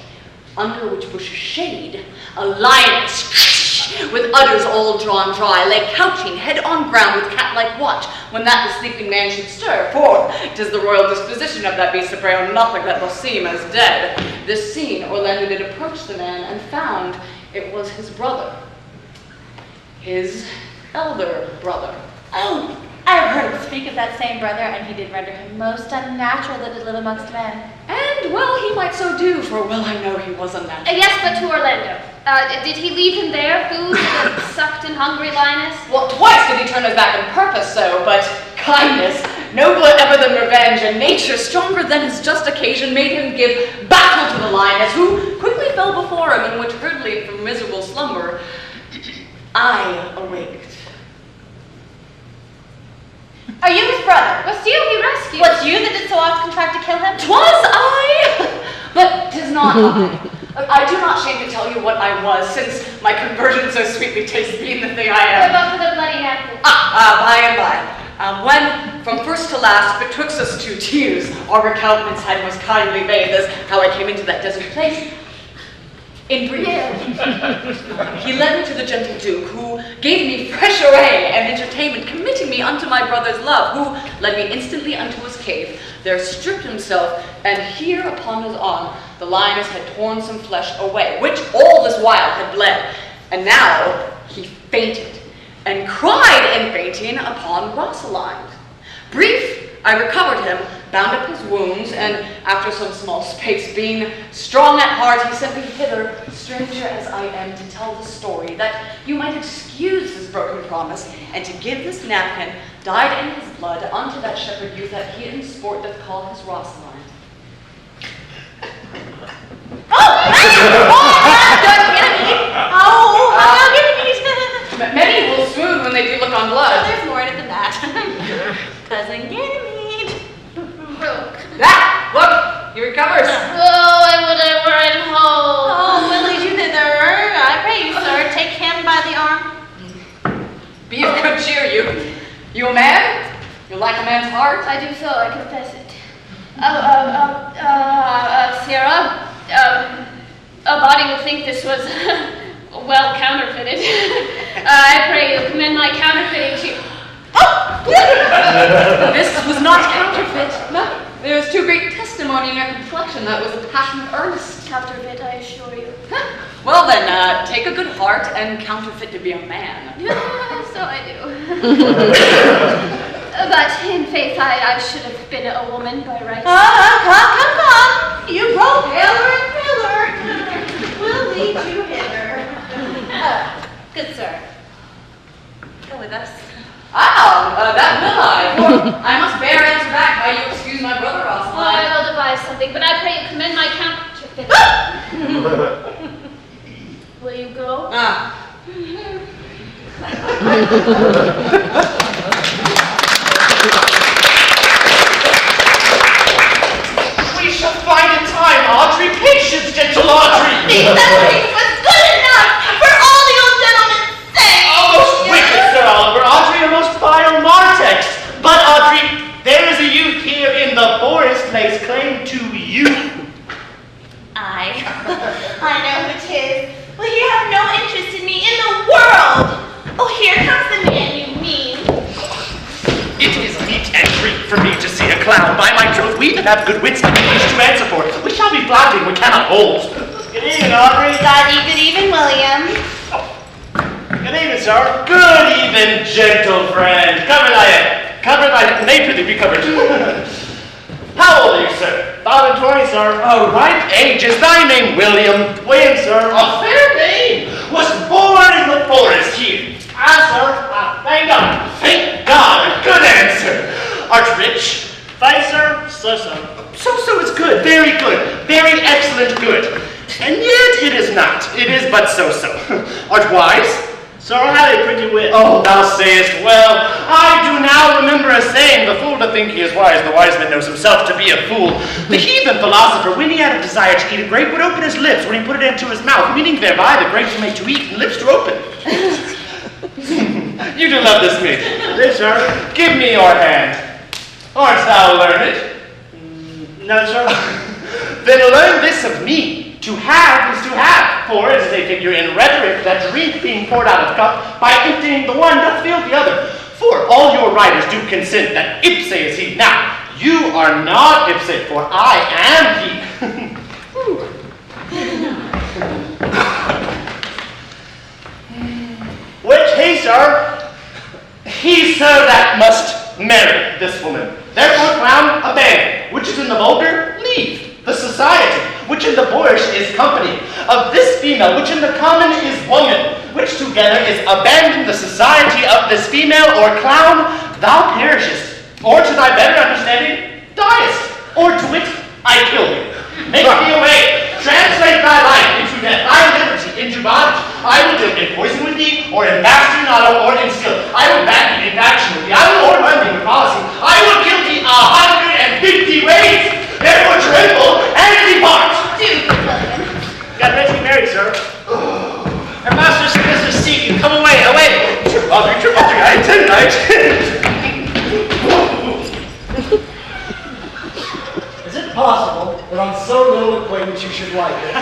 under which bush's shade, a lioness, with udders all drawn dry, lay couching head on ground with cat-like watch, when that the sleeping man should stir, for 'tis the royal disposition of that beast to prey on nothing that will seem as dead. This seen, Orlando did approach the man, and found it was his brother, his elder brother. Oh, I have heard him speak of that same brother, and he did render him most unnatural that did live amongst men. And well he might so do, for well I know he was unnatural. Yes, but to Orlando. Did he leave him there, food, the sucked and hungry lioness? Well, twice did he turn his back on purpose so, but kindness, nobler ever than revenge, and nature stronger than his just occasion made him give battle to the lioness, who quickly fell before him, and which hurtling from miserable slumber, I awaked. Are you his brother? Was you he rescued? Was you that did so often try to kill him? 'Twas I, but 'tis not I. I do not shame to tell you what I was, since my conversion so sweetly tastes being the thing I am. What about for the bloody napkin? By and by. When, from first to last, betwixt us 2 tears, our recountenance had most kindly bathed, as how I came into that desert place. In brief, he led me to the gentle Duke, who gave me fresh array and entertainment, committing me unto my brother's love, who led me instantly unto his cave, there stripped himself, and here upon his arm the lioness had torn some flesh away, which all this while had bled, and now he fainted. and cried in fainting upon Rosalind. Brief, I recovered him, bound up his wounds, and after some small space, being strong at heart, he sent me hither, stranger as I am, to tell the story, that you might excuse this broken promise, and to give this napkin, dyed in his blood, unto that shepherd youth that he in sport doth call his Rosalind. Many will swoon when they do look on blood. Oh, there's more in it than that. Cousin Ganymede. Look, he recovers. Oh, I would I were at home. Oh, Willie, you thither. I pray you, sir, take him by the arm. Be of good cheer, you. You a man? You like a man's heart? I do so, I confess it. Sarah, a body would think this was well counterfeited. I pray you commend my counterfeiting to you. This was not counterfeit. No, there was too great testimony in your complexion that was a passionate earnest. Counterfeit, I assure you. Well then, take a good heart and counterfeit to be a man. So I do. But in faith, I should have been a woman by rights. Come. You grow paler and paler. We'll lead you hither. Good sir, go with us. That will I. For I must bear answer back how you excuse my brother, Rosalind. Well, I will devise something, but I pray you commend my counterfeit. Will you go? We shall find in time, Audrey. Patience, gentle Audrey. Nothing was good enough for all the old gentlemen's sake. Oh, most wicked, Sir Oliver. Audrey, a most vile martex. But, Audrey, there is a youth here in the forest lays claim to you. I know who it is. Well, you have no interest in me in the world. Oh, here comes the man you mean. It is meat and drink for me to see a clown. By my troth, we that have good wits and English to answer for. We shall be flattering, we cannot hold. Good evening, Audrey. Good evening, William. Good evening, sir. Good evening, gentle friend. Cover thy nay, prithee, be covered. How old are you, sir? 5 and 20, sir. A ripe age. Is thy name William? William, sir. A fair name. Was born in the forest here. Sir. Thank God. Thank God. A good answer. Art rich? Thanks, sir. So-so. So-so is good. Very good. Very excellent good. And yet it is not. It is but so-so. Art wise? Sir, I have a pretty wit. Oh, thou sayest well. I do now remember a saying, the fool to think he is wise, the wise man knows himself to be a fool. The heathen philosopher, when he had a desire to eat a grape, would open his lips when he put it into his mouth, meaning thereby the grapes were made to eat and lips to open. You do love this meat. Yes, sir. Give me your hand. Art thou learned? No, sir. Then learn this of me. To have is to have, for it is a figure in rhetoric that drink being poured out of cup, by emptying the one doth fill the other. For all your writers do consent that ipse is he. Now, you are not ipse, for I am he. Which he, sir? He, sir, that must marry this woman. Therefore, clown, abandon, which is in the vulgar, leave. The society, which in the boorish is company, of this female, which in the common is woman, which together is abandon the society of this female or clown, thou perishest, or to thy better understanding, diest, or to wit, I kill thee. Make thee away, translate thy life into death, thy liberty into bondage. I will deal in poison with thee, or in bastarnato, or in skill. I will back thee in faction with thee. I will overrun thee with policy. I will kill thee 150 ways. Therefore tremble and depart. Do, William. Got ready to be married, sir. Her master said this is seek you. Come away, away. Trip, Audrey, I intend. Is it possible that on so little acquaintance you should like it?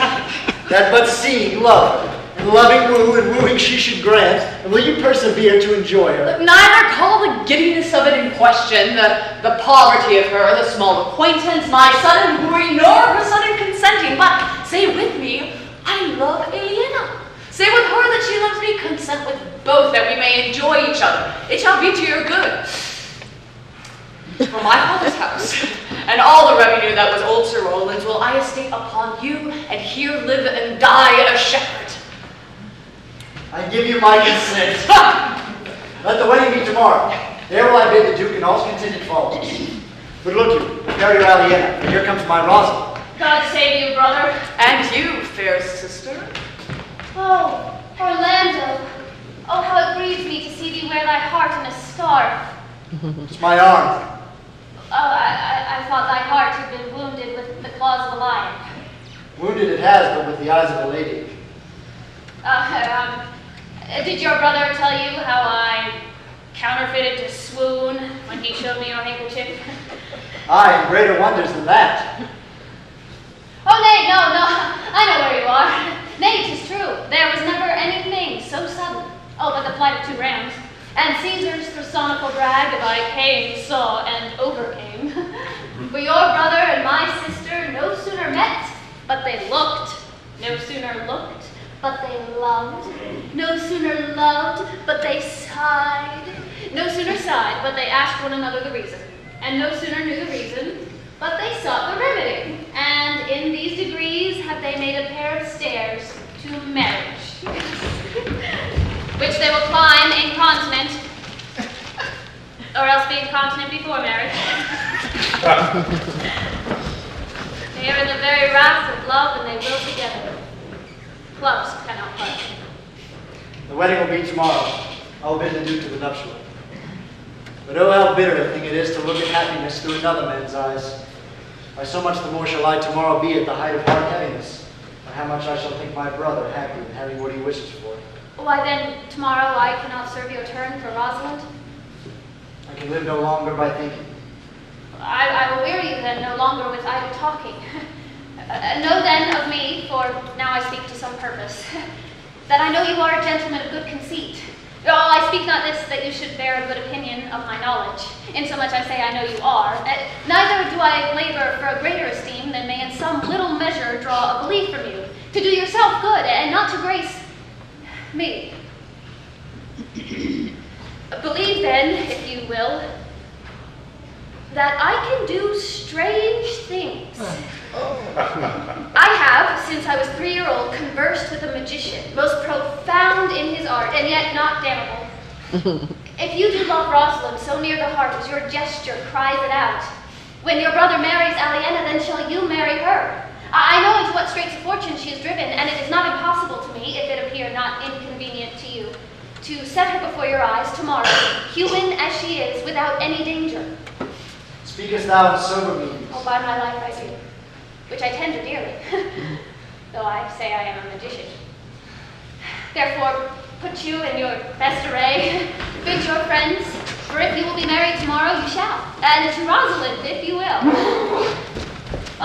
That but seeing love, and loving woo, and wooing she should grant, and will you persevere to enjoy her? Neither call the giddiness of it in question, the poverty of her, the small acquaintance, my sudden wooing, nor her sudden consenting, but say with me, I love Elena. Say with her that she loves me freely consent with both that we may enjoy each other. It shall be to your good. For my father's house, and all the revenue that was old Sir Rosaliнд's will I estate upon you, and here live and die a shepherd. I give you my consent. Let the wedding be tomorrow. There will I bid the Duke and all his contingent followers. But look you, prepare your Aliena, for here comes my Rosalind. God save you, brother. And you, fair sister. Oh, Orlando. Oh, how it grieves me to see thee wear thy heart in a scarf. It's my arm. Oh, I thought thy heart had been wounded with the claws of a lion. Wounded it has, but with the eyes of a lady. Did your brother tell you how I counterfeited to swoon when he showed me your handkerchief? Aye, and greater wonders than that. Oh, nay, no, I know where you are. Nay, 'tis true, there was never anything so sudden. Oh, but the flight of 2 rams. And Caesar's personical brag of I came, saw, and overcame. For your brother and my sister no sooner met, but they looked. No sooner looked, but they loved. No sooner loved, but they sighed. No sooner sighed, but they asked one another the reason. And no sooner knew the reason, but they sought the remedy. And in these degrees have they made a pair of stairs to marriage, which they will climb incontinent, or else be incontinent before marriage. They are in the very wrath of love, and they will together. Clubs cannot part. The wedding will be tomorrow. I will bid the Duke to the nuptial. But oh, how bitter a thing it is to look at happiness through another man's eyes. By so much the more shall I tomorrow be at the height of hard heaviness, by how much I shall think my brother happy in having what he wishes for. Why then, tomorrow I cannot serve your turn for Rosalind? I can live no longer by thinking. I will weary you then no longer with idle talking. Know then of me, for now I speak to some purpose, that I know you are a gentleman of good conceit. I speak not this that you should bear a good opinion of my knowledge, insomuch I say I know you are. Neither do I labor for a greater esteem than may in some little measure draw a belief from you, to do yourself good, and not to grace me. Believe then, if you will, that I can do strange things. I have, since I was 3-year-old, conversed with a magician, most profound in his art, and yet not damnable. If you do love Rosalind so near the heart as your gesture cries it out, when your brother marries Aliena, then shall you marry her. I know into what straits of fortune she is driven, and it is not impossible to me, if it appear not inconvenient to you, to set her before your eyes tomorrow, human as she is, without any danger. Speakest thou in sober meanings? Oh, by my life I do, which I tender dearly, though I say I am a magician. Therefore, put you in your best array, bid your friends, for if you will be married tomorrow, you shall, and to Rosalind, if you will.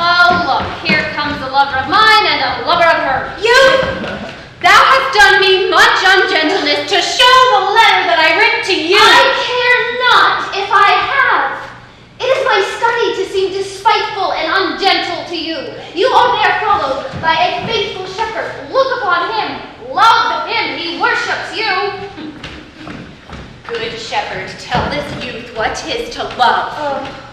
Oh, look, here comes a lover of mine and a lover of her. You! Thou hast done me much ungentleness to show the letter that I writ to you. I care not if I have. It is my study to seem despiteful and ungentle to you. You are there followed by a faithful shepherd. Look upon him, love him, he worships you. Good shepherd, tell this youth what 'tis to love.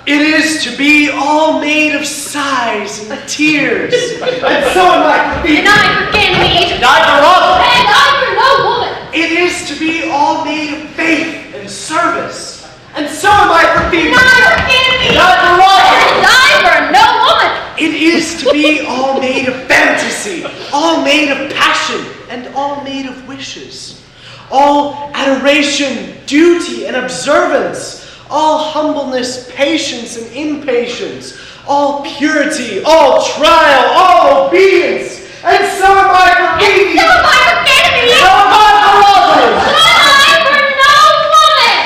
It is to be all made of sighs and tears. And so am I for thee. And I for Ganymede. And I for Rosalind. And I for no woman. It is to be all made of faith and service. And so am I for thee. And I for Ganymede. And I for Rosalind. And I for no woman. It is to be all made of fantasy, all made of passion, and all made of wishes. All adoration, duty, and observance. All humbleness, patience, and impatience. All purity, all trial, all obedience. And so am I for thee. And so am I for Ganymede. So am I for Rosalind. And I for no woman.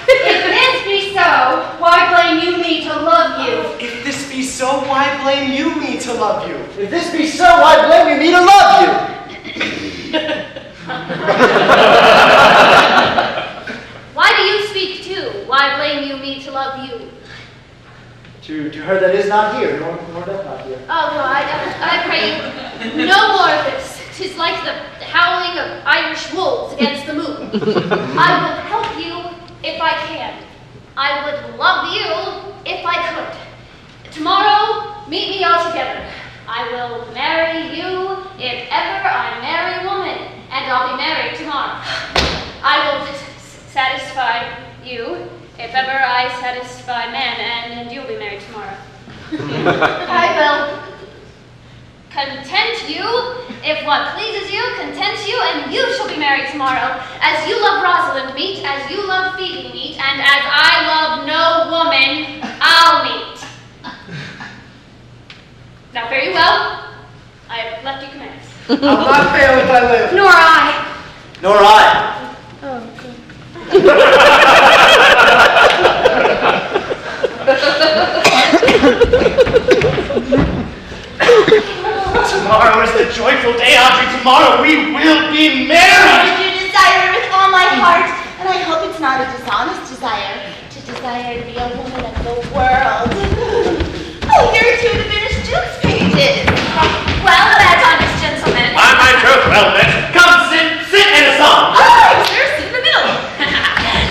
If this be so, why blame you me to love you? If this be so, why blame you me to love you? If this be so, why blame you me to love you? Why do you speak too? Why blame you me to love you? To her that is not here, nor doth not here. Oh, no, I pray you, no more of this. 'Tis like the howling of Irish wolves. I will help you if I can. I would love you if I could. Tomorrow, meet me all together. I will marry you if ever I marry a woman, and I'll be married tomorrow. I will satisfy you if ever I satisfy man, and you'll be married tomorrow. I will content you if what pleases you contents you, and you shall be married tomorrow. As you love Rosalind meet, as you love Phoebe meet, and as I love no woman, I'll meet. Now fare you well. I have left you commands. I'll not fail if I live. Nor I. Nor I. Oh, good. Tomorrow is the joyful day, Audrey. Tomorrow we will be married. I do desire with all my heart, and I hope it's not a dishonest desire to desire to be a woman of the world. Oh, here are two of the finished Duke's pages. Well, that's honest, gentlemen. My troth, well then, come sit in a song. Oh, sir, sit in the middle.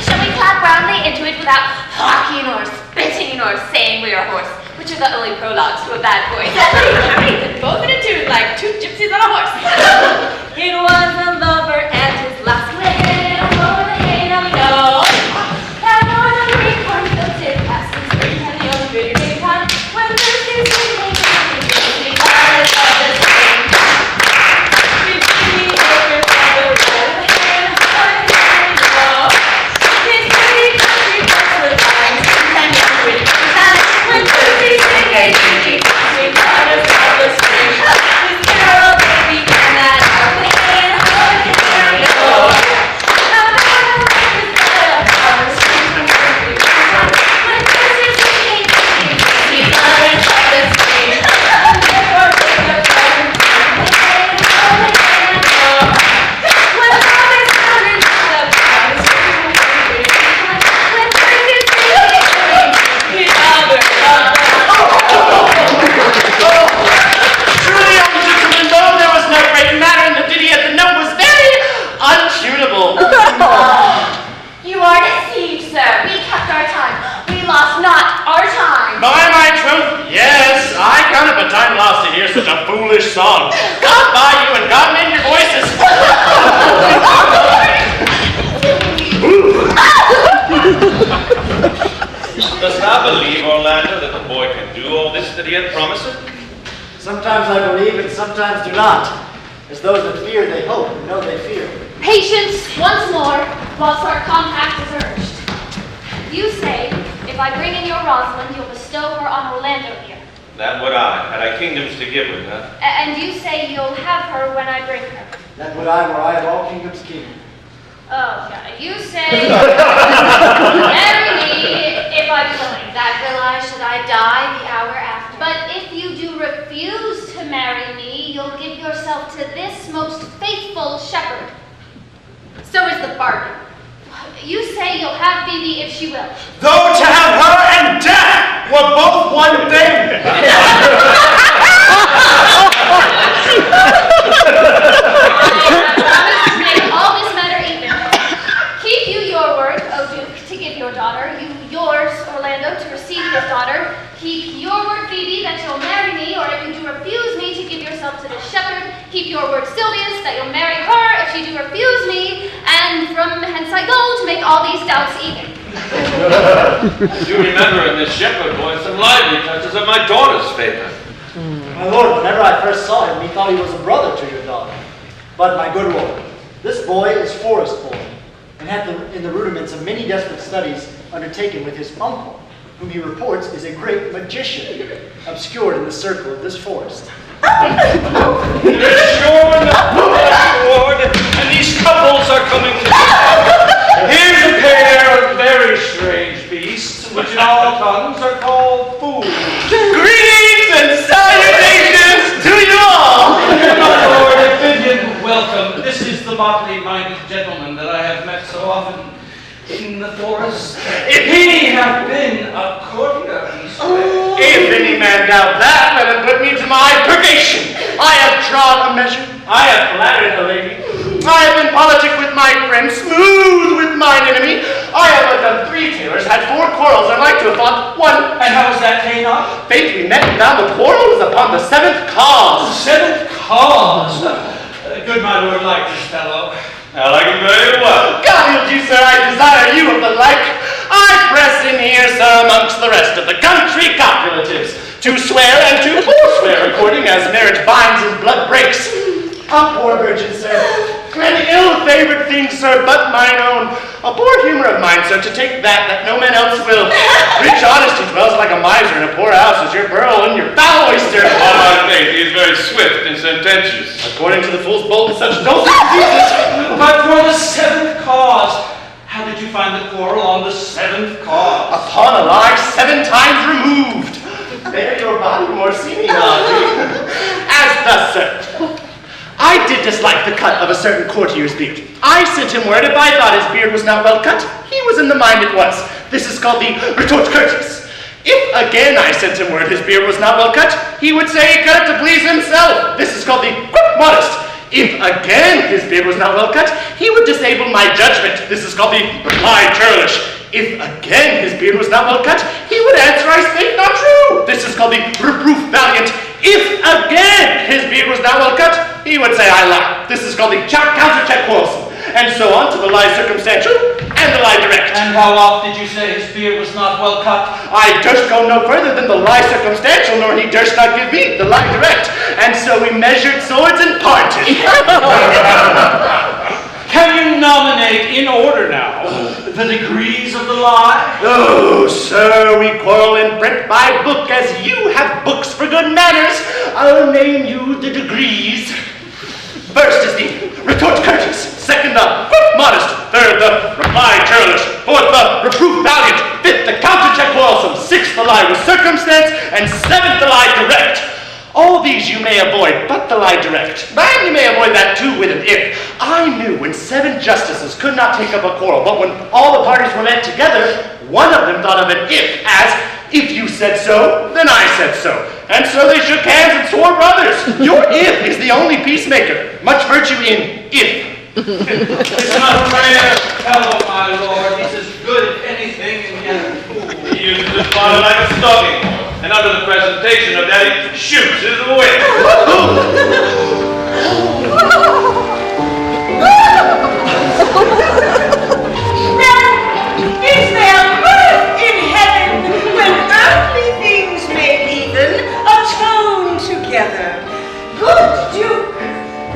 Shall we clap roundly into it without hawking or spitting or saying we are hoarse, which are the only prologues to a bad voice? Both in a tune like two gypsies on a horse. It was a lover and his last win over the hay, now we know. That more than three cornfields did pass in spring, and the only good day time when Thursday's evening we started of the spring. 50 acres of the red hen, one day ago. His pretty country folks were dying, and young pretty time when Thursday's evening we started of the spring. His carol baby and that of the hen, one day ago. Truly, young gentlemen, though there was no great matter in the ditty, yet the note was very untunable. You are deceived, sir. We kept our time. We lost not our time. By my troth, yes, I count it but time lost to hear such a foolish song. God by you and God made your voices. Dost thou believe, Orlando, that the boy can do all this that he hath promised? Sometimes I believe and sometimes do not. As those that fear, they hope, and know they fear. Patience once more, whilst our compact is urged. You say, if I bring in your Rosalind, you'll bestow her on Orlando here. That would I, had I kingdoms to give with her. And you say you'll have her when I bring her. That would I, were I of all kingdoms king. Oh, yeah. You say, marry me if I'm willing. That will I, should I die the hour after. But if you do refuse to marry me, you'll give yourself to this most faithful shepherd. So is the bargain. You say you'll have Phoebe if she will. Though to have her and death were both one thing. Make all this matter even. Keep you your word, O Duke, to give your daughter. You yours, Orlando, to receive his daughter. Keep your word, Phoebe, that you'll marry me, or if you do refuse me, to give yourself to the shepherd. Keep your word, Sylvius, that you'll marry her if she do refuse me, and from hence I go to make all these doubts even. Do remember in this shepherd boy some lively touches of my daughter's favor. My lord, whenever I first saw him, methought he was a brother to your daughter. But, my good lord, this boy is forest boy, and hath in the rudiments of many desperate studies undertaken with his uncle, whom he reports is a great magician, obscured in the circle of this forest. Shorn, and these couples are coming together. Here's a pair of very strange beasts, which in all tongues are called fools. Greetings and salutations to you all! My lord Amphibian, welcome. This is the motley-minded gentleman that I have met so often in the forest. If he have been a courtier, he swears. If any man doubt that, let him put me to my purgation. I have trod a measure. I have flattered the lady. I have been politic with my friend, smooth with mine enemy. I have undone 3 tailors, had 4 quarrels, and like to have fought 1. And how was that came off? Fate we met, and now the quarrel is upon the 7th cause. The 7th cause? Good my lord like this fellow. I like him very well. God heal you, sir, I desire you of the like. I press in here, sir, amongst the rest of the country copulatives, to swear and to forswear, according as marriage binds and blood breaks. A poor virgin, sir, an ill-favored thing, sir, but mine own. A poor humor of mine, sir, to take that no man else will. Rich honesty dwells like a miser in a poor house, as your pearl and your foul oyster. On my faith, he is very swift and sententious. According to the fool's bold, such doses of Jesus. But for the 7th cause, how did you find the quarrel on the 7th cause? Upon a lie 7 times removed. Bear your body more seeming, as thus, sir. I did dislike the cut of a certain courtier's beard. I sent him word if I thought his beard was not well cut, he was in the mind at once. This is called the retort courteous. If again I sent him word his beard was not well cut, he would say he cut it to please himself. This is called the modest. If again his beard was not well cut, he would disable my judgment. This is called the reply churlish. If again his beard was not well cut, he would answer, I speak not true. This is called the reproof valiant. If again his beard was not well cut, he would say, I lie. This is called the counter-check quarrelsome. And so on to the lie circumstantial and the lie direct. And how oft did you say his beard was not well cut? I durst go no further than the lie circumstantial, nor he durst not give me the lie direct. And so we measured swords and parted. Can you nominate in order now the degrees of the lie? Oh, sir, we quarrel in print by book, as you have books for good manners. I'll name you the degrees. First is the retort courteous, second the modest, third the reply churlish, fourth the reproof valiant, fifth the counter-check quarrelsome, sixth the lie with circumstance, and seventh the lie direct. All these you may avoid, but the lie direct. And you may avoid that too with an if. I knew when 7 justices could not take up a quarrel, but when all the parties were met together, one of them thought of an if as, if you said so, then I said so. And so they shook hands and swore brothers. Your if is the only peacemaker. Much virtue in if. It's not a rare fellow, my lord. He's as good at anything and yet a fool. He uses his body like a stalking horse, and under the presentation of that, he shoots his wit. Is there mirth in heaven when earthly things may even atone together? Good Duke,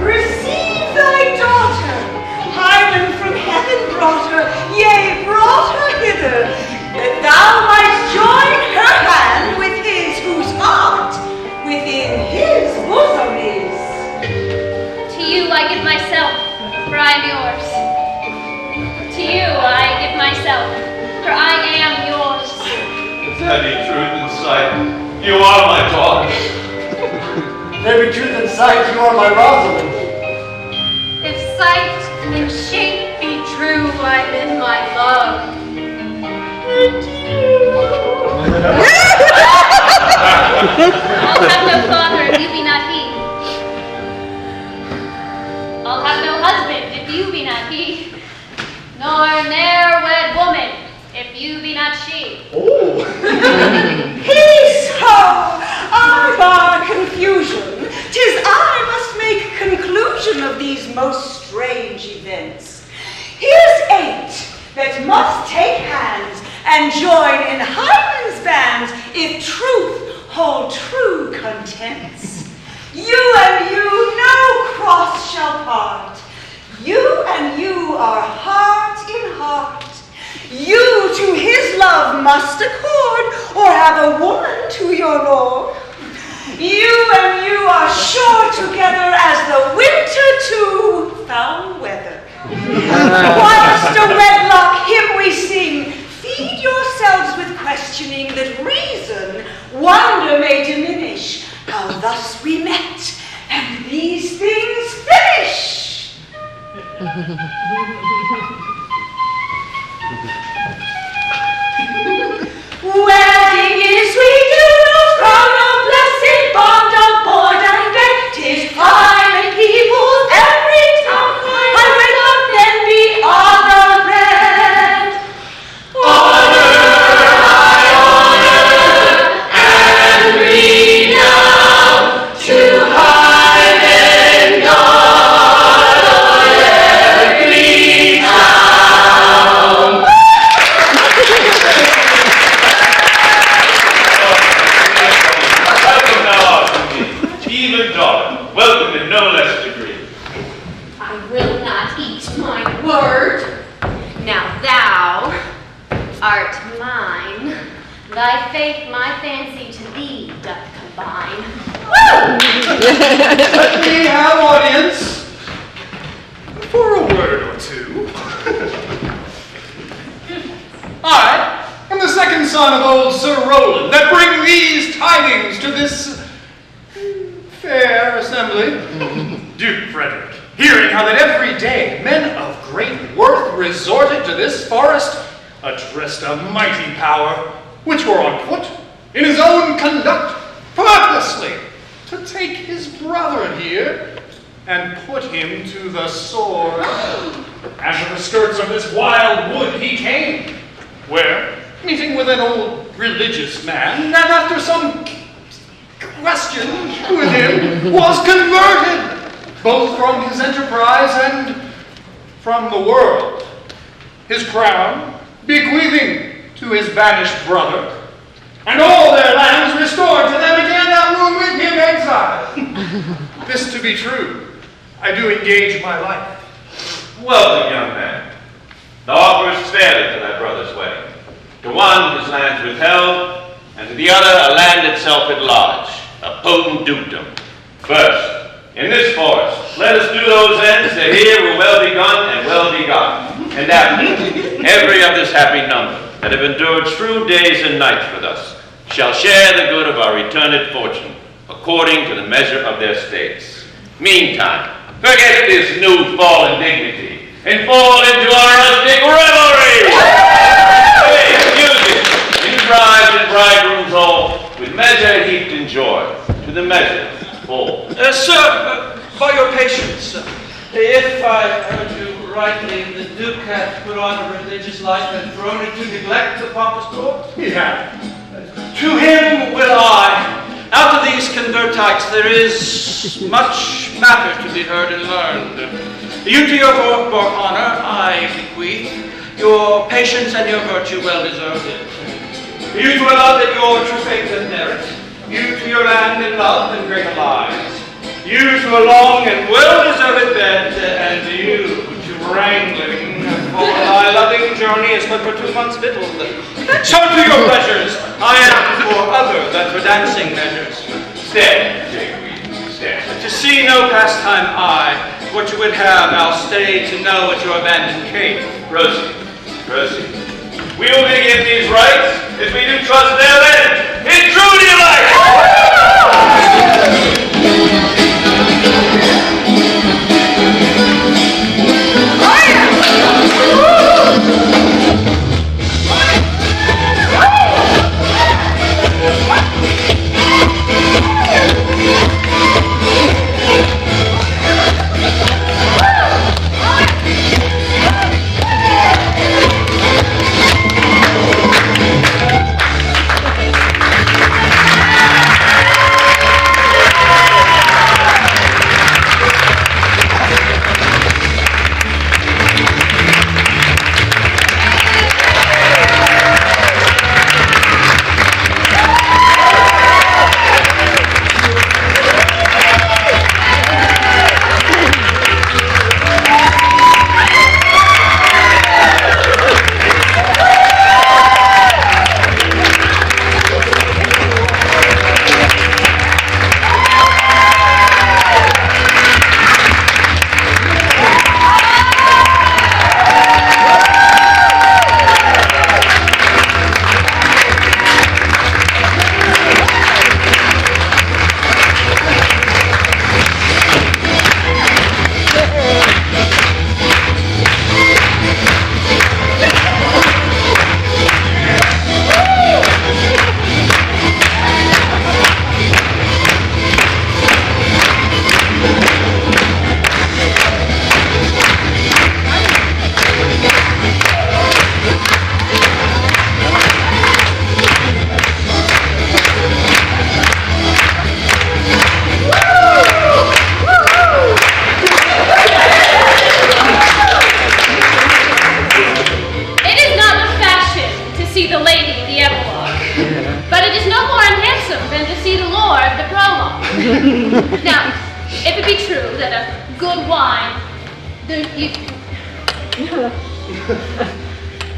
receive thy daughter. Hymen from heaven brought her, yea, brought her hither, that thou mightst join her hand with his whose heart within his bosom is. To you I give myself, for I am yours. To you I give myself, for I am yours. If there be truth in sight, you are my daughter. There be truth in sight, you are my Rosalind. If sight and shape be true, I'm in my love. And you. I'll have no father if you be not he. I'll have no husband if you be not he. Nor ne'er wed woman if you be not she. Oh. Peace, ho! I bar confusion. 'Tis I must make conclusion of these most strange events. Here's 8 that must take hands and join in Hymen's bands if truth hold true contents. You and you no cross shall part. You and you are heart in heart. You to his love must accord, or have a woman to your lord. You and you are sure together as the winter to foul weather. Whilst a wedlock hymn we sing, feed yourselves with questioning that reason, wonder may diminish. How thus we met, and these things finish. Wedding is we do, crown of blessed bond of board and bed. 'Tis time and people's every town, and will not eat my word. Now thou art mine. Thy faith my fancy to thee doth combine. Let me have audience for a word or two. I am the second son of old Sir Rowland that bring these tidings to this fair assembly. Duke Frederick, hearing how that every day men of great worth resorted to this forest, addressed a mighty power, which were on foot, in his own conduct, purposely to take his brother here and put him to the sword. And to the skirts of this wild wood he came, where, meeting with an old religious man, and after some question with him, was converted, both from his enterprise and from the world. His crown bequeathing to his banished brother, and all their lands restored to them again that were with him exiled. This to be true, I do engage my life. Welcome, young man. Thou offerest fairly to thy brother's wedding. To one his lands withheld, and to the other a land itself at large, a potent dukedom. First, in this forest, let us do those ends that here were well begun and well begotten, and after, every of this happy number that have endured true days and nights with us shall share the good of our eternal fortune, according to the measure of their states. Meantime, forget this new fallen dignity, and fall into our rustic revelry! Hey, music, in bride and bridegroom's hall, with measure heaped in joy, to the measure full. Sir, by your patience, if I heard you rightly, the Duke hath put on a religious life and thrown into neglect the pompous court? He hath. To him will I. Out of these convertites there is much matter to be heard and learned. You to your honor I bequeath, your patience and your virtue well deserved it. You to a love that your true faith and merit, you to your land in love and great allies, you to a long and well-deserved bed, and you to wrangling, for thy loving journey is but for 2 months victualled. So to your pleasures, I am for other than for dancing measures. Stay, stay. To see no pastime I, what you would have, I'll stay to know at your abandoned cape. Proceed. We will begin these rites as we do trust their end in true delight.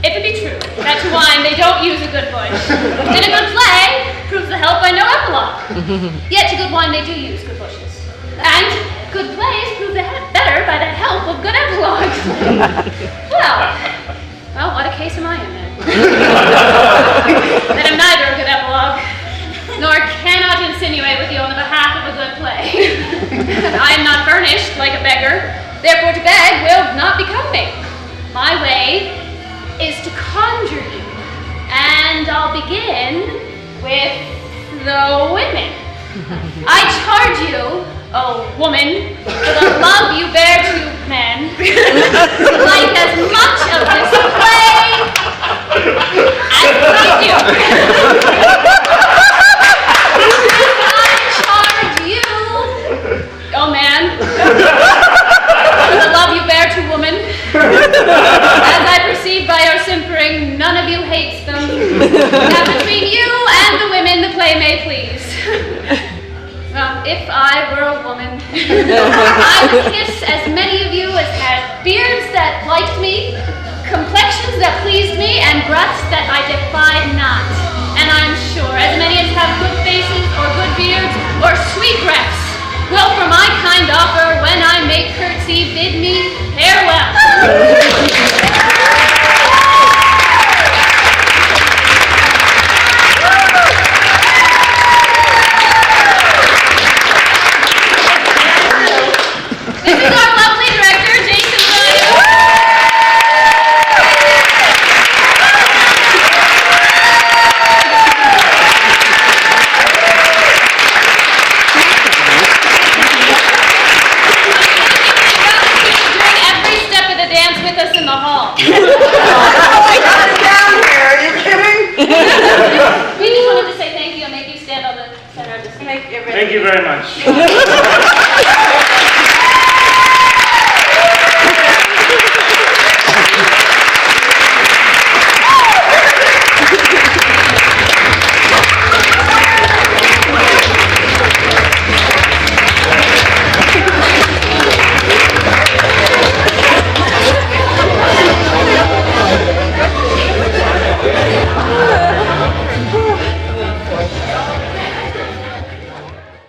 If it be true that to wine they don't use a good bush, then a good play proves the help by no epilogue. Yet to good wine they do use good bushes. And good plays prove the better by the help of good epilogues. Well, what a case am I in then? That am neither a good epilogue, nor cannot insinuate with you on the behalf of a good play. I am not furnished like a beggar, therefore to beg will not become me. My way is to conjure you, and I'll begin with the women. I charge you, oh woman, for the love you bear to men, like as much of this play as I do. I charge you, oh man, for the love you bear to woman. As I perceive by your simpering, none of you hates them. Now between you and the women, the play may please. Well, if I were a woman, I would kiss as many of you as had beards that liked me, complexions that pleased me, and breaths that I defied not. And I'm sure as many as have good faces, or good beards, or sweet breaths, will for my kind offer, when I make curtsy, bid me farewell. This is our lovely director, Jason Williams. With us in the hall. I got it down here. Are you kidding? We just wanted to say thank you and make you stand on the center of the stage. Thank you very much.